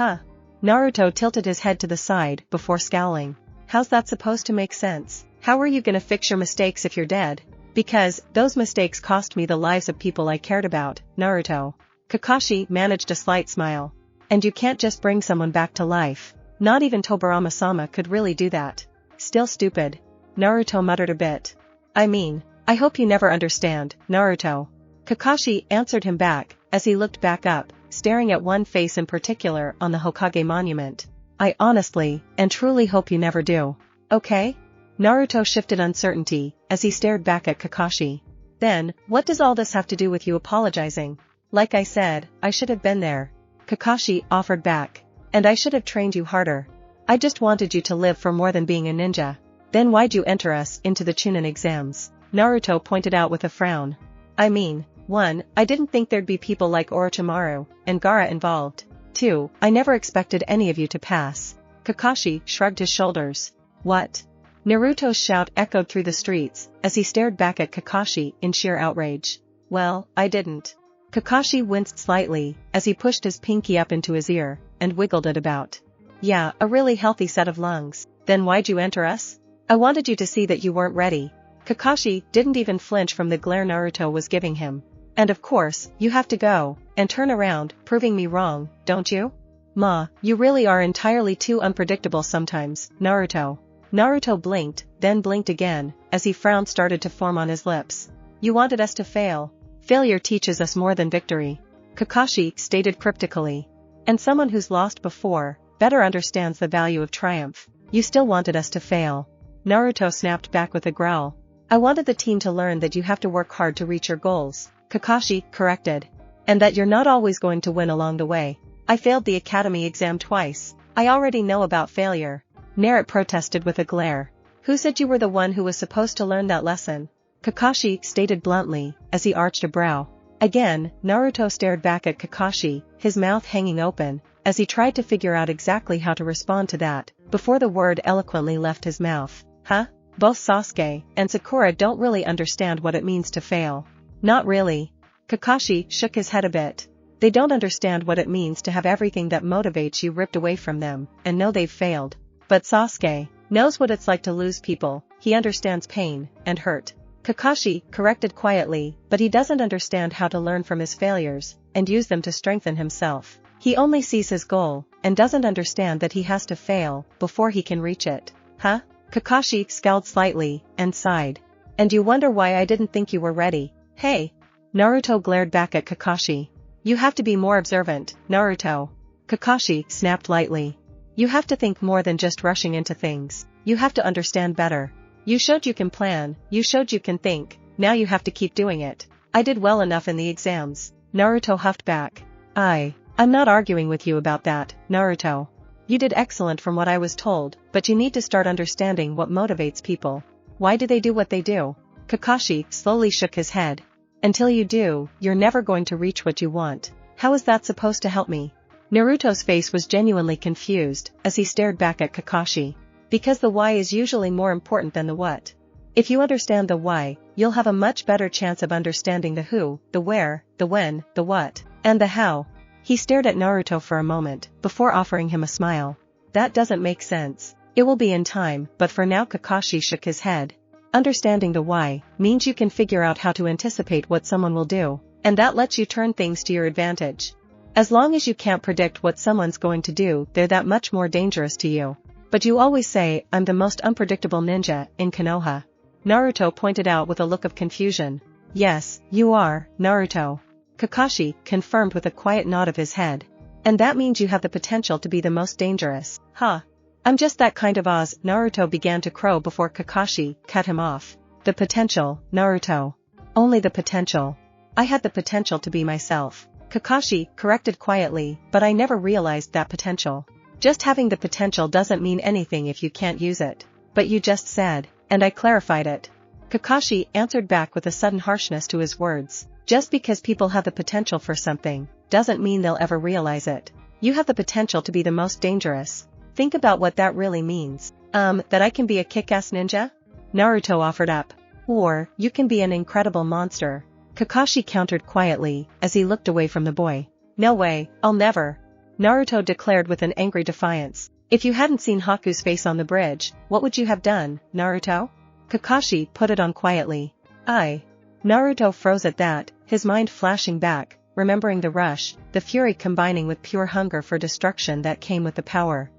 Naruto tilted his head to the side, before scowling. How's that supposed to make sense? How are you gonna fix your mistakes if you're dead? Because, those mistakes cost me the lives of people I cared about, Naruto. Kakashi managed a slight smile. And you can't just bring someone back to life. Not even Tobirama-sama could really do that. Still stupid. Naruto muttered a bit. I hope you never understand, Naruto. Kakashi answered him back, as he looked back up, staring at one face in particular on the Hokage monument. I honestly and truly hope you never do. Okay? Naruto shifted uncertainty, as he stared back at Kakashi. Then, what does all this have to do with you apologizing? Like I said, I should have been there. Kakashi offered back. And I should have trained you harder. I just wanted you to live for more than being a ninja. Then why'd you enter us into the Chunin exams? Naruto pointed out with a frown. 1. I didn't think there'd be people like Orochimaru and Gaara involved. 2. I never expected any of you to pass. Kakashi shrugged his shoulders. What? Naruto's shout echoed through the streets, as he stared back at Kakashi in sheer outrage. Well, I didn't. Kakashi winced slightly, as he pushed his pinky up into his ear, and wiggled it about. Yeah, a really healthy set of lungs. Then why'd you enter us? I wanted you to see that you weren't ready. Kakashi didn't even flinch from the glare Naruto was giving him. And of course, you have to go, and turn around, proving me wrong, don't you? Ma, you really are entirely too unpredictable sometimes, Naruto. Naruto blinked, then blinked again, as he frown started to form on his lips. You wanted us to fail. Failure teaches us more than victory. Kakashi stated cryptically. And someone who's lost before, better understands the value of triumph. You still wanted us to fail. Naruto snapped back with a growl. I wanted the team to learn that you have to work hard to reach your goals, Kakashi corrected. And that you're not always going to win along the way. I failed the academy exam twice. I already know about failure. Naruto protested with a glare. Who said you were the one who was supposed to learn that lesson? Kakashi stated bluntly, as he arched a brow. Again, Naruto stared back at Kakashi, his mouth hanging open, as he tried to figure out exactly how to respond to that, before the word eloquently left his mouth. Huh? Both Sasuke and Sakura don't really understand what it means to fail. Not really. Kakashi shook his head a bit. They don't understand what it means to have everything that motivates you ripped away from them, and know they've failed. But Sasuke knows what it's like to lose people. He understands pain and hurt. Kakashi corrected quietly, but he doesn't understand how to learn from his failures and use them to strengthen himself. He only sees his goal and doesn't understand that he has to fail before he can reach it. Huh? Kakashi scowled slightly and sighed. And you wonder why I didn't think you were ready. Hey! Naruto glared back at Kakashi. You have to be more observant, Naruto. Kakashi snapped lightly. You have to think more than just rushing into things. You have to understand better. You showed you can plan, you showed you can think, now you have to keep doing it. I did well enough in the exams. Naruto huffed back. I'm not arguing with you about that, Naruto. You did excellent from what I was told, but you need to start understanding what motivates people. Why do they do what they do? Kakashi slowly shook his head. Until you do, you're never going to reach what you want. How is that supposed to help me? Naruto's face was genuinely confused, as he stared back at Kakashi. Because the why is usually more important than the what. If you understand the why, you'll have a much better chance of understanding the who, the where, the when, the what, and the how. He stared at Naruto for a moment, before offering him a smile. That doesn't make sense. It will be in time, but for now. Kakashi shook his head. Understanding the why means you can figure out how to anticipate what someone will do, and that lets you turn things to your advantage. As long as you can't predict what someone's going to do, they're that much more dangerous to you. But you always say, I'm the most unpredictable ninja in Konoha. Naruto pointed out with a look of confusion. Yes, you are, Naruto. Kakashi confirmed with a quiet nod of his head. And that means you have the potential to be the most dangerous. Huh. I'm just that kind of Oz. Naruto began to crow before Kakashi cut him off. The potential, Naruto. Only the potential. I had the potential to be myself. Kakashi corrected quietly, but I never realized that potential. Just having the potential doesn't mean anything if you can't use it. But you just said, and I clarified it. Kakashi answered back with a sudden harshness to his words. Just because people have the potential for something, doesn't mean they'll ever realize it. You have the potential to be the most dangerous. Think about what that really means. That I can be a kick-ass ninja? Naruto offered up. Or, you can be an incredible monster. Kakashi countered quietly, as he looked away from the boy. No way, I'll never. Naruto declared with an angry defiance. If you hadn't seen Haku's face on the bridge, what would you have done, Naruto? Kakashi put it on quietly. Naruto froze at that, his mind flashing back, remembering the rush, the fury combining with pure hunger for destruction that came with the power.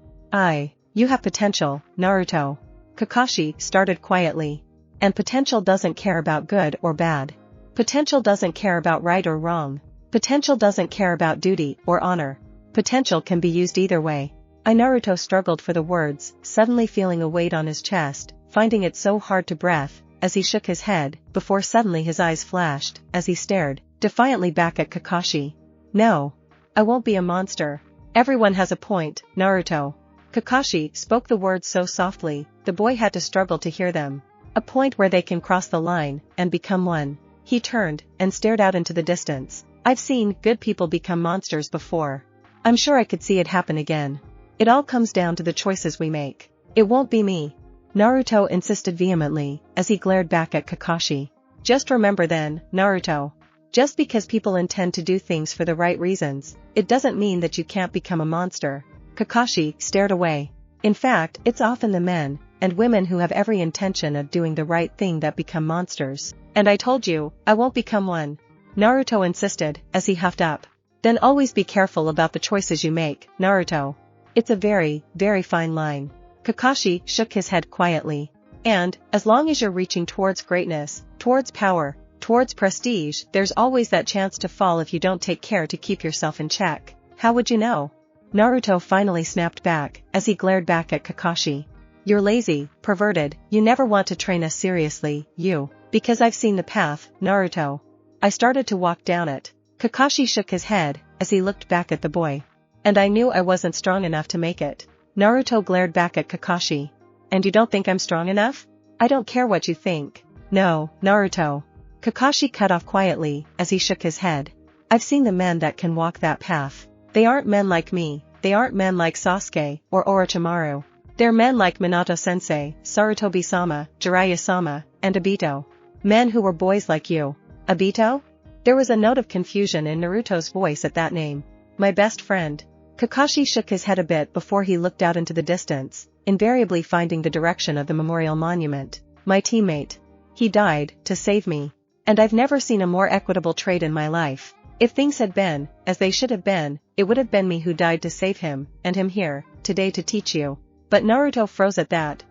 You have potential, Naruto. Kakashi started quietly. And potential doesn't care about good or bad. Potential doesn't care about right or wrong. Potential doesn't care about duty or honor. Potential can be used either way. Naruto struggled for the words, suddenly feeling a weight on his chest, finding it so hard to breathe, as he shook his head, before suddenly his eyes flashed, as he stared, defiantly back at Kakashi. No. I won't be a monster. Everyone has a point, Naruto. Kakashi spoke the words so softly, the boy had to struggle to hear them. A point where they can cross the line, and become one. He turned, and stared out into the distance. I've seen good people become monsters before. I'm sure I could see it happen again. It all comes down to the choices we make. It won't be me. Naruto insisted vehemently, as he glared back at Kakashi. Just remember then, Naruto. Just because people intend to do things for the right reasons, it doesn't mean that you can't become a monster. Kakashi stared away. In fact, it's often the men and women who have every intention of doing the right thing that become monsters. And I told you, I won't become one. Naruto insisted, as he huffed up. Then always be careful about the choices you make, Naruto. It's a very, very fine line. Kakashi shook his head quietly. And, as long as you're reaching towards greatness, towards power, towards prestige, there's always that chance to fall if you don't take care to keep yourself in check. How would you know? Naruto finally snapped back, as he glared back at Kakashi. You're lazy, perverted, you never want to train us seriously, you. Because I've seen the path, Naruto. I started to walk down it. Kakashi shook his head, as he looked back at the boy. And I knew I wasn't strong enough to make it. Naruto glared back at Kakashi. And you don't think I'm strong enough? I don't care what you think. No, Naruto. Kakashi cut off quietly, as he shook his head. I've seen the men that can walk that path. They aren't men like me, they aren't men like Sasuke, or Orochimaru. They're men like Minato-sensei, Sarutobi-sama, Jiraiya-sama, and Obito. Men who were boys like you. Obito? There was a note of confusion in Naruto's voice at that name. My best friend. Kakashi shook his head a bit before he looked out into the distance, invariably finding the direction of the memorial monument. My teammate. He died, to save me. And I've never seen a more equitable trade in my life. If things had been, as they should have been, it would have been me who died to save him, and him here, today to teach you. But Naruto froze at that,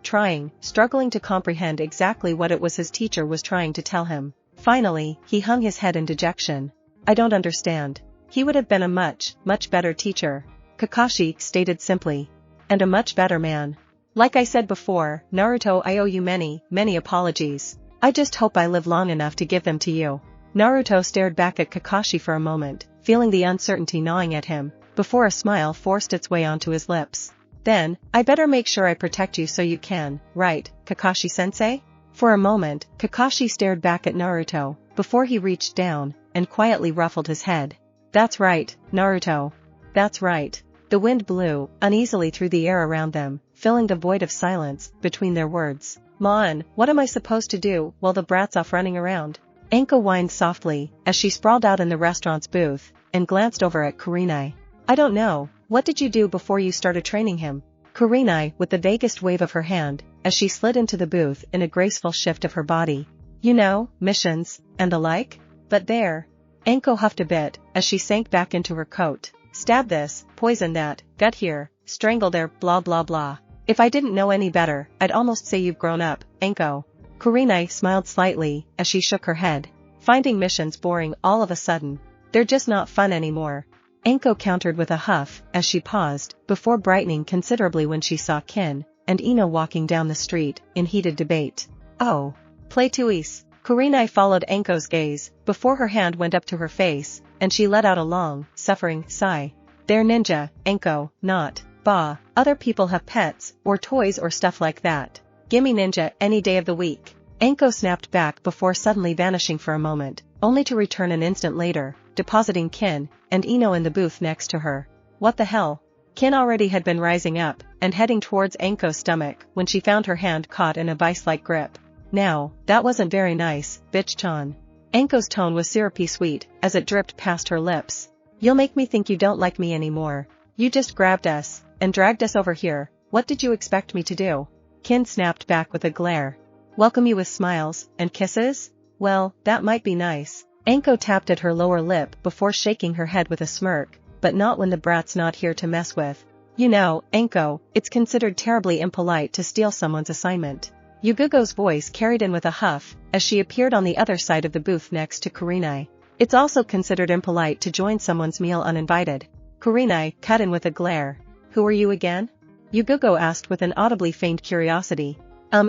struggling to comprehend exactly what it was his teacher was trying to tell him. Finally, he hung his head in dejection. I don't understand. He would have been a much, much better teacher. Kakashi stated simply. And a much better man. Like I said before, Naruto, I owe you many, many apologies. I just hope I live long enough to give them to you. Naruto stared back at Kakashi for a moment, feeling the uncertainty gnawing at him, before a smile forced its way onto his lips. Then, I better make sure I protect you so you can, right, Kakashi-sensei? For a moment, Kakashi stared back at Naruto, before he reached down, and quietly ruffled his head. That's right, Naruto. That's right. The wind blew, uneasily through the air around them, filling the void of silence, between their words. Mon, what am I supposed to do, while the brat's off running around? Anko whined softly, as she sprawled out in the restaurant's booth, and glanced over at Kurenai. I don't know, what did you do before you started training him? Kurenai, with the vaguest wave of her hand, as she slid into the booth in a graceful shift of her body. You know, missions, and the like? But there. Anko huffed a bit, as she sank back into her coat. Stab this, poison that, gut here, strangle there, blah blah blah. If I didn't know any better, I'd almost say you've grown up, Anko. Kurenai smiled slightly, as she shook her head. Finding missions boring all of a sudden. They're just not fun anymore. Anko countered with a huff, as she paused, before brightening considerably when she saw Kin and Ino walking down the street, in heated debate. Oh. Play tuis. Kurenai followed Anko's gaze, before her hand went up to her face, and she let out a long, suffering sigh. They're ninja, Anko, not. Bah, other people have pets, or toys or stuff like that. Gimme ninja any day of the week. Anko snapped back before suddenly vanishing for a moment, only to return an instant later, depositing Kin and Ino in the booth next to her. What the hell? Kin already had been rising up, and heading towards Anko's stomach, when she found her hand caught in a vice-like grip. Now, that wasn't very nice, bitch-chan. Anko's tone was syrupy sweet, as it dripped past her lips. You'll make me think you don't like me anymore. You just grabbed us, and dragged us over here. What did you expect me to do? Kin snapped back with a glare. Welcome you with smiles, and kisses? Well, that might be nice. Anko tapped at her lower lip before shaking her head with a smirk, but not when the brat's not here to mess with. You know, Anko, it's considered terribly impolite to steal someone's assignment. Yugugo's voice carried in with a huff, as she appeared on the other side of the booth next to Kurenai. It's also considered impolite to join someone's meal uninvited. Kurenai cut in with a glare. Who are you again? Yugugo asked with an audibly feigned curiosity.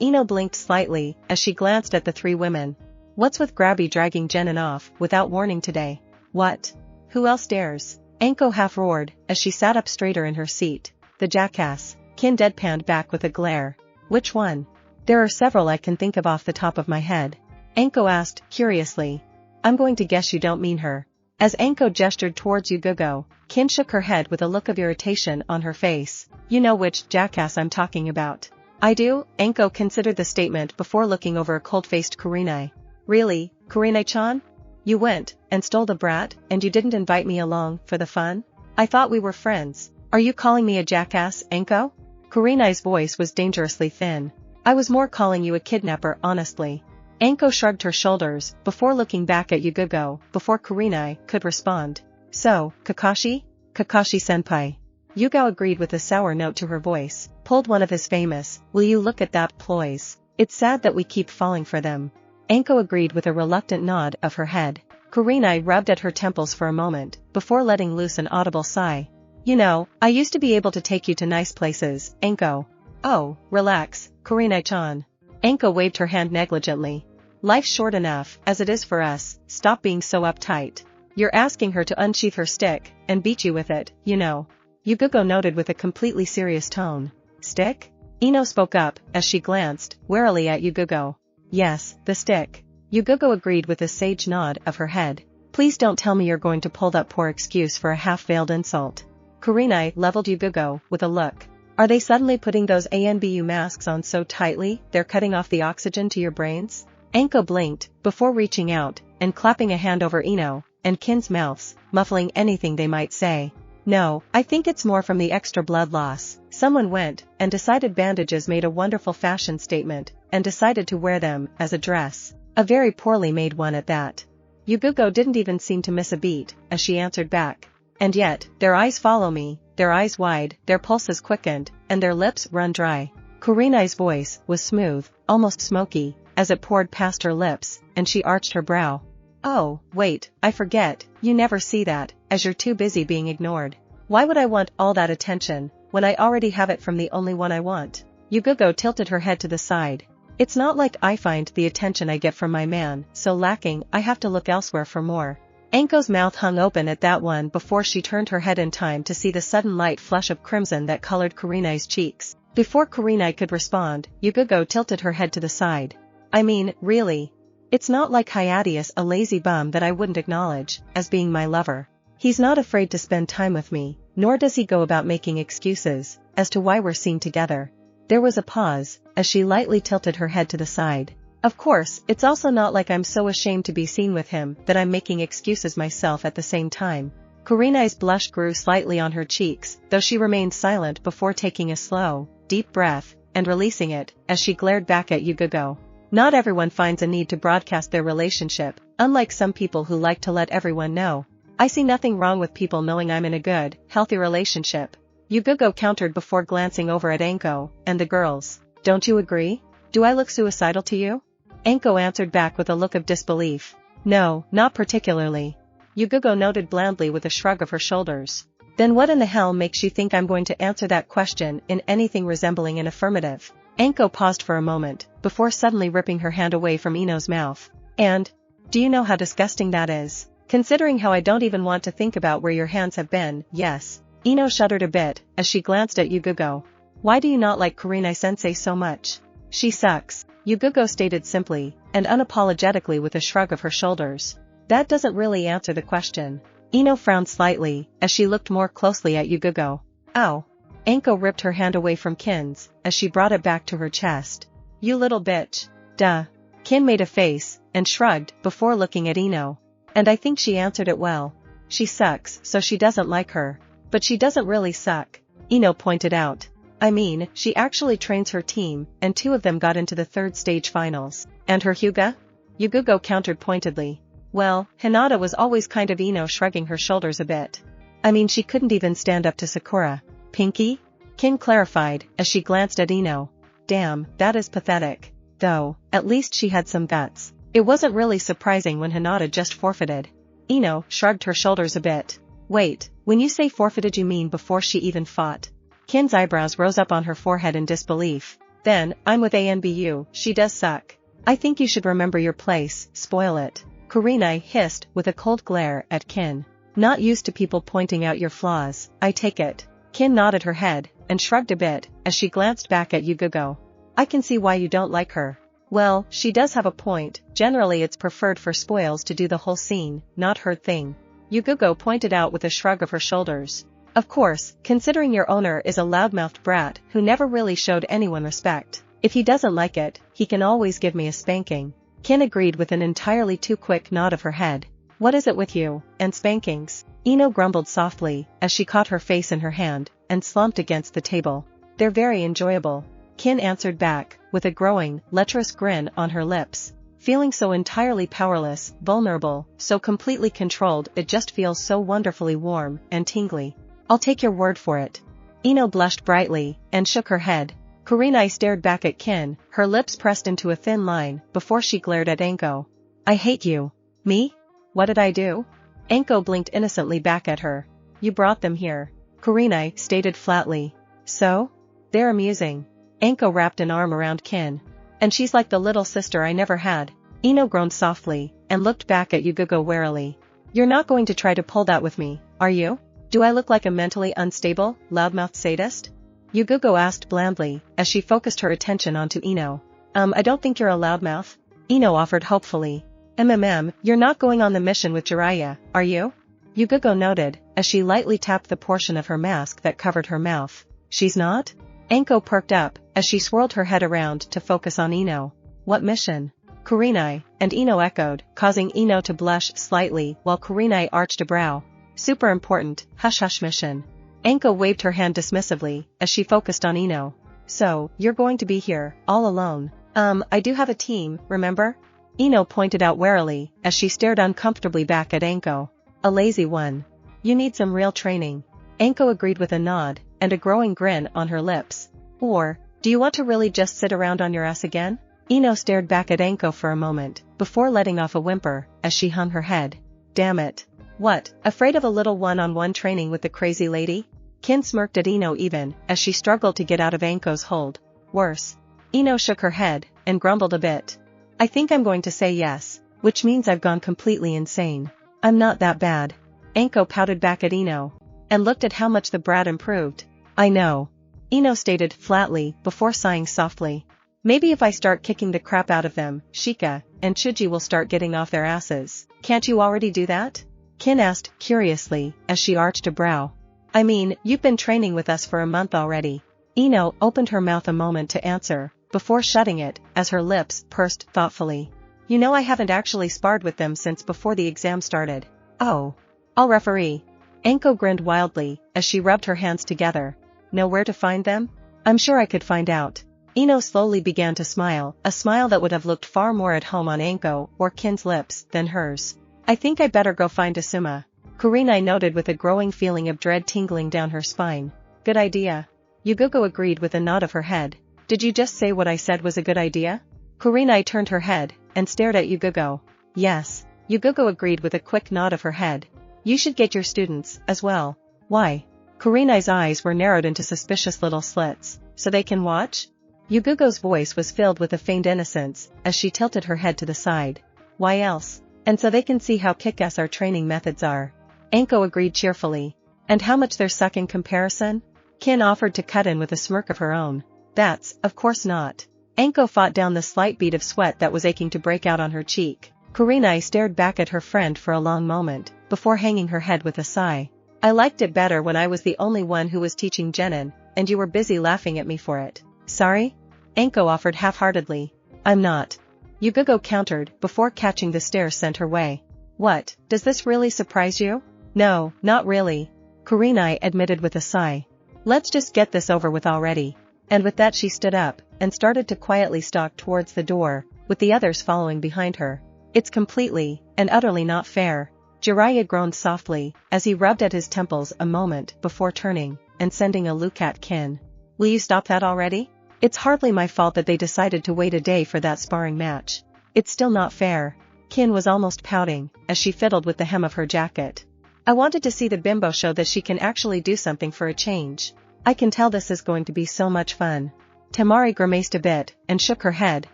Ino blinked slightly, as she glanced at the three women. What's with Grabby dragging Jenin off, without warning today? What? Who else dares? Anko half roared, as she sat up straighter in her seat. The jackass. Kin deadpanned back with a glare. Which one? There are several I can think of off the top of my head. Anko asked, curiously. I'm going to guess you don't mean her. As Anko gestured towards Yugugo, Kin shook her head with a look of irritation on her face. You know which jackass I'm talking about. I do, Anko considered the statement before looking over a cold-faced Kurenai. Really, Kurenai-chan? You went, and stole the brat, and you didn't invite me along, for the fun? I thought we were friends. Are you calling me a jackass, Anko? Kurenai's voice was dangerously thin. I was more calling you a kidnapper, honestly. Anko shrugged her shoulders, before looking back at Yugugo, before Kurenai could respond. So, Kakashi? Kakashi-senpai. Yugao agreed with a sour note to her voice, pulled one of his famous, will you look at that ploys? It's sad that we keep falling for them. Anko agreed with a reluctant nod of her head. Kurenai rubbed at her temples for a moment, before letting loose an audible sigh. You know, I used to be able to take you to nice places, Anko. Oh, relax, Kurenai-chan. Anko waved her hand negligently. Life's short enough, as it is for us, stop being so uptight. You're asking her to unsheath her stick, and beat you with it, you know. Yugugo noted with a completely serious tone. Stick? Ino spoke up, as she glanced, warily at Yugugo. Yes, the stick. Yugugo agreed with a sage nod of her head. Please don't tell me you're going to pull that poor excuse for a half-veiled insult. Kurenai leveled Yugugo with a look. Are they suddenly putting those ANBU masks on so tightly they're cutting off the oxygen to your brains? Anko blinked, before reaching out, and clapping a hand over Ino and Kin's mouths, muffling anything they might say. No, I think it's more from the extra blood loss. Someone went, and decided bandages made a wonderful fashion statement, and decided to wear them as a dress. A very poorly made one at that. Yugugo didn't even seem to miss a beat, as she answered back. And yet, their eyes follow me, their eyes wide, their pulses quickened, and their lips run dry. Kurenai's voice was smooth, almost smoky, as it poured past her lips, and she arched her brow. Oh, wait, I forget, you never see that, as you're too busy being ignored. Why would I want all that attention, when I already have it from the only one I want? Yugugo tilted her head to the side. It's not like I find the attention I get from my man so lacking I have to look elsewhere for more. Anko's mouth hung open at that one before she turned her head in time to see the sudden light flush of crimson that colored Kurenai's cheeks. Before Kurenai could respond, Yugugo tilted her head to the side. I mean, really. It's not like Hyadius a lazy bum that I wouldn't acknowledge as being my lover. He's not afraid to spend time with me, nor does he go about making excuses as to why we're seen together. There was a pause, as she lightly tilted her head to the side. Of course, it's also not like I'm so ashamed to be seen with him that I'm making excuses myself at the same time. Kurenai's blush grew slightly on her cheeks, though she remained silent before taking a slow, deep breath, and releasing it, as she glared back at Yugugo. Not everyone finds a need to broadcast their relationship, unlike some people who like to let everyone know. I see nothing wrong with people knowing I'm in a good, healthy relationship. Yugugo countered before glancing over at Anko and the girls. Don't you agree? Do I look suicidal to you? Anko answered back with a look of disbelief. No, not particularly. Yugugo noted blandly with a shrug of her shoulders. Then what in the hell makes you think I'm going to answer that question in anything resembling an affirmative? Anko paused for a moment, before suddenly ripping her hand away from Ino's mouth. And, do you know how disgusting that is? Considering how I don't even want to think about where your hands have been, yes. Ino shuddered a bit, as she glanced at Yugugo. Why do you not like Kurenai-sensei so much? She sucks, Yugugo stated simply, and unapologetically with a shrug of her shoulders. That doesn't really answer the question. Ino frowned slightly, as she looked more closely at Yugugo. Ow. Anko ripped her hand away from Kin's, as she brought it back to her chest. You little bitch. Duh. Kin made a face, and shrugged, before looking at Ino. And I think she answered it well. She sucks, so she doesn't like her. But she doesn't really suck, Ino pointed out. I mean, she actually trains her team, and 2 of them got into the 3rd stage finals. And her Hyuga? Yugugo countered pointedly. Well, Hinata was always kind of Ino shrugging her shoulders a bit. I mean she couldn't even stand up to Sakura. Pinky? Kin clarified, as she glanced at Ino. Damn, that is pathetic. Though, at least she had some guts. It wasn't really surprising when Hinata just forfeited. Ino shrugged her shoulders a bit. Wait, when you say forfeited you mean before she even fought? Kin's eyebrows rose up on her forehead in disbelief. Then, I'm with ANBU, she does suck. I think you should remember your place, spoil it. Kurenai hissed with a cold glare at Kin. Not used to people pointing out your flaws, I take it. Kin nodded her head, and shrugged a bit, as she glanced back at Yugao. I can see why you don't like her. Well, she does have a point, generally it's preferred for spoils to do the whole scene, not her thing. Yugao pointed out with a shrug of her shoulders. Of course, considering your owner is a loudmouthed brat who never really showed anyone respect. If he doesn't like it, he can always give me a spanking. Kin agreed with an entirely too quick nod of her head. What is it with you, and spankings? Ino grumbled softly, as she caught her face in her hand, and slumped against the table. They're very enjoyable. Kin answered back, with a growing, lecherous grin on her lips. Feeling so entirely powerless, vulnerable, so completely controlled it just feels so wonderfully warm and tingly. I'll take your word for it. Ino blushed brightly, and shook her head. Kurenai stared back at Kin, her lips pressed into a thin line, before she glared at Anko. I hate you. Me? What did I do? Anko blinked innocently back at her. You brought them here. Kurenai stated flatly. So? They're amusing. Anko wrapped an arm around Kin. And she's like the little sister I never had. Ino groaned softly, and looked back at Yugao warily. You're not going to try to pull that with me, are you? Do I look like a mentally unstable, loudmouthed sadist? Yugao asked blandly, as she focused her attention onto Ino. I don't think you're a loudmouth. Ino offered hopefully. You're not going on the mission with Jiraiya, are you? Yugao noted, as she lightly tapped the portion of her mask that covered her mouth. She's not? Anko perked up, as she swirled her head around to focus on Ino. What mission? Kurenai, and Ino echoed, causing Ino to blush slightly while Kurenai arched a brow. Super important, hush-hush mission. Anko waved her hand dismissively, as she focused on Ino. So, you're going to be here, all alone. I do have a team, remember? Ino pointed out warily, as she stared uncomfortably back at Anko. A lazy one. You need some real training. Anko agreed with a nod, and a growing grin on her lips. Or, do you want to really just sit around on your ass again? Ino stared back at Anko for a moment, before letting off a whimper, as she hung her head. Damn it. What, afraid of a little one-on-one training with the crazy lady? Kin smirked at Ino even, as she struggled to get out of Anko's hold. Worse. Ino shook her head, and grumbled a bit. I think I'm going to say yes, which means I've gone completely insane. I'm not that bad. Anko pouted back at Ino, and looked at how much the brat improved. I know. Ino stated flatly, before sighing softly. Maybe if I start kicking the crap out of them, Shika and Chuji will start getting off their asses. Can't you already do that? Kin asked, curiously, as she arched a brow. I mean, you've been training with us for a month already. Ino opened her mouth a moment to answer, before shutting it, as her lips pursed thoughtfully. You know I haven't actually sparred with them since before the exam started. Oh. I'll referee. Anko grinned wildly, as she rubbed her hands together. Know where to find them? I'm sure I could find out. Ino slowly began to smile, a smile that would have looked far more at home on Anko or Kin's lips than hers. I think I'd better go find Asuma. Kurenai noted with a growing feeling of dread tingling down her spine. Good idea. Yugao agreed with a nod of her head. Did you just say what I said was a good idea? Kurenai turned her head, and stared at Yugao. Yes. Yugao agreed with a quick nod of her head. You should get your students, as well. Why? Kurenai's eyes were narrowed into suspicious little slits. So they can watch? Yugago's voice was filled with a faint innocence, as she tilted her head to the side. Why else? And so they can see how kick-ass our training methods are. Anko agreed cheerfully. And how much they're suck in comparison? Kin offered to cut in with a smirk of her own. That's, of course not. Anko fought down the slight bead of sweat that was aching to break out on her cheek. Kurenai stared back at her friend for a long moment, before hanging her head with a sigh. I liked it better when I was the only one who was teaching genin, and you were busy laughing at me for it. Sorry? Anko offered half-heartedly. I'm not. Yugao countered, before catching the stare sent her way. What, does this really surprise you? No, not really. Kurenai admitted with a sigh. Let's just get this over with already. And with that she stood up, and started to quietly stalk towards the door, with the others following behind her. It's completely, and utterly not fair. Jiraiya groaned softly, as he rubbed at his temples a moment before turning. and sending a look at Kin. Will you stop that already? It's hardly my fault that they decided to wait a day for that sparring match. It's still not fair. Kin was almost pouting, as she fiddled with the hem of her jacket. I wanted to see the bimbo show that she can actually do something for a change. I can tell this is going to be so much fun. Temari grimaced a bit, and shook her head,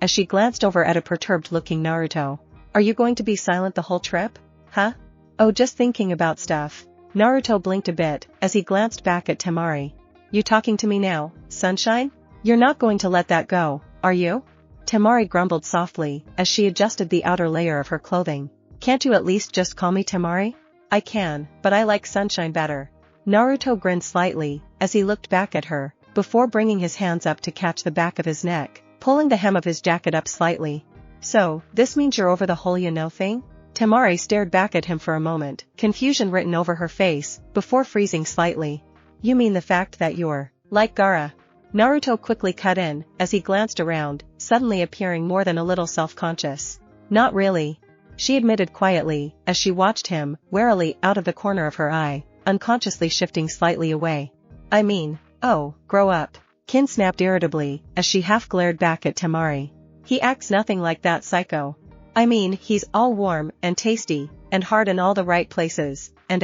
as she glanced over at a perturbed-looking Naruto. Are you going to be silent the whole trip? Huh? Oh, just thinking about stuff. Naruto blinked a bit, as he glanced back at Temari. You talking to me now, sunshine? You're not going to let that go, are you? Temari grumbled softly, as she adjusted the outer layer of her clothing. Can't you at least just call me Temari? I can, but I like sunshine better. Naruto grinned slightly, as he looked back at her, before bringing his hands up to catch the back of his neck, pulling the hem of his jacket up slightly. So, this means you're over the whole you know thing? Temari stared back at him for a moment, confusion written over her face, before freezing slightly. You mean the fact that you're like Gaara? Naruto quickly cut in, as he glanced around, suddenly appearing more than a little self-conscious. Not really. She admitted quietly, as she watched him, warily out of the corner of her eye, unconsciously shifting slightly away. I mean, oh, grow up. Kin snapped irritably, as she half glared back at Temari. He acts nothing like that psycho. I mean, he's all warm, and tasty, and hard in all the right places, and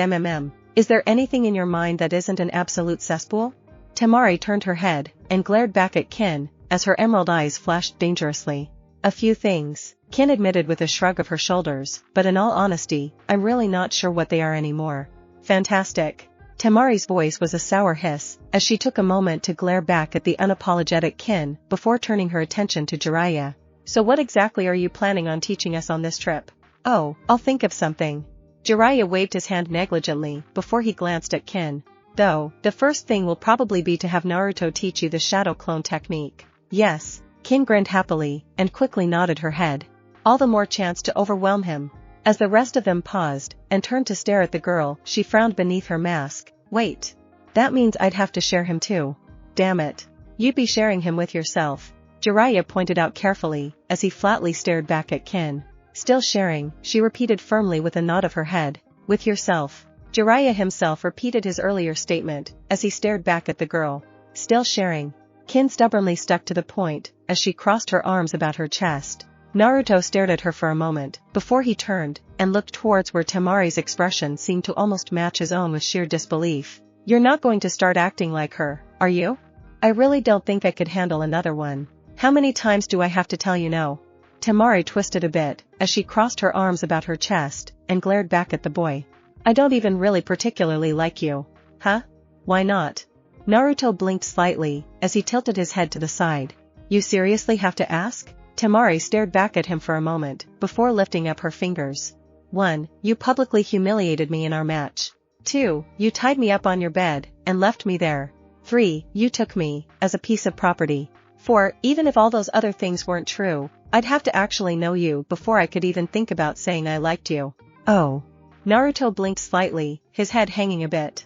Is there anything in your mind that isn't an absolute cesspool? Temari turned her head, and glared back at Kin, as her emerald eyes flashed dangerously. A few things, Kin admitted with a shrug of her shoulders, but in all honesty, I'm really not sure what they are anymore. Fantastic. Temari's voice was a sour hiss, as she took a moment to glare back at the unapologetic Kin, before turning her attention to Jiraiya. So what exactly are you planning on teaching us on this trip? Oh, I'll think of something. Jiraiya waved his hand negligently, before he glanced at Kin. Though, the first thing will probably be to have Naruto teach you the shadow clone technique. Yes, Kin grinned happily, and quickly nodded her head. All the more chance to overwhelm him. As the rest of them paused, and turned to stare at the girl, she frowned beneath her mask. Wait. That means I'd have to share him too. Damn it. You'd be sharing him with yourself. Jiraiya pointed out carefully, as he flatly stared back at Kin. Still sharing, she repeated firmly with a nod of her head. With yourself. Jiraiya himself repeated his earlier statement, as he stared back at the girl. Still sharing. Kin stubbornly stuck to the point, as she crossed her arms about her chest. Naruto stared at her for a moment, before he turned, and looked towards where Temari's expression seemed to almost match his own with sheer disbelief. You're not going to start acting like her, are you? I really don't think I could handle another one. How many times do I have to tell you no? Temari twisted a bit, as she crossed her arms about her chest, and glared back at the boy. I don't even really particularly like you. Huh? Why not? Naruto blinked slightly, as he tilted his head to the side. You seriously have to ask? Temari stared back at him for a moment, before lifting up her fingers. 1. You publicly humiliated me in our match. 2. You tied me up on your bed, and left me there. 3. You took me, as a piece of property. 4. Even if all those other things weren't true, I'd have to actually know you before I could even think about saying I liked you. Oh. Naruto blinked slightly, his head hanging a bit.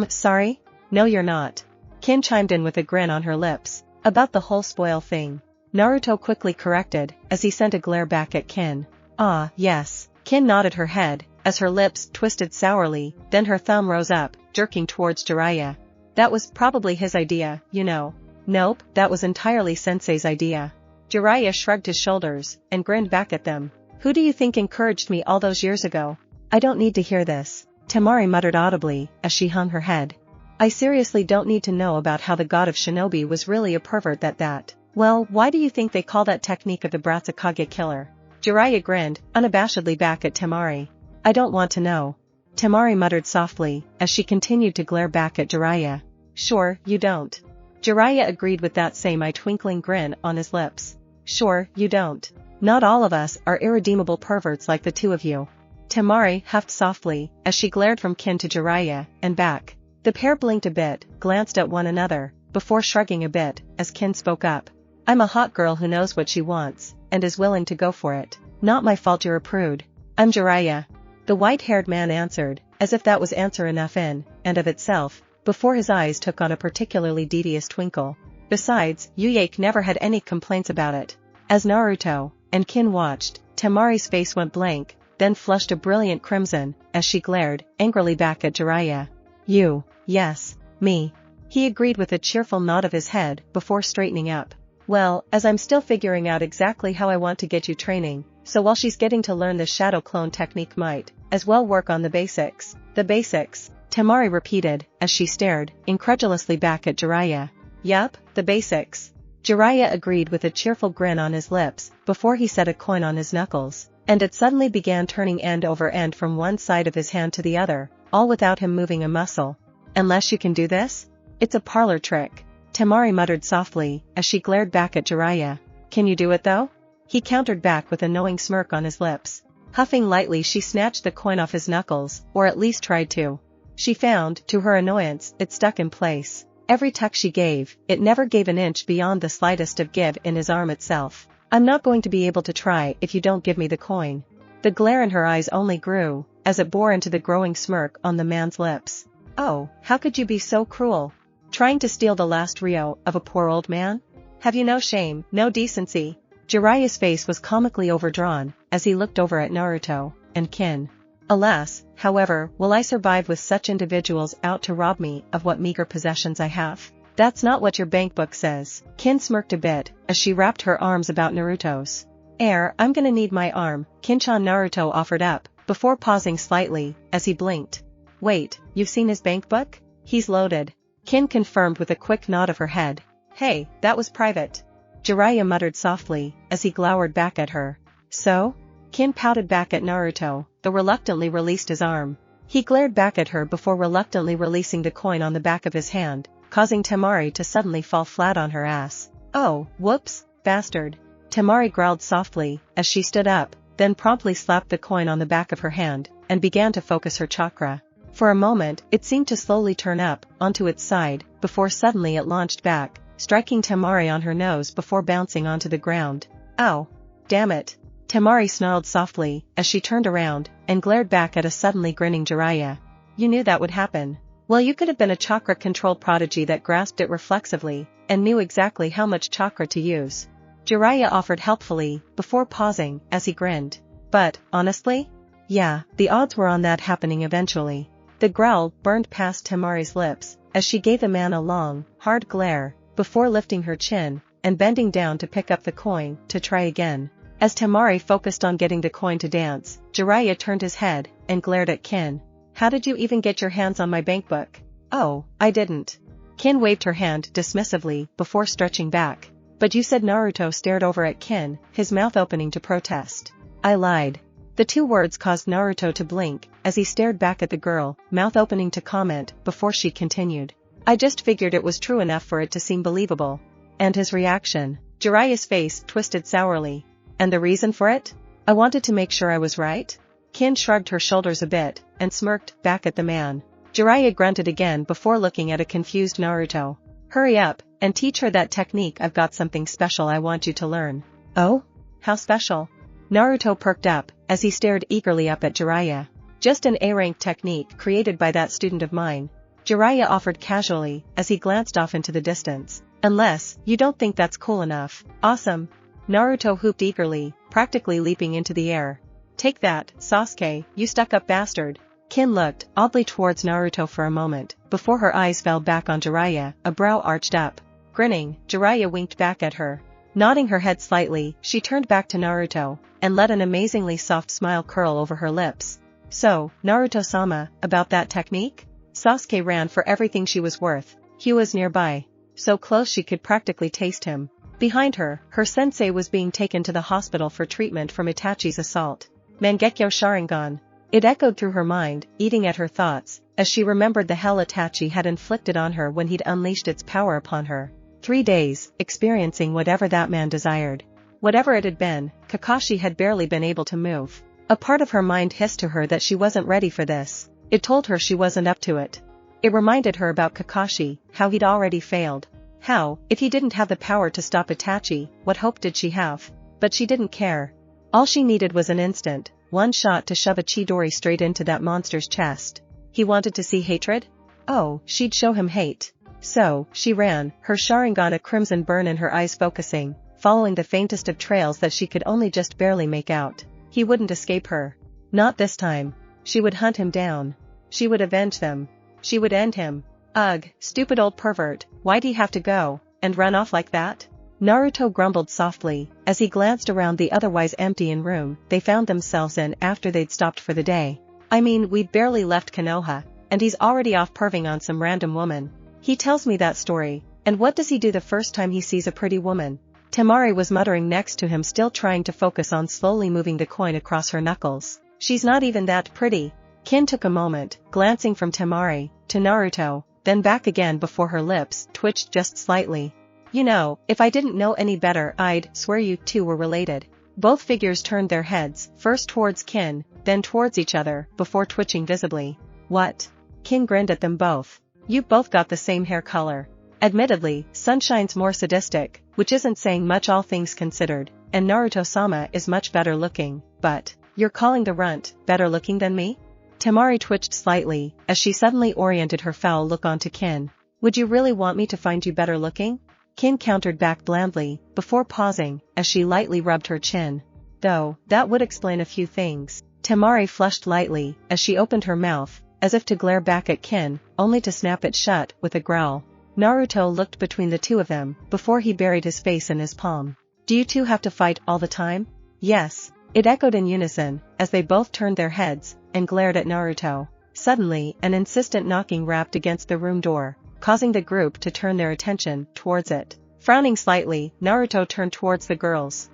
Sorry? No you're not. Kin chimed in with a grin on her lips. About the whole spoil thing. Naruto quickly corrected, as he sent a glare back at Kin. Ah, yes. Kin nodded her head, as her lips twisted sourly, then her thumb rose up, jerking towards Jiraiya. That was probably his idea, you know. Nope, that was entirely Sensei's idea. Jiraiya shrugged his shoulders, and grinned back at them. Who do you think encouraged me all those years ago? I don't need to hear this. Temari muttered audibly, as she hung her head. I seriously don't need to know about how the god of shinobi was really a pervert that. Well, why do you think they call that technique of the Bratsukage killer? Jiraiya grinned, unabashedly back at Temari. I don't want to know. Temari muttered softly, as she continued to glare back at Jiraiya. Sure, you don't. Jiraiya agreed with that same eye-twinkling grin on his lips. Sure, you don't. Not all of us are irredeemable perverts like the two of you. Temari huffed softly, as she glared from Kin to Jiraiya, and back. The pair blinked a bit, glanced at one another, before shrugging a bit, as Kin spoke up. I'm a hot girl who knows what she wants, and is willing to go for it. Not my fault you're a prude. I'm Jiraiya. The white-haired man answered, as if that was answer enough in, and of itself, before his eyes took on a particularly devious twinkle. Besides, Yuyake never had any complaints about it. As Naruto and Kin watched, Temari's face went blank, then flushed a brilliant crimson, as she glared, angrily back at Jiraiya. You, yes. Me. He agreed with a cheerful nod of his head before straightening up. Well, as I'm still figuring out exactly how I want to get you training, so while she's getting to learn the shadow clone technique might as well work on the basics. The basics, Temari repeated, as she stared incredulously back at Jiraiya. Yup, the basics. Jiraiya agreed with a cheerful grin on his lips before he set a coin on his knuckles, and it suddenly began turning end over end from one side of his hand to the other, all without him moving a muscle. Unless you can do this? It's a parlor trick. Temari muttered softly, as she glared back at Jiraiya. Can you do it though? He countered back with a knowing smirk on his lips. Huffing lightly, she snatched the coin off his knuckles, or at least tried to. She found, to her annoyance, it stuck in place. Every tuck she gave, it never gave an inch beyond the slightest of give in his arm itself. I'm not going to be able to try if you don't give me the coin. The glare in her eyes only grew, as it bore into the growing smirk on the man's lips. Oh, how could you be so cruel? Trying to steal the last Rio of a poor old man? Have you no shame, no decency? Jiraiya's face was comically overdrawn, as he looked over at Naruto and Kin. Alas, however, will I survive with such individuals out to rob me of what meager possessions I have? That's not what your bankbook says. Kin smirked a bit, as she wrapped her arms about Naruto's. I'm gonna need my arm, Kin-chan. Naruto offered up, before pausing slightly, as he blinked. Wait, you've seen his bankbook? He's loaded. Kin confirmed with a quick nod of her head. Hey, that was private. Jiraiya muttered softly, as he glowered back at her. So? Kin pouted back at Naruto, though reluctantly released his arm. He glared back at her before reluctantly releasing the coin on the back of his hand, causing Temari to suddenly fall flat on her ass. Oh, whoops, bastard. Temari growled softly, as she stood up, then promptly slapped the coin on the back of her hand, and began to focus her chakra. For a moment, it seemed to slowly turn up, onto its side, before suddenly it launched back, striking Temari on her nose before bouncing onto the ground. Ow. Damn it. Temari snarled softly, as she turned around, and glared back at a suddenly grinning Jiraiya. You knew that would happen. Well, you could have been a chakra-controlled prodigy that grasped it reflexively, and knew exactly how much chakra to use. Jiraiya offered helpfully, before pausing, as he grinned. But, honestly? Yeah, the odds were on that happening eventually. The growl burned past Temari's lips, as she gave the man a long, hard glare, before lifting her chin, and bending down to pick up the coin, to try again. As Temari focused on getting the coin to dance, Jiraiya turned his head, and glared at Kin. How did you even get your hands on my bankbook? Oh, I didn't. Kin waved her hand dismissively, before stretching back. But you said. Naruto stared over at Kin, his mouth opening to protest. I lied. The two words caused Naruto to blink, as he stared back at the girl, mouth opening to comment, before she continued. I just figured it was true enough for it to seem believable. And his reaction? Jiraiya's face twisted sourly. And the reason for it? I wanted to make sure I was right? Kin shrugged her shoulders a bit, and smirked back at the man. Jiraiya grunted again before looking at a confused Naruto. Hurry up, and teach her that technique. I've got something special I want you to learn. Oh? How special? Naruto perked up, as he stared eagerly up at Jiraiya. Just an A-rank technique created by that student of mine. Jiraiya offered casually, as he glanced off into the distance. Unless, you don't think that's cool enough. Awesome. Naruto whooped eagerly, practically leaping into the air. Take that, Sasuke, you stuck-up bastard. Kin looked oddly towards Naruto for a moment, before her eyes fell back on Jiraiya, a brow arched up. Grinning, Jiraiya winked back at her. Nodding her head slightly, she turned back to Naruto, and let an amazingly soft smile curl over her lips. So, Naruto-sama, about that technique? Sasuke ran for everything she was worth. He was nearby. So close she could practically taste him. Behind her, her sensei was being taken to the hospital for treatment from Itachi's assault. Mangekyo Sharingan. It echoed through her mind, eating at her thoughts, as she remembered the hell Itachi had inflicted on her when he'd unleashed its power upon her. 3 days, experiencing whatever that man desired. Whatever it had been, Kakashi had barely been able to move. A part of her mind hissed to her that she wasn't ready for this. It told her she wasn't up to it. It reminded her about Kakashi, how he'd already failed. How, if he didn't have the power to stop Itachi, what hope did she have? But she didn't care. All she needed was an instant, one shot to shove a Chidori straight into that monster's chest. He wanted to see hatred? Oh, she'd show him hate. So, she ran, her Sharingan a crimson burn in her eyes focusing, following the faintest of trails that she could only just barely make out. He wouldn't escape her. Not this time. She would hunt him down. She would avenge them. She would end him. Ugh, stupid old pervert, why'd he have to go, and run off like that? Naruto grumbled softly, as he glanced around the otherwise empty room they found themselves in after they'd stopped for the day. I mean, we'd barely left Konoha, and he's already off perving on some random woman. He tells me that story, and what does he do the first time he sees a pretty woman? Temari was muttering next to him, still trying to focus on slowly moving the coin across her knuckles. She's not even that pretty. Kin took a moment, glancing from Temari to Naruto, then back again before her lips twitched just slightly. You know, if I didn't know any better, I'd swear you two were related. Both figures turned their heads, first towards Kin, then towards each other, before twitching visibly. What? Kin grinned at them both. You both got the same hair color. Admittedly, Sunshine's more sadistic, which isn't saying much all things considered, and Naruto-sama is much better looking, but, you're calling the runt better looking than me? Temari twitched slightly, as she suddenly oriented her foul look onto Kin. Would you really want me to find you better looking? Kin countered back blandly, before pausing, as she lightly rubbed her chin. Though, that would explain a few things. Temari flushed lightly, as she opened her mouth, as if to glare back at Kin, only to snap it shut with a growl. Naruto looked between the two of them, before he buried his face in his palm. Do you two have to fight all the time? Yes. It echoed in unison, as they both turned their heads, and glared at Naruto. Suddenly, an insistent knocking rapped against the room door, causing the group to turn their attention towards it. Frowning slightly, Naruto turned towards the girls.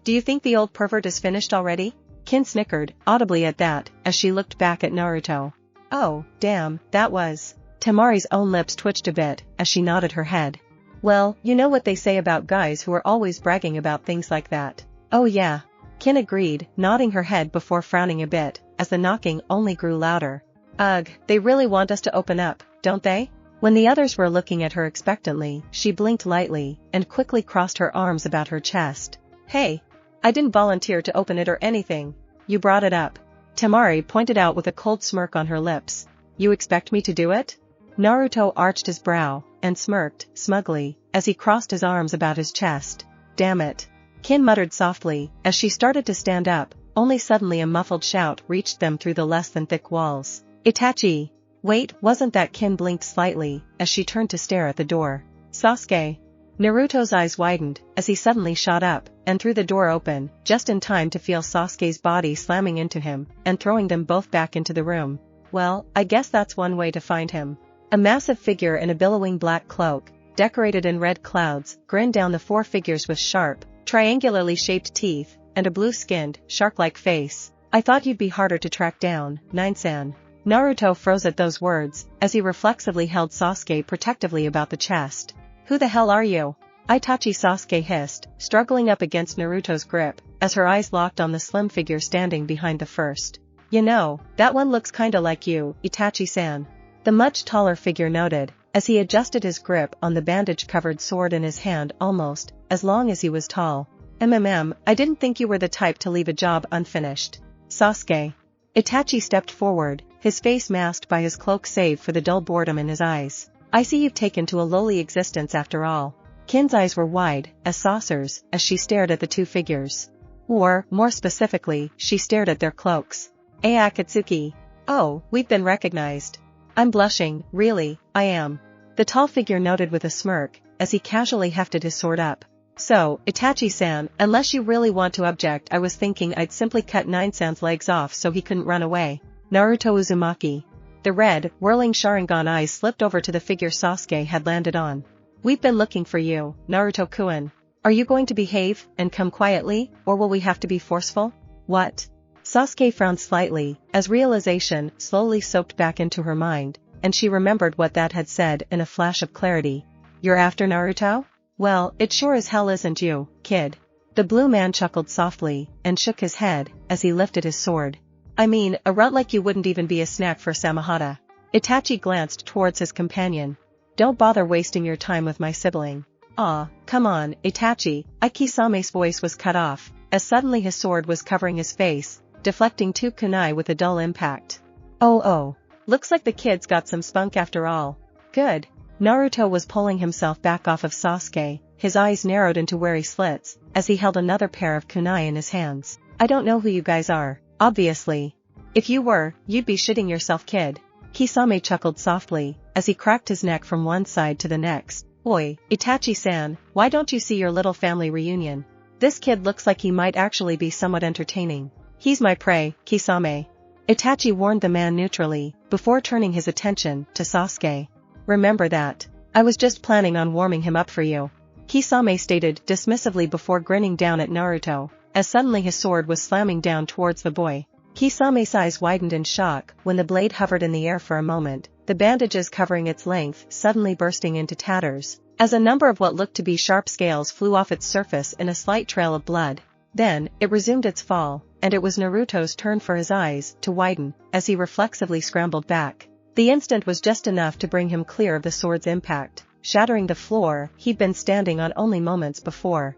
Do you think the old pervert is finished already? Kin snickered, audibly at that, as she looked back at Naruto. Oh, damn, that was... Temari's own lips twitched a bit, as she nodded her head. Well, you know what they say about guys who are always bragging about things like that. Oh yeah. Kin agreed, nodding her head before frowning a bit, as the knocking only grew louder. Ugh, they really want us to open up, don't they? When the others were looking at her expectantly, she blinked lightly, and quickly crossed her arms about her chest. Hey! I didn't volunteer to open it or anything. You brought it up. Temari pointed out with a cold smirk on her lips. You expect me to do it? Naruto arched his brow, and smirked, smugly, as he crossed his arms about his chest. Damn it. Kin muttered softly, as she started to stand up, only suddenly a muffled shout reached them through the less than thick walls. Itachi! Wait, wasn't that? Kin blinked slightly, as she turned to stare at the door. Sasuke! Naruto's eyes widened, as he suddenly shot up, and threw the door open, just in time to feel Sasuke's body slamming into him, and throwing them both back into the room. Well, I guess that's one way to find him. A massive figure in a billowing black cloak, decorated in red clouds, grinned down the four figures with sharp, triangularly shaped teeth, and a blue-skinned, shark-like face. I thought you'd be harder to track down, Nine-san. Naruto froze at those words, as he reflexively held Sasuke protectively about the chest. Who the hell are you? Itachi, Sasuke hissed, struggling up against Naruto's grip, as her eyes locked on the slim figure standing behind the first. You know, that one looks kinda like you, Itachi-san. The much taller figure noted, as he adjusted his grip on the bandage-covered sword in his hand almost, as long as he was tall. I didn't think you were the type to leave a job unfinished. Sasuke. Itachi stepped forward, his face masked by his cloak save for the dull boredom in his eyes. I see you've taken to a lowly existence after all. Kin's eyes were wide, as saucers, as she stared at the two figures. Or, more specifically, she stared at their cloaks. Akatsuki. Oh, we've been recognized. I'm blushing, really, I am. The tall figure noted with a smirk, as he casually hefted his sword up. So, Itachi-san, unless you really want to object, I was thinking I'd simply cut Nine-san's legs off so he couldn't run away. Naruto Uzumaki. The red, whirling Sharingan eyes slipped over to the figure Sasuke had landed on. We've been looking for you, Naruto-kun. Are you going to behave, and come quietly, or will we have to be forceful? What? Sasuke frowned slightly, as realization slowly soaked back into her mind, and she remembered what that had said in a flash of clarity. You're after Naruto? Well, it sure as hell isn't you, kid. The blue man chuckled softly, and shook his head, as he lifted his sword. I mean, a runt like you wouldn't even be a snack for Samahata. Itachi glanced towards his companion. Don't bother wasting your time with my sibling. Aw, come on, Itachi. Kisame's voice was cut off, as suddenly his sword was covering his face, deflecting two kunai with a dull impact. Oh, looks like the kid's got some spunk after all. Good. Naruto was pulling himself back off of Sasuke, his eyes narrowed into wary slits, as he held another pair of kunai in his hands. I don't know who you guys are, obviously. If you were, you'd be shitting yourself, kid. Kisame chuckled softly, as he cracked his neck from one side to the next. "Oi, Itachi-san, why don't you see your little family reunion? This kid looks like he might actually be somewhat entertaining. He's my prey, Kisame." Itachi warned the man neutrally, before turning his attention to Sasuke. "Remember that. I was just planning on warming him up for you," Kisame stated dismissively before grinning down at Naruto, as suddenly his sword was slamming down towards the boy. Kisame's eyes widened in shock when the blade hovered in the air for a moment, the bandages covering its length suddenly bursting into tatters, as a number of what looked to be sharp scales flew off its surface in a slight trail of blood. Then, it resumed its fall, and it was Naruto's turn for his eyes to widen, as he reflexively scrambled back. The instant was just enough to bring him clear of the sword's impact, shattering the floor he'd been standing on only moments before.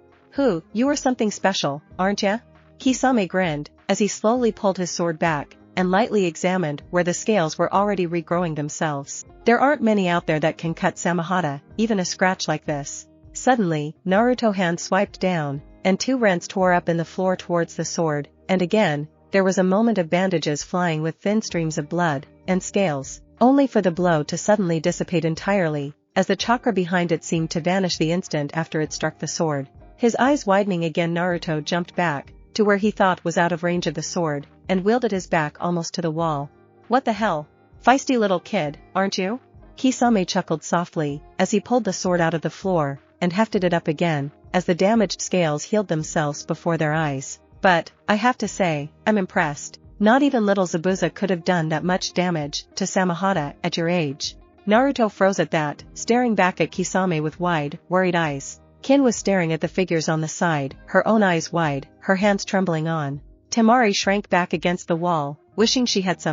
You are something special, aren't ya?" Kisame grinned, as he slowly pulled his sword back, and lightly examined where the scales were already regrowing themselves. "There aren't many out there that can cut Samahata, even a scratch like this." Suddenly, Naruto's hand swiped down, and 2 rents tore up in the floor towards the sword, and again, there was a moment of bandages flying with thin streams of blood and scales, only for the blow to suddenly dissipate entirely, as the chakra behind it seemed to vanish the instant after it struck the sword. His eyes widening again, Naruto jumped back to where he thought was out of range of the sword, and wielded his back almost to the wall. "What the hell? Feisty little kid, aren't you?" Kisame chuckled softly, as he pulled the sword out of the floor, and hefted it up again, as the damaged scales healed themselves before their eyes. "But, I have to say, I'm impressed. Not even little Zabuza could have done that much damage to Samahata at your age." Naruto froze at that, staring back at Kisame with wide, worried eyes. Kin was staring at the figures on the side, her own eyes wide, her hands trembling on. Temari shrank back against the wall, wishing she had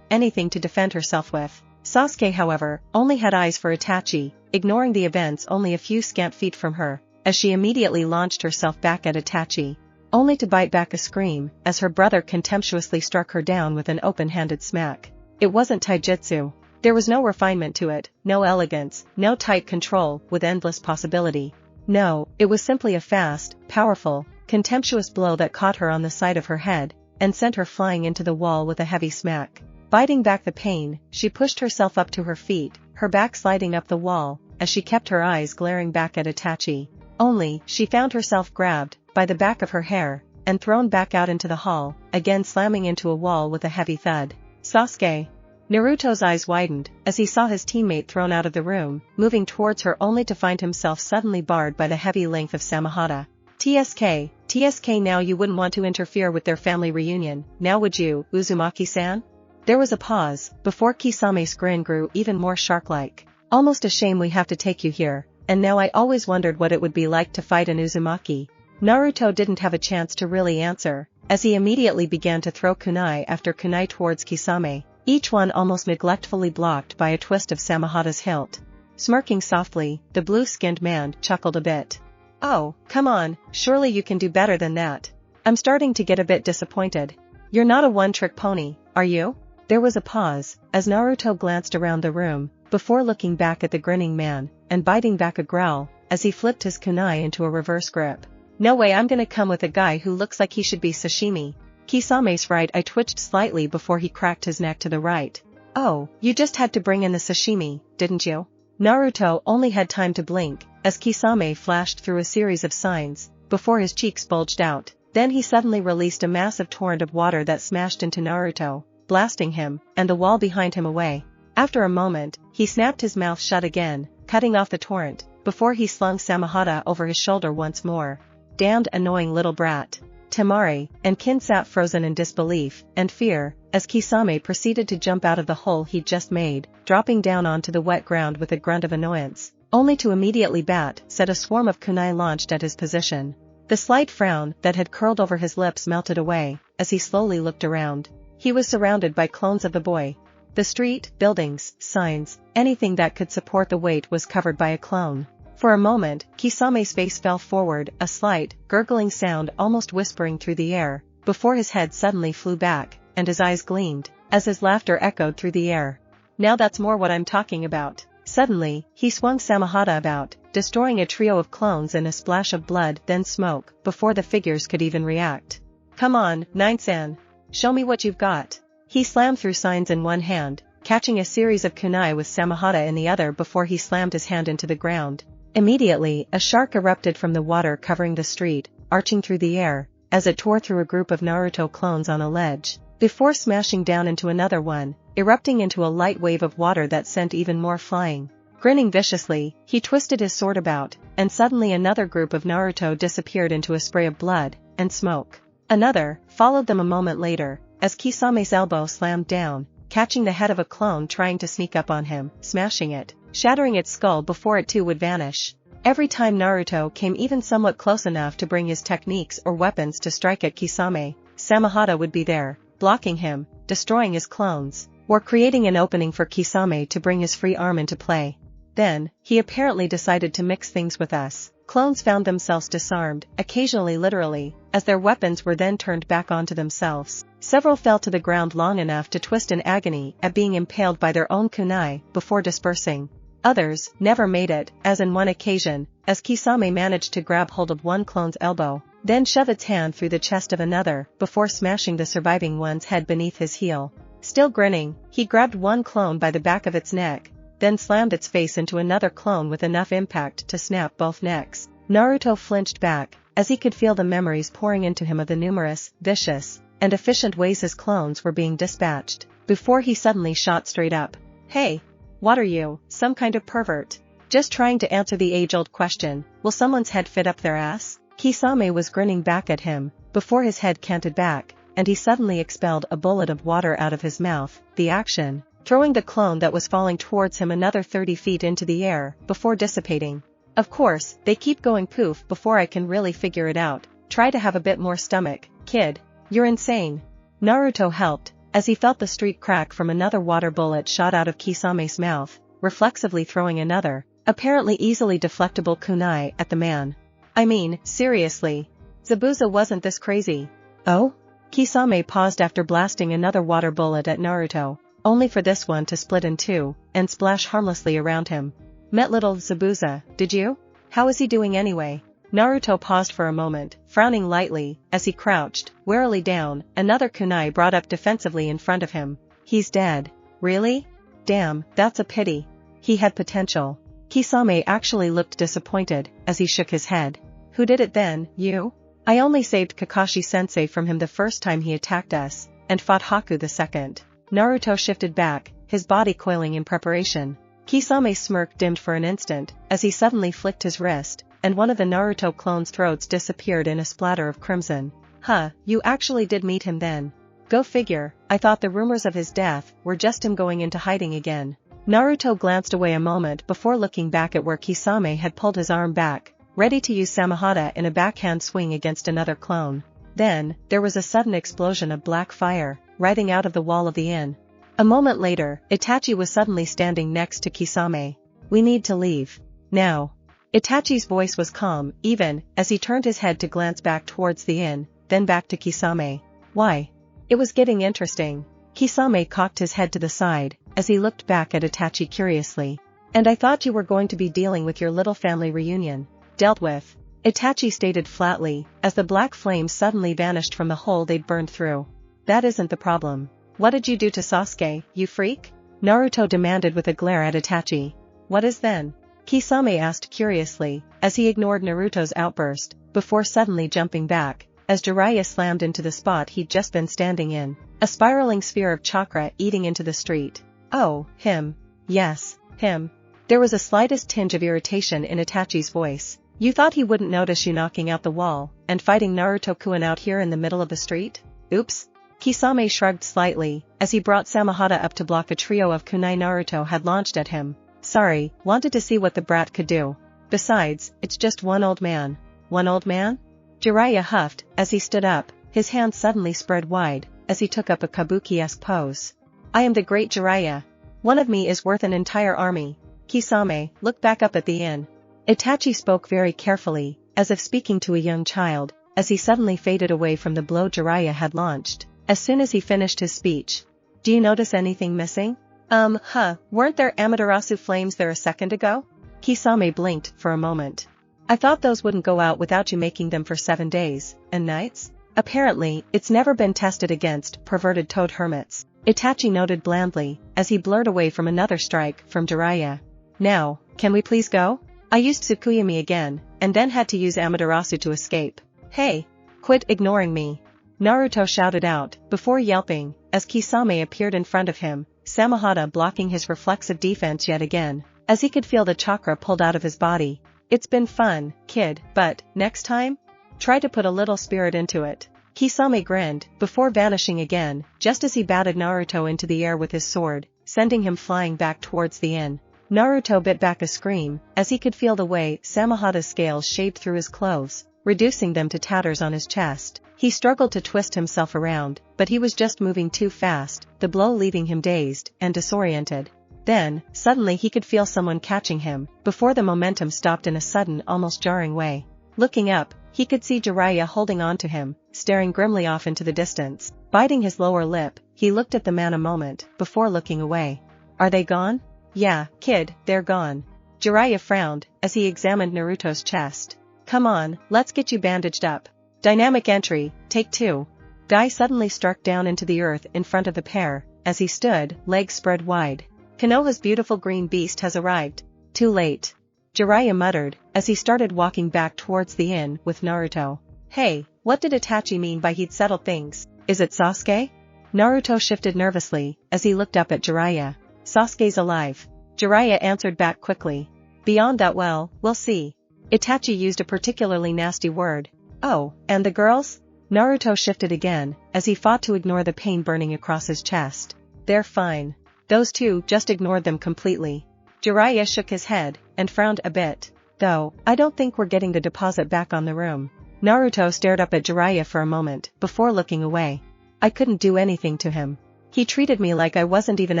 anything to defend herself with. Sasuke, however, only had eyes for Itachi, ignoring the events only a few scant feet from her, as she immediately launched herself back at Itachi, only to bite back a scream, as her brother contemptuously struck her down with an open-handed smack. It wasn't taijutsu. There was no refinement to it, no elegance, no tight control with endless possibility. No, it was simply a fast, powerful, contemptuous blow that caught her on the side of her head, and sent her flying into the wall with a heavy smack. Biting back the pain, she pushed herself up to her feet, her back sliding up the wall, as she kept her eyes glaring back at Itachi. Only, she found herself grabbed by the back of her hair, and thrown back out into the hall, again slamming into a wall with a heavy thud. "Sasuke!" Naruto's eyes widened, as he saw his teammate thrown out of the room, moving towards her only to find himself suddenly barred by the heavy length of Samahata. TSK, now you wouldn't want to interfere with their family reunion, now would you, Uzumaki-san?" There was a pause, before Kisame's grin grew even more shark-like. "Almost a shame we have to take you here, and now I always wondered what it would be like to fight an Uzumaki." Naruto didn't have a chance to really answer, as he immediately began to throw kunai after kunai towards Kisame, each one almost neglectfully blocked by a twist of Samahata's hilt. Smirking softly, the blue-skinned man chuckled a bit. "Oh, come on, surely you can do better than that. I'm starting to get a bit disappointed. You're not a one-trick pony, are you?" There was a pause, as Naruto glanced around the room, before looking back at the grinning man, and biting back a growl, as he flipped his kunai into a reverse grip. "No way I'm gonna come with a guy who looks like he should be sashimi." Kisame's right eye twitched slightly before he cracked his neck to the right. "Oh, you just had to bring in the sashimi, didn't you?" Naruto only had time to blink, as Kisame flashed through a series of signs, before his cheeks bulged out. Then he suddenly released a massive torrent of water that smashed into Naruto, blasting him, and the wall behind him away. After a moment, he snapped his mouth shut again, cutting off the torrent, before he slung Samahata over his shoulder once more. "Damned annoying little brat." Temari and Kin sat frozen in disbelief and fear, as Kisame proceeded to jump out of the hole he'd just made, dropping down onto the wet ground with a grunt of annoyance, only to immediately set a swarm of kunai launched at his position. The slight frown that had curled over his lips melted away, as he slowly looked around. He was surrounded by clones of the boy. The street, buildings, signs, anything that could support the weight was covered by a clone. For a moment, Kisame's face fell forward, a slight, gurgling sound almost whispering through the air, before his head suddenly flew back, and his eyes gleamed, as his laughter echoed through the air. "Now that's more what I'm talking about." Suddenly, he swung Samahata about, destroying a trio of clones in a splash of blood then smoke, before the figures could even react. "Come on, Nine-san. Show me what you've got." He slammed through signs in one hand, catching a series of kunai with Samehada in the other before he slammed his hand into the ground. Immediately, a shark erupted from the water covering the street, arching through the air, as it tore through a group of Naruto clones on a ledge, before smashing down into another one, erupting into a light wave of water that sent even more flying. Grinning viciously, he twisted his sword about, and suddenly another group of Naruto disappeared into a spray of blood and smoke. Another followed them a moment later, as Kisame's elbow slammed down, catching the head of a clone trying to sneak up on him, smashing it, shattering its skull before it too would vanish. Every time Naruto came even somewhat close enough to bring his techniques or weapons to strike at Kisame, Samehada would be there, blocking him, destroying his clones, or creating an opening for Kisame to bring his free arm into play. Then, he apparently decided to mix things with us. Clones found themselves disarmed, occasionally literally, as their weapons were then turned back onto themselves. Several fell to the ground long enough to twist in agony at being impaled by their own kunai before dispersing. Others never made it, as in one occasion, as Kisame managed to grab hold of one clone's elbow, then shove its hand through the chest of another before smashing the surviving one's head beneath his heel. Still grinning, he grabbed one clone by the back of its neck, then slammed its face into another clone with enough impact to snap both necks. Naruto flinched back, as he could feel the memories pouring into him of the numerous, vicious, and efficient ways his clones were being dispatched, before he suddenly shot straight up. "Hey! What are you, some kind of pervert? Just trying to answer the age-old question, will someone's head fit up their ass?" Kisame was grinning back at him, before his head canted back, and he suddenly expelled a bullet of water out of his mouth, the action throwing the clone that was falling towards him another 30 feet into the air, before dissipating. "Of course, they keep going poof before I can really figure it out. Try to have a bit more stomach, kid. You're insane." Naruto helped, as he felt the street crack from another water bullet shot out of Kisame's mouth, reflexively throwing another, apparently easily deflectable kunai at the man. "I mean, seriously. Zabuza wasn't this crazy." "Oh?" Kisame paused after blasting another water bullet at Naruto, only for this one to split in two, and splash harmlessly around him. "Met little Zabuza, did you? How is he doing anyway?" Naruto paused for a moment, frowning lightly, as he crouched, warily down, another kunai brought up defensively in front of him. "He's dead." "Really? Damn, that's a pity. He had potential." Kisame actually looked disappointed, as he shook his head. "Who did it then, you?" "I only saved Kakashi-sensei from him the first time he attacked us, and fought Haku the second." Naruto shifted back, his body coiling in preparation. Kisame's smirk dimmed for an instant, as he suddenly flicked his wrist, and one of the Naruto clones' throats disappeared in a splatter of crimson. "Huh, you actually did meet him then. Go figure, I thought the rumors of his death were just him going into hiding again." Naruto glanced away a moment before looking back at where Kisame had pulled his arm back, ready to use Samehada in a backhand swing against another clone. Then, there was a sudden explosion of black fire, riding out of the wall of the inn. A moment later, Itachi was suddenly standing next to Kisame. "We need to leave. Now." Itachi's voice was calm, even, as he turned his head to glance back towards the inn, then back to Kisame. "Why?" It was getting interesting. Kisame cocked his head to the side, as he looked back at Itachi curiously. "And I thought you were going to be dealing with your little family reunion." "Dealt with," Itachi stated flatly, as the black flames suddenly vanished from the hole they'd burned through. "That isn't the problem. What did you do to Sasuke, you freak?" Naruto demanded with a glare at Itachi. "What is then?" Kisame asked curiously, as he ignored Naruto's outburst, before suddenly jumping back, as Jiraiya slammed into the spot he'd just been standing in, a spiraling sphere of chakra eating into the street. "Oh, him. Yes, him." There was a slightest tinge of irritation in Itachi's voice. "You thought he wouldn't notice you knocking out the wall, and fighting Naruto-kun out here in the middle of the street? Oops." Kisame shrugged slightly, as he brought Samehada up to block a trio of kunai Naruto had launched at him. "Sorry, wanted to see what the brat could do. Besides, it's just one old man." "One old man?" Jiraiya huffed, as he stood up, his hands suddenly spread wide, as he took up a kabuki-esque pose. "I am the great Jiraiya. One of me is worth an entire army." "Kisame, look back up at the inn." Itachi spoke very carefully, as if speaking to a young child, as he suddenly faded away from the blow Jiraiya had launched. As soon as he finished his speech. "Do you notice anything missing?" Weren't there Amaterasu flames there a second ago?" Kisame blinked for a moment. "I thought those wouldn't go out without you making them for 7 days and nights? Apparently, it's never been tested against perverted toad hermits." Itachi noted blandly, as he blurred away from another strike from Jiraiya. Now, can we please go? I used Tsukuyami again, and then had to use Amaterasu to escape. Hey! Quit ignoring me! Naruto shouted out, before yelping, as Kisame appeared in front of him, Samahata blocking his reflexive defense yet again, as he could feel the chakra pulled out of his body. It's been fun, kid, but, next time? Try to put a little spirit into it. Kisame grinned, before vanishing again, just as he batted Naruto into the air with his sword, sending him flying back towards the inn. Naruto bit back a scream, as he could feel the way Samahata's scales shaved through his clothes, reducing them to tatters on his chest. He struggled to twist himself around, but he was just moving too fast, the blow leaving him dazed and disoriented. Then, suddenly he could feel someone catching him, before the momentum stopped in a sudden, almost jarring way. Looking up, he could see Jiraiya holding on to him, staring grimly off into the distance. Biting his lower lip, he looked at the man a moment, before looking away. Are they gone? Yeah, kid, they're gone. Jiraiya frowned, as he examined Naruto's chest. Come on, let's get you bandaged up. Dynamic entry, take 2. Guy suddenly struck down into the earth in front of the pair, as he stood, legs spread wide. Konoha's beautiful green beast has arrived. Too late. Jiraiya muttered, as he started walking back towards the inn with Naruto. Hey, what did Itachi mean by he'd settled things? Is it Sasuke? Naruto shifted nervously, as he looked up at Jiraiya. Sasuke's alive. Jiraiya answered back quickly. Beyond that, well, we'll see. Itachi used a particularly nasty word. Oh, and the girls? Naruto shifted again, as he fought to ignore the pain burning across his chest. They're fine. Those two just ignored them completely. Jiraiya shook his head, and frowned a bit. Though, I don't think we're getting the deposit back on the room. Naruto stared up at Jiraiya for a moment, before looking away. I couldn't do anything to him. He treated me like I wasn't even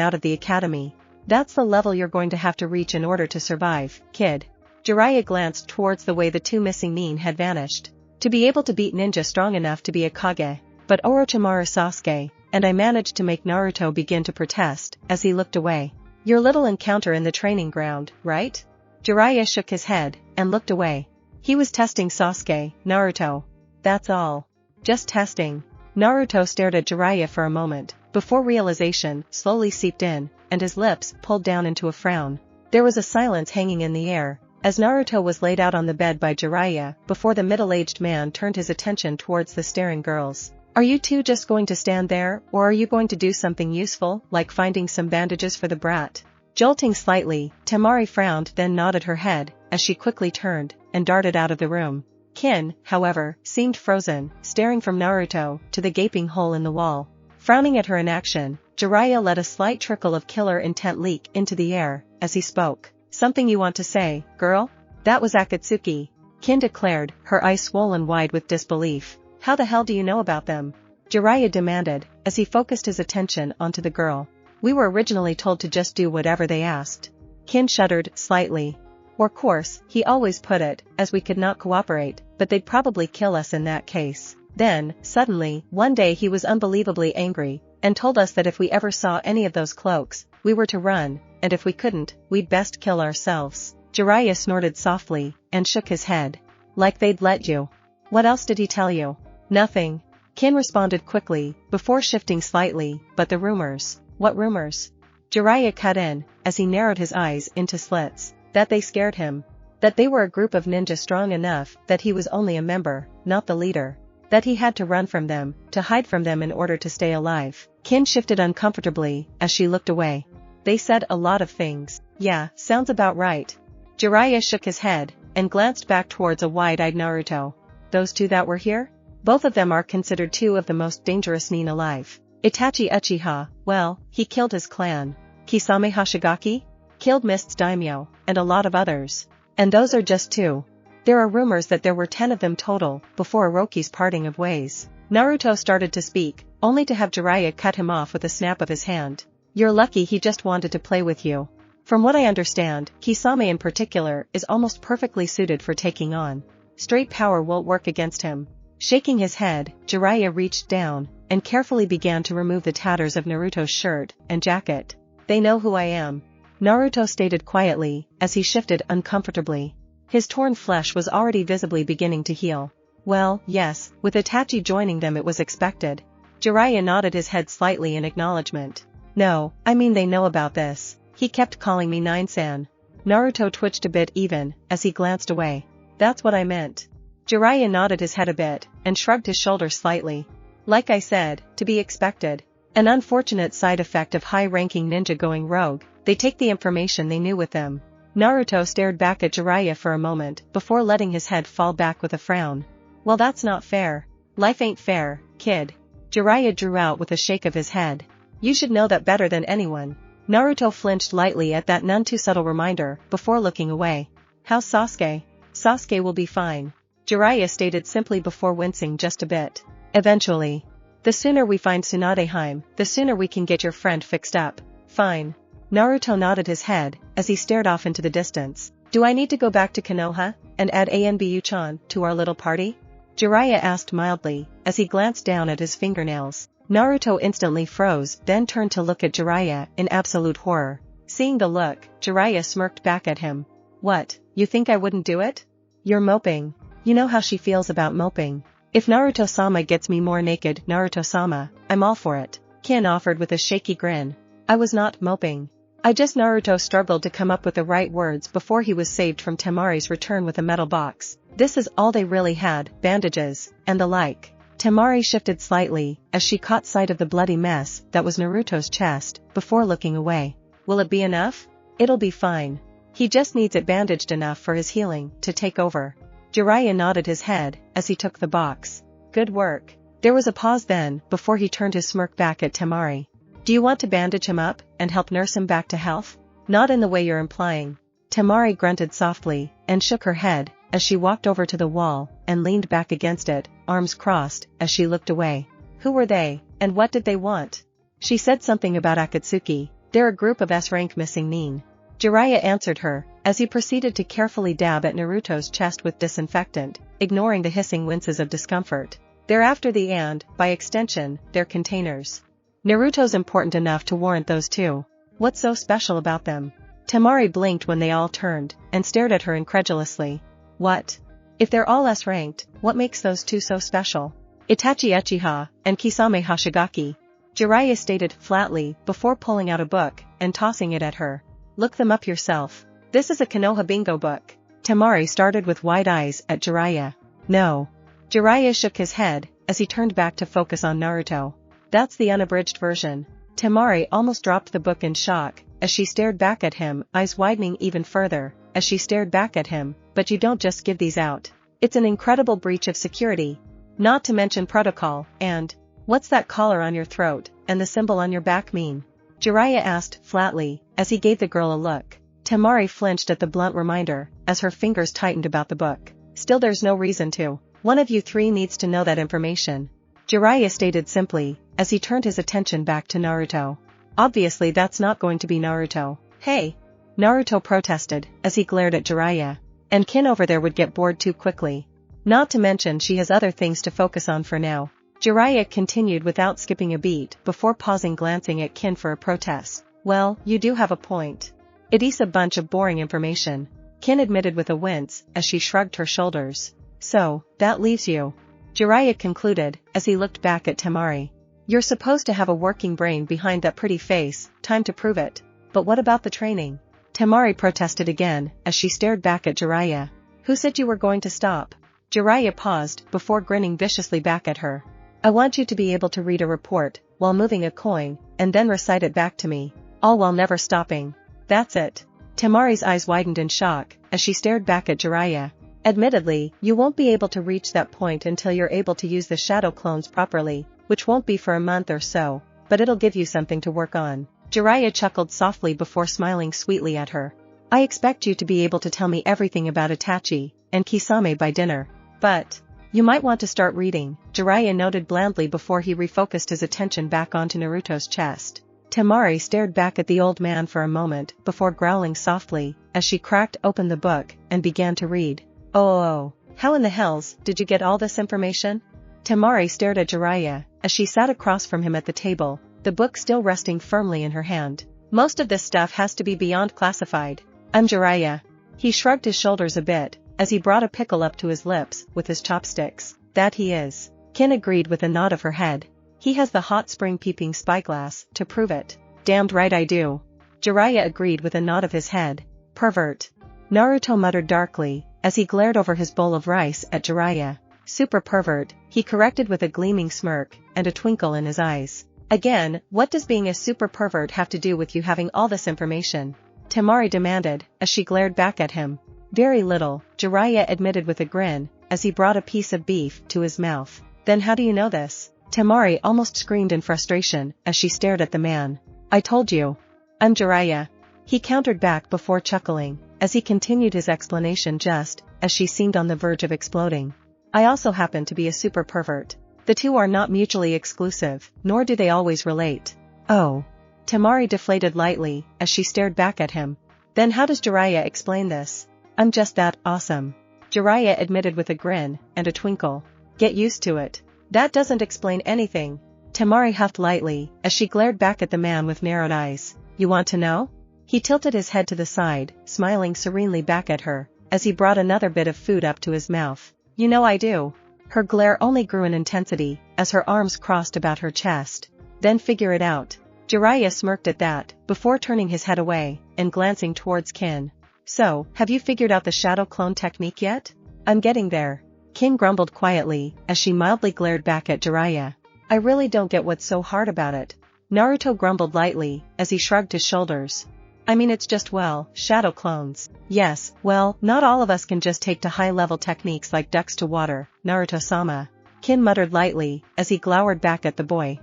out of the academy. That's the level you're going to have to reach in order to survive, kid. Jiraiya glanced towards the way the two missing nin had vanished. To be able to beat ninja strong enough to be a Kage, but Orochimaru Sasuke, and I managed to make Naruto begin to protest, as he looked away. Your little encounter in the training ground, right? Jiraiya shook his head, and looked away. He was testing Sasuke, Naruto. That's all. Just testing. Naruto stared at Jiraiya for a moment, before realization slowly seeped in, and his lips pulled down into a frown. There was a silence hanging in the air, as Naruto was laid out on the bed by Jiraiya, before the middle-aged man turned his attention towards the staring girls. Are you two just going to stand there, or are you going to do something useful, like finding some bandages for the brat? Jolting slightly, Temari frowned then nodded her head, as she quickly turned, and darted out of the room. Kin, however, seemed frozen, staring from Naruto to the gaping hole in the wall. Frowning at her inaction, Jiraiya let a slight trickle of killer intent leak into the air, as he spoke. Something you want to say, girl? That was Akatsuki, Kin declared, her eyes swollen wide with disbelief. How the hell do you know about them? Jiraiya demanded, as he focused his attention onto the girl. We were originally told to just do whatever they asked. Kin shuddered slightly. Or course, he always put it, as we could not cooperate, but they'd probably kill us in that case. Then, suddenly, one day he was unbelievably angry, and told us that if we ever saw any of those cloaks, we were to run, and if we couldn't, we'd best kill ourselves. Jiraiya snorted softly, and shook his head. Like they'd let you. What else did he tell you? Nothing. Kin responded quickly, before shifting slightly, but the rumors. What rumors? Jiraiya cut in, as he narrowed his eyes into slits. That they scared him. That they were a group of ninja strong enough that he was only a member, not the leader. That he had to run from them, to hide from them in order to stay alive. Kin shifted uncomfortably, as she looked away. They said a lot of things. Yeah, sounds about right. Jiraiya shook his head, and glanced back towards a wide-eyed Naruto. Those two that were here? Both of them are considered two of the most dangerous nin alive. Itachi Uchiha, well, he killed his clan. Kisame Hashigaki? Killed Mist's daimyo, and a lot of others. And those are just two. There are rumors that there were 10 of them total, before Orochi's parting of ways. Naruto started to speak, only to have Jiraiya cut him off with a snap of his hand. You're lucky he just wanted to play with you. From what I understand, Kisame in particular is almost perfectly suited for taking on. Straight power won't work against him. Shaking his head, Jiraiya reached down, and carefully began to remove the tatters of Naruto's shirt and jacket. They know who I am. Naruto stated quietly, as he shifted uncomfortably. His torn flesh was already visibly beginning to heal. Well, yes, with Itachi joining them it was expected. Jiraiya nodded his head slightly in acknowledgement. No, I mean they know about this. He kept calling me Nine-san. Naruto twitched a bit even, as he glanced away. That's what I meant. Jiraiya nodded his head a bit, and shrugged his shoulders slightly. Like I said, to be expected. An unfortunate side effect of high-ranking ninja going rogue, they take the information they knew with them. Naruto stared back at Jiraiya for a moment before letting his head fall back with a frown. Well, that's not fair. Life ain't fair, kid. Jiraiya drew out with a shake of his head. You should know that better than anyone. Naruto flinched lightly at that none-too-subtle reminder before looking away. How's Sasuke? Sasuke will be fine. Jiraiya stated simply before wincing just a bit. Eventually. The sooner we find Tsunade, the sooner we can get your friend fixed up. Fine. Naruto nodded his head, as he stared off into the distance. Do I need to go back to Konoha, and add Anbu-chan to our little party? Jiraiya asked mildly, as he glanced down at his fingernails. Naruto instantly froze, then turned to look at Jiraiya in absolute horror. Seeing the look, Jiraiya smirked back at him. What, you think I wouldn't do it? You're moping. You know how she feels about moping. If Naruto-sama gets me more naked, Naruto-sama, I'm all for it. Kin offered with a shaky grin. I was not moping. Naruto struggled to come up with the right words before he was saved from Temari's return with a metal box. This is all they really had, bandages, and the like. Temari shifted slightly, as she caught sight of the bloody mess that was Naruto's chest, before looking away. Will it be enough? It'll be fine. He just needs it bandaged enough for his healing to take over. Jiraiya nodded his head, as he took the box. Good work. There was a pause then, before he turned his smirk back at Temari. Do you want to bandage him up, and help nurse him back to health? Not in the way you're implying. Temari grunted softly, and shook her head, as she walked over to the wall, and leaned back against it, arms crossed, as she looked away. Who were they, and what did they want? She said something about Akatsuki. They're a group of S-rank missing nin. Jiraiya answered her, as he proceeded to carefully dab at Naruto's chest with disinfectant, ignoring the hissing winces of discomfort. They're after the and, by extension, their containers. Naruto's important enough to warrant those two. What's so special about them? Temari blinked when they all turned, and stared at her incredulously. What? If they're all S-ranked, what makes those two so special? Itachi Uchiha, and Kisame Hashigaki. Jiraiya stated flatly, before pulling out a book, and tossing it at her. Look them up yourself. This is a Konoha bingo book. Temari started with wide eyes at Jiraiya. No. Jiraiya shook his head, as he turned back to focus on Naruto. That's the unabridged version. Temari almost dropped the book in shock, as she stared back at him, eyes widening even further, as she stared back at him. But you don't just give these out. It's an incredible breach of security. Not to mention protocol, and... What's that collar on your throat, and the symbol on your back mean? Jiraiya asked, flatly, as he gave the girl a look. Temari flinched at the blunt reminder, as her fingers tightened about the book. Still, there's no reason to. One of you three needs to know that information. Jiraiya stated simply, as he turned his attention back to Naruto. Obviously that's not going to be Naruto. Hey! Naruto protested, as he glared at Jiraiya. And Kin over there would get bored too quickly. Not to mention she has other things to focus on for now. Jiraiya continued without skipping a beat before pausing, glancing at Kin for a protest. Well, you do have a point. It is a bunch of boring information. Kin admitted with a wince, as she shrugged her shoulders. So, that leaves you. Jiraiya concluded, as he looked back at Temari. You're supposed to have a working brain behind that pretty face, time to prove it. But what about the training? Temari protested again, as she stared back at Jiraiya. Who said you were going to stop? Jiraiya paused, before grinning viciously back at her. I want you to be able to read a report, while moving a coin, and then recite it back to me. All while never stopping. That's it. Temari's eyes widened in shock, as she stared back at Jiraiya. Admittedly, you won't be able to reach that point until you're able to use the shadow clones properly, which won't be for a month or so, but it'll give you something to work on. Jiraiya chuckled softly before smiling sweetly at her. I expect you to be able to tell me everything about Itachi and Kisame by dinner. But you might want to start reading, Jiraiya noted blandly before he refocused his attention back onto Naruto's chest. Temari stared back at the old man for a moment before growling softly, as she cracked open the book and began to read. Oh, how in the hells did you get all this information? Temari stared at Jiraiya, as she sat across from him at the table, the book still resting firmly in her hand. Most of this stuff has to be beyond classified. I'm Jiraiya. He shrugged his shoulders a bit, as he brought a pickle up to his lips with his chopsticks. That he is. Kin agreed with a nod of her head. He has the hot spring peeping spyglass to prove it. Damned right I do. Jiraiya agreed with a nod of his head. Pervert. Naruto muttered darkly, as he glared over his bowl of rice at Jiraiya. Super pervert, he corrected with a gleaming smirk, and a twinkle in his eyes. Again, what does being a super pervert have to do with you having all this information? Temari demanded, as she glared back at him. Very little, Jiraiya admitted with a grin, as he brought a piece of beef to his mouth. Then how do you know this? Temari almost screamed in frustration, as she stared at the man. I told you. I'm Jiraiya. He countered back before chuckling, as he continued his explanation just, as she seemed on the verge of exploding. I also happen to be a super pervert. The two are not mutually exclusive, nor do they always relate. Oh. Temari deflated lightly, as she stared back at him. Then how does Jiraiya explain this? I'm just that awesome. Jiraiya admitted with a grin, and a twinkle. Get used to it. That doesn't explain anything. Temari huffed lightly, as she glared back at the man with narrowed eyes. You want to know? He tilted his head to the side, smiling serenely back at her, as he brought another bit of food up to his mouth. You know I do. Her glare only grew in intensity, as her arms crossed about her chest. Then figure it out. Jiraiya smirked at that, before turning his head away, and glancing towards Kin. So, have you figured out the shadow clone technique yet? I'm getting there. Kin grumbled quietly, as she mildly glared back at Jiraiya. I really don't get what's so hard about it. Naruto grumbled lightly, as he shrugged his shoulders. I mean it's just shadow clones. Yes, well, not all of us can just take to high-level techniques like ducks to water, Naruto-sama. Kin muttered lightly, as he glowered back at the boy.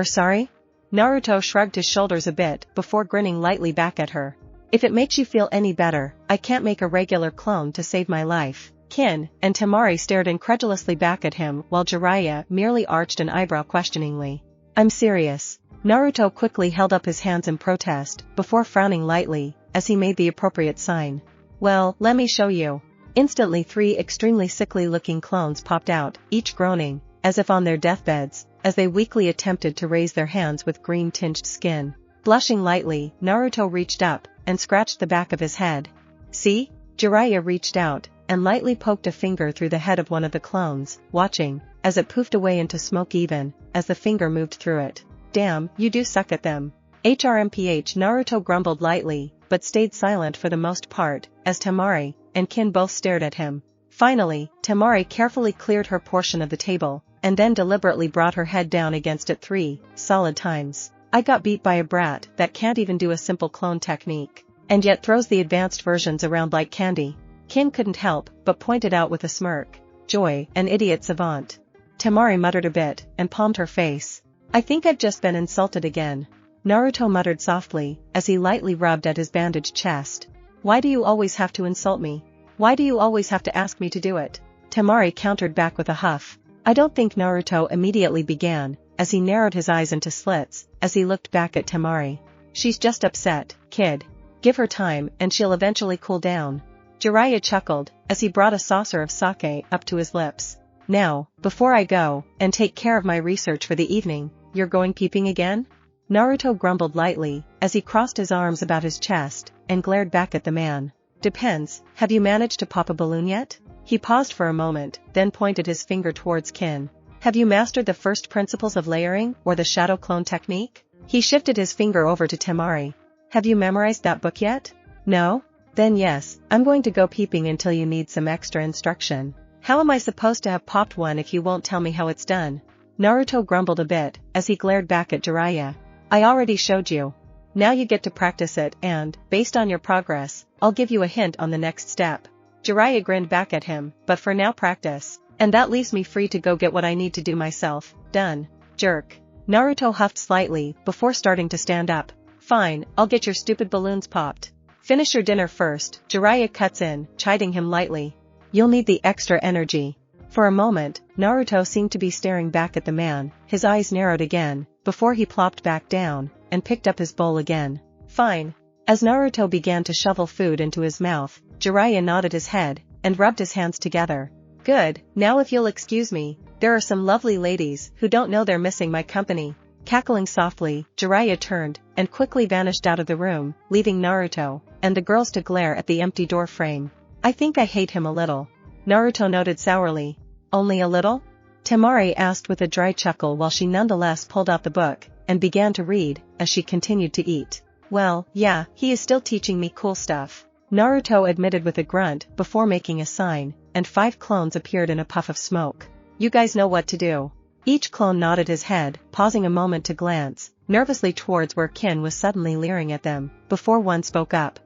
Sorry? Naruto shrugged his shoulders a bit before grinning lightly back at her. If it makes you feel any better, I can't make a regular clone to save my life. Kin and Temari stared incredulously back at him while Jiraiya merely arched an eyebrow questioningly. I'm serious. Naruto quickly held up his hands in protest, before frowning lightly, as he made the appropriate sign. Well, let me show you. Instantly 3 extremely sickly-looking clones popped out, each groaning, as if on their deathbeds, as they weakly attempted to raise their hands with green-tinged skin. Blushing lightly, Naruto reached up, and scratched the back of his head. See? Jiraiya reached out, and lightly poked a finger through the head of one of the clones, watching, as it poofed away into smoke even, as the finger moved through it. Damn, you do suck at them. HRMPH Naruto grumbled lightly, but stayed silent for the most part, as Temari and Kin both stared at him. Finally, Temari carefully cleared her portion of the table, and then deliberately brought her head down against it 3 solid times. I got beat by a brat that can't even do a simple clone technique, and yet throws the advanced versions around like candy. Kin couldn't help but pointed out with a smirk. Joy, an idiot savant. Temari muttered a bit, and palmed her face. I think I've just been insulted again. Naruto muttered softly, as he lightly rubbed at his bandaged chest. Why do you always have to insult me? Why do you always have to ask me to do it? Temari countered back with a huff. I don't think Naruto immediately began, as he narrowed his eyes into slits, as he looked back at Temari. She's just upset, kid. Give her time, and she'll eventually cool down. Jiraiya chuckled, as he brought a saucer of sake up to his lips. Now, before I go, and take care of my research for the evening, you're going peeping again? Naruto grumbled lightly, as he crossed his arms about his chest, and glared back at the man. Depends, have you managed to pop a balloon yet? He paused for a moment, then pointed his finger towards Kin. Have you mastered the first principles of layering, or the shadow clone technique? He shifted his finger over to Temari. Have you memorized that book yet? No? Then yes, I'm going to go peeping until you need some extra instruction. How am I supposed to have popped one if you won't tell me how it's done? Naruto grumbled a bit, as he glared back at Jiraiya. I already showed you. Now you get to practice it and, based on your progress, I'll give you a hint on the next step. Jiraiya grinned back at him, but for now practice. And that leaves me free to go get what I need to do myself. Done. Jerk. Naruto huffed slightly, before starting to stand up. Fine, I'll get your stupid balloons popped. Finish your dinner first, Jiraiya cuts in, chiding him lightly. You'll need the extra energy. For a moment, Naruto seemed to be staring back at the man, his eyes narrowed again, before he plopped back down, and picked up his bowl again. Fine. As Naruto began to shovel food into his mouth, Jiraiya nodded his head, and rubbed his hands together. Good, now if you'll excuse me, there are some lovely ladies who don't know they're missing my company. Cackling softly, Jiraiya turned, and quickly vanished out of the room, leaving Naruto and the girls to glare at the empty door frame. I think I hate him a little. Naruto noted sourly. Only a little? Temari asked with a dry chuckle while she nonetheless pulled out the book and began to read as she continued to eat. Well, yeah, he is still teaching me cool stuff, Naruto admitted with a grunt before making a sign, and 5 clones appeared in a puff of smoke. You guys know what to do. Each clone nodded his head, pausing a moment to glance nervously towards where Kin was suddenly leering at them, before one spoke up.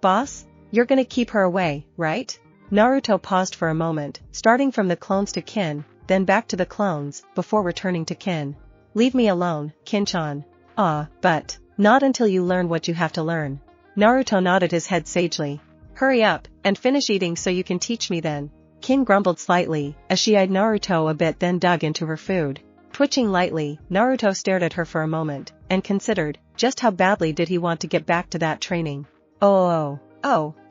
Boss? You're gonna keep her away, right? Naruto paused for a moment, starting from the clones to Kin, then back to the clones, before returning to Kin. Leave me alone, Kin-chan. But, not until you learn what you have to learn. Naruto nodded his head sagely. Hurry up, and finish eating so you can teach me then. Kin grumbled slightly, as she eyed Naruto a bit then dug into her food. Twitching lightly, Naruto stared at her for a moment, and considered, just how badly did he want to get back to that training. Oh,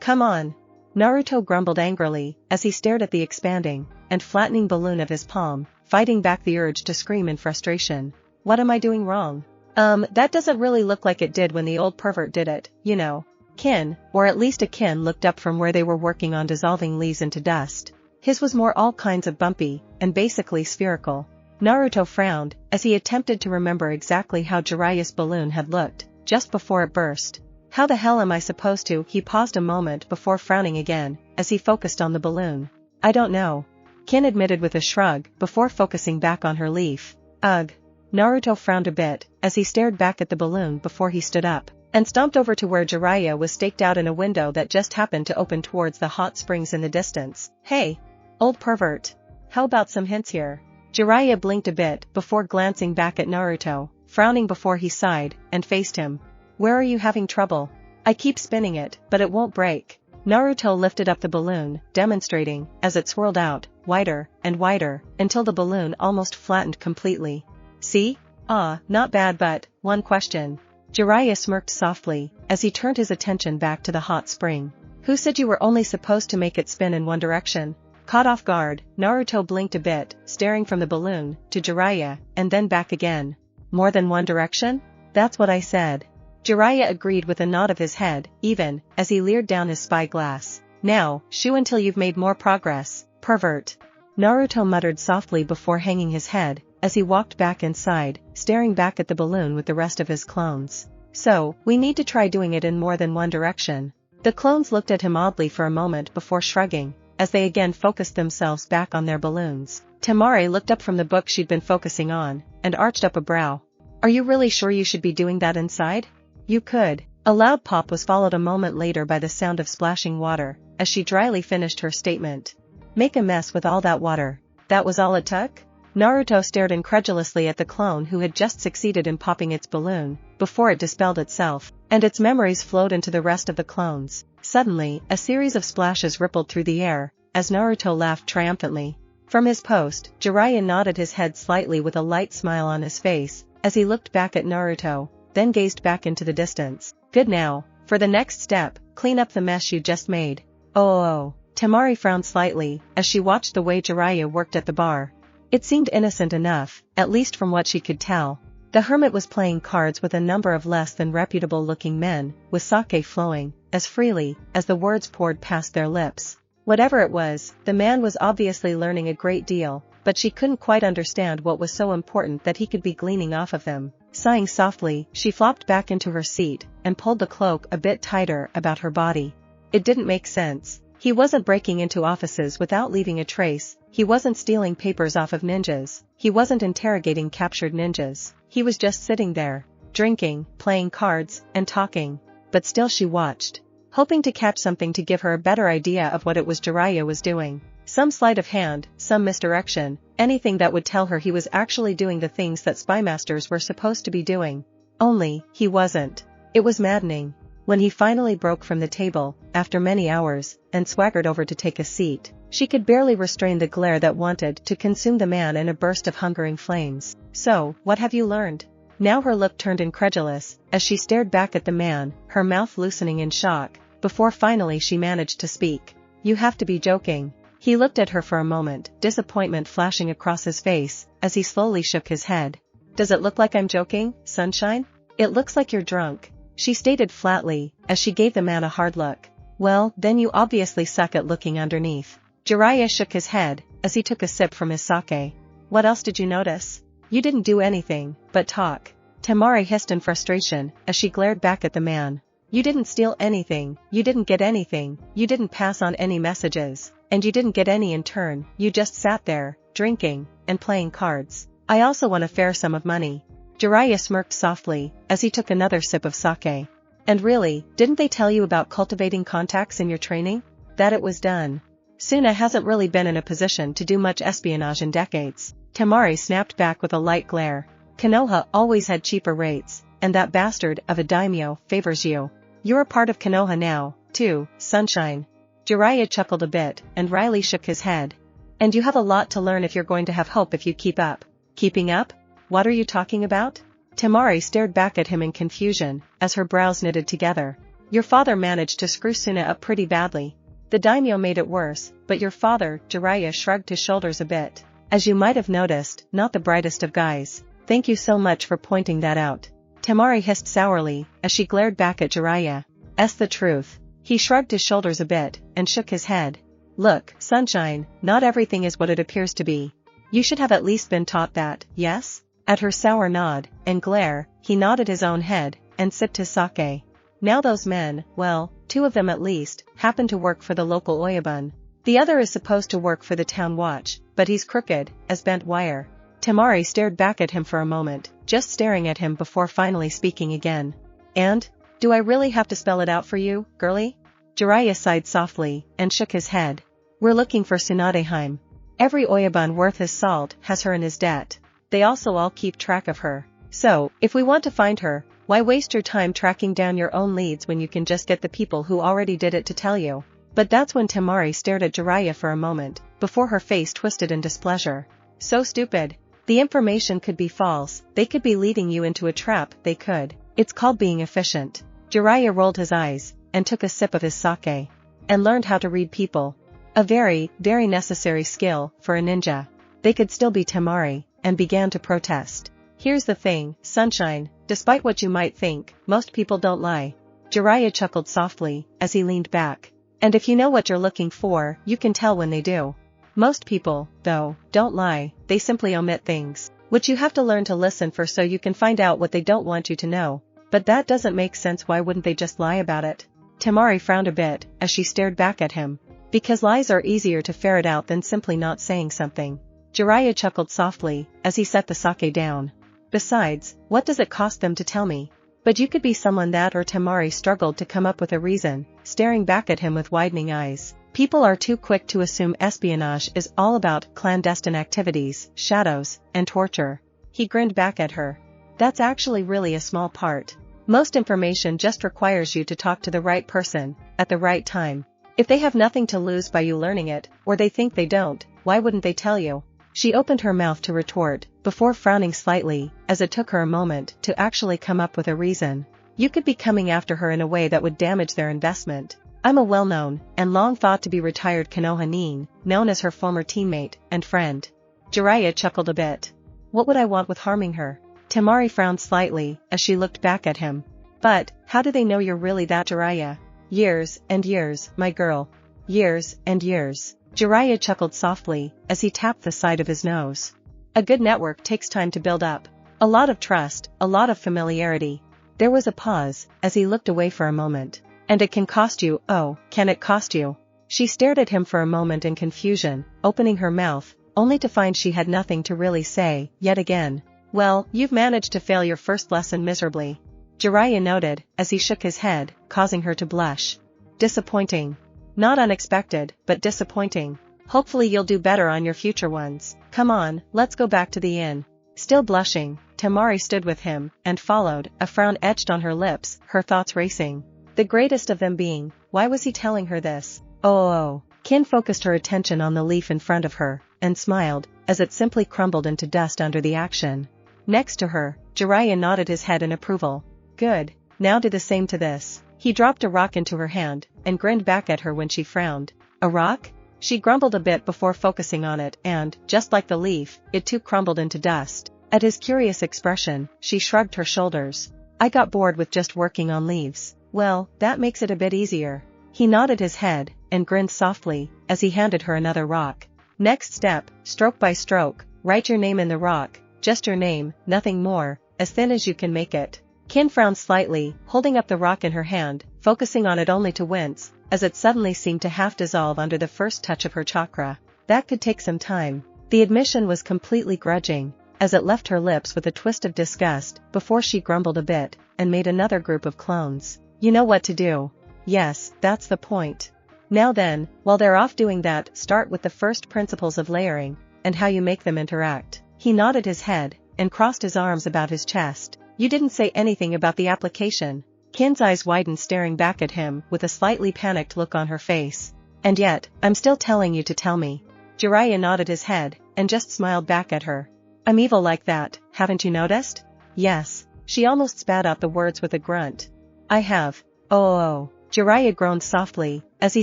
come on. Naruto grumbled angrily, as he stared at the expanding and flattening balloon of his palm, fighting back the urge to scream in frustration. What am I doing wrong? That doesn't really look like it did when the old pervert did it, you know. Kin, or at least a Kin, looked up from where they were working on dissolving leaves into dust. His was more all kinds of bumpy, and basically spherical. Naruto frowned, as he attempted to remember exactly how Jiraiya's balloon had looked, just before it burst. How the hell am I supposed to? He paused a moment before frowning again, as he focused on the balloon. I don't know. Kin admitted with a shrug, before focusing back on her leaf. Ugh. Naruto frowned a bit, as he stared back at the balloon before he stood up, and stomped over to where Jiraiya was staked out in a window that just happened to open towards the hot springs in the distance. Hey! Old pervert. How about some hints here? Jiraiya blinked a bit before glancing back at Naruto, frowning before he sighed, and faced him. Where are you having trouble? I keep spinning it, but it won't break. Naruto lifted up the balloon, demonstrating, as it swirled out, wider, and wider, until the balloon almost flattened completely. See? Not bad, but, one question. Jiraiya smirked softly, as he turned his attention back to the hot spring. Who said you were only supposed to make it spin in one direction? Caught off guard, Naruto blinked a bit, staring from the balloon, to Jiraiya, and then back again. More than one direction? That's what I said. Jiraiya agreed with a nod of his head, even, as he leered down his spyglass. Now, shoo until you've made more progress, pervert. Naruto muttered softly before hanging his head, as he walked back inside, staring back at the balloon with the rest of his clones. So, we need to try doing it in more than one direction. The clones looked at him oddly for a moment before shrugging, as they again focused themselves back on their balloons. Temari looked up from the book she'd been focusing on, and arched up a brow. Are you really sure you should be doing that inside? You could. A loud pop was followed a moment later by the sound of splashing water, as she dryly finished her statement. Make a mess with all that water. That was all it took? Naruto stared incredulously at the clone who had just succeeded in popping its balloon, before it dispelled itself, and its memories flowed into the rest of the clones. Suddenly, a series of splashes rippled through the air, as Naruto laughed triumphantly. From his post, Jiraiya nodded his head slightly with a light smile on his face, as he looked back at Naruto, then gazed back into the distance. Good now. For the next step, clean up the mess you just made. Oh. Temari frowned slightly, as she watched the way Jiraiya worked at the bar. It seemed innocent enough, at least from what she could tell. The hermit was playing cards with a number of less than reputable-looking men, with sake flowing, as freely, as the words poured past their lips. Whatever it was, the man was obviously learning a great deal, but she couldn't quite understand what was so important that he could be gleaning off of them. Sighing softly, she flopped back into her seat, and pulled the cloak a bit tighter about her body. It didn't make sense. He wasn't breaking into offices without leaving a trace, he wasn't stealing papers off of ninjas, he wasn't interrogating captured ninjas, he was just sitting there, drinking, playing cards, and talking. But still she watched, hoping to catch something to give her a better idea of what it was Jiraiya was doing. Some sleight of hand, some misdirection, anything that would tell her he was actually doing the things that spymasters were supposed to be doing. Only, he wasn't. It was maddening. When he finally broke from the table, after many hours, and swaggered over to take a seat, she could barely restrain the glare that wanted to consume the man in a burst of hungering flames. So, what have you learned? Now her look turned incredulous, as she stared back at the man, her mouth loosening in shock, before finally she managed to speak. You have to be joking. He looked at her for a moment, disappointment flashing across his face, as he slowly shook his head. Does it look like I'm joking, sunshine? It looks like you're drunk, she stated flatly, as she gave the man a hard look. Well, then you obviously suck at looking underneath. Jiraiya shook his head, as he took a sip from his sake. What else did you notice? You didn't do anything but talk. Temari hissed in frustration as she glared back at the man. You didn't steal anything, you didn't get anything, you didn't pass on any messages, and you didn't get any in turn, you just sat there, drinking, and playing cards. I also won a fair sum of money. Jiraiya smirked softly as he took another sip of sake. And really, didn't they tell you about cultivating contacts in your training? That it was done. Tsunade hasn't really been in a position to do much espionage in decades. Temari snapped back with a light glare. Konoha always had cheaper rates, and that bastard of a daimyo favors you. You're a part of Konoha now, too, sunshine. Jiraiya chuckled a bit, and Riley shook his head. And you have a lot to learn if you're going to have hope if you keep up. Keeping up? What are you talking about? Temari stared back at him in confusion, as her brows knitted together. Your father managed to screw Tsunade up pretty badly. The daimyo made it worse, but your father, Jiraiya shrugged his shoulders a bit. As you might have noticed, not the brightest of guys. Thank you so much for pointing that out. Temari hissed sourly, as she glared back at Jiraiya. The truth. He shrugged his shoulders a bit, and shook his head. Look, sunshine, not everything is what it appears to be. You should have at least been taught that, yes? At her sour nod, and glare, he nodded his own head, and sipped his sake. Now those men, well, 2 of them at least, happen to work for the local oyabun. The other is supposed to work for the town watch, but he's crooked, as bent wire. Temari stared back at him for a moment, just staring at him before finally speaking again. And? Do I really have to spell it out for you, girlie? Jiraiya sighed softly, and shook his head. We're looking for Tsunadeheim. Every oyabun worth his salt has her in his debt. They also all keep track of her. So, if we want to find her, why waste your time tracking down your own leads when you can just get the people who already did it to tell you? But that's when Temari stared at Jiraiya for a moment, before her face twisted in displeasure. So stupid. The information could be false, they could be leading you into a trap, they could. It's called being efficient. Jiraiya rolled his eyes, and took a sip of his sake. And learned how to read people. A very, very necessary skill, for a ninja. They could still be Temari, and began to protest. Here's the thing, sunshine, despite what you might think, most people don't lie. Jiraiya chuckled softly, as he leaned back. And if you know what you're looking for, you can tell when they do. Most people, though, don't lie, they simply omit things, which you have to learn to listen for so you can find out what they don't want you to know. But that doesn't make sense. Why wouldn't they just lie about it? Temari frowned a bit, as she stared back at him. Because lies are easier to ferret out than simply not saying something. Jiraiya chuckled softly, as he set the sake down. Besides, what does it cost them to tell me? But you could be someone that or Temari struggled to come up with a reason, staring back at him with widening eyes. People are too quick to assume espionage is all about clandestine activities, shadows, and torture. He grinned back at her. That's actually really a small part. Most information just requires you to talk to the right person, at the right time. If they have nothing to lose by you learning it, or they think they don't, why wouldn't they tell you? She opened her mouth to retort, before frowning slightly, as it took her a moment to actually come up with a reason. You could be coming after her in a way that would damage their investment. I'm a well-known, and long thought to be retired Konoha nin, known as her former teammate, and friend. Jiraiya chuckled a bit. What would I want with harming her? Temari frowned slightly, as she looked back at him. But, how do they know you're really that Jiraiya? Years, and years, my girl. Years, and years. Jiraiya chuckled softly, as he tapped the side of his nose. A good network takes time to build up. A lot of trust, a lot of familiarity. There was a pause, as he looked away for a moment. And it can cost you, oh, can it cost you? She stared at him for a moment in confusion, opening her mouth, only to find she had nothing to really say, yet again. Well, you've managed to fail your first lesson miserably. Jiraiya noted, as he shook his head, causing her to blush. Disappointing. Not unexpected, but disappointing. Hopefully you'll do better on your future ones. Come on, let's go back to the inn. Still blushing, Temari stood with him, and followed, a frown etched on her lips, her thoughts racing. The greatest of them being, why was he telling her this? Oh. Kin focused her attention on the leaf in front of her, and smiled, as it simply crumbled into dust under the action. Next to her, Jiraiya nodded his head in approval. Good, now do the same to this. He dropped a rock into her hand, and grinned back at her when she frowned. A rock? She grumbled a bit before focusing on it and, just like the leaf, it too crumbled into dust. At his curious expression, she shrugged her shoulders. I got bored with just working on leaves. Well, that makes it a bit easier. He nodded his head, and grinned softly, as he handed her another rock. Next step, stroke by stroke, Write your name in the rock, just your name, nothing more, as thin as you can make it. Kin frowned slightly, holding up the rock in her hand, focusing on it only to wince, as it suddenly seemed to half dissolve under the first touch of her chakra. That could take some time. The admission was completely grudging, as it left her lips with a twist of disgust, before she grumbled a bit, and made another group of clones. You know what to do. Yes, that's the point. Now then, while they're off doing that, start with the first principles of layering, and how you make them interact. He nodded his head, and crossed his arms about his chest. You didn't say anything about the application. Kin's eyes widened, staring back at him with a slightly panicked look on her face. And yet, I'm still telling you to tell me. Jiraiya nodded his head, and just smiled back at her. I'm evil like that, haven't you noticed? Yes. She almost spat out the words with a grunt. I have. Oh. Jiraiya groaned softly, as he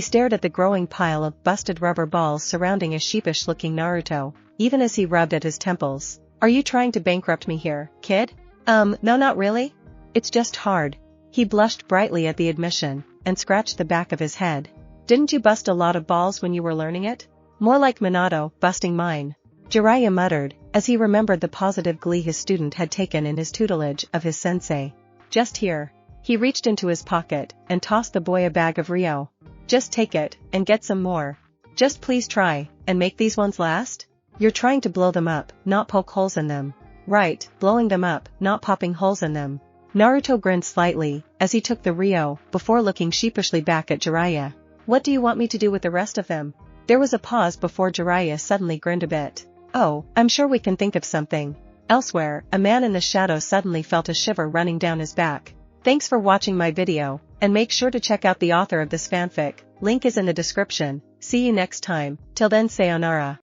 stared at the growing pile of busted rubber balls surrounding a sheepish-looking Naruto, even as he rubbed at his temples. Are you trying to bankrupt me here, kid? No, not really. It's just hard. He blushed brightly at the admission, and scratched the back of his head. Didn't you bust a lot of balls when you were learning it? More like Minato, busting mine. Jiraiya muttered, as he remembered the positive glee his student had taken in his tutelage of his sensei. Just here. He reached into his pocket, and tossed the boy a bag of Rio. Just take it, and get some more. Just please try, and make these ones last? You're trying to blow them up, not poke holes in them. Right, blowing them up, not popping holes in them. Naruto grinned slightly, as he took the Rio, before looking sheepishly back at Jiraiya. What do you want me to do with the rest of them? There was a pause before Jiraiya suddenly grinned a bit. Oh, I'm sure we can think of something. Elsewhere, a man in the shadow suddenly felt a shiver running down his back. Thanks for watching my video, and make sure to check out the author of this fanfic. Link is in the description. See you next time. Till then, sayonara.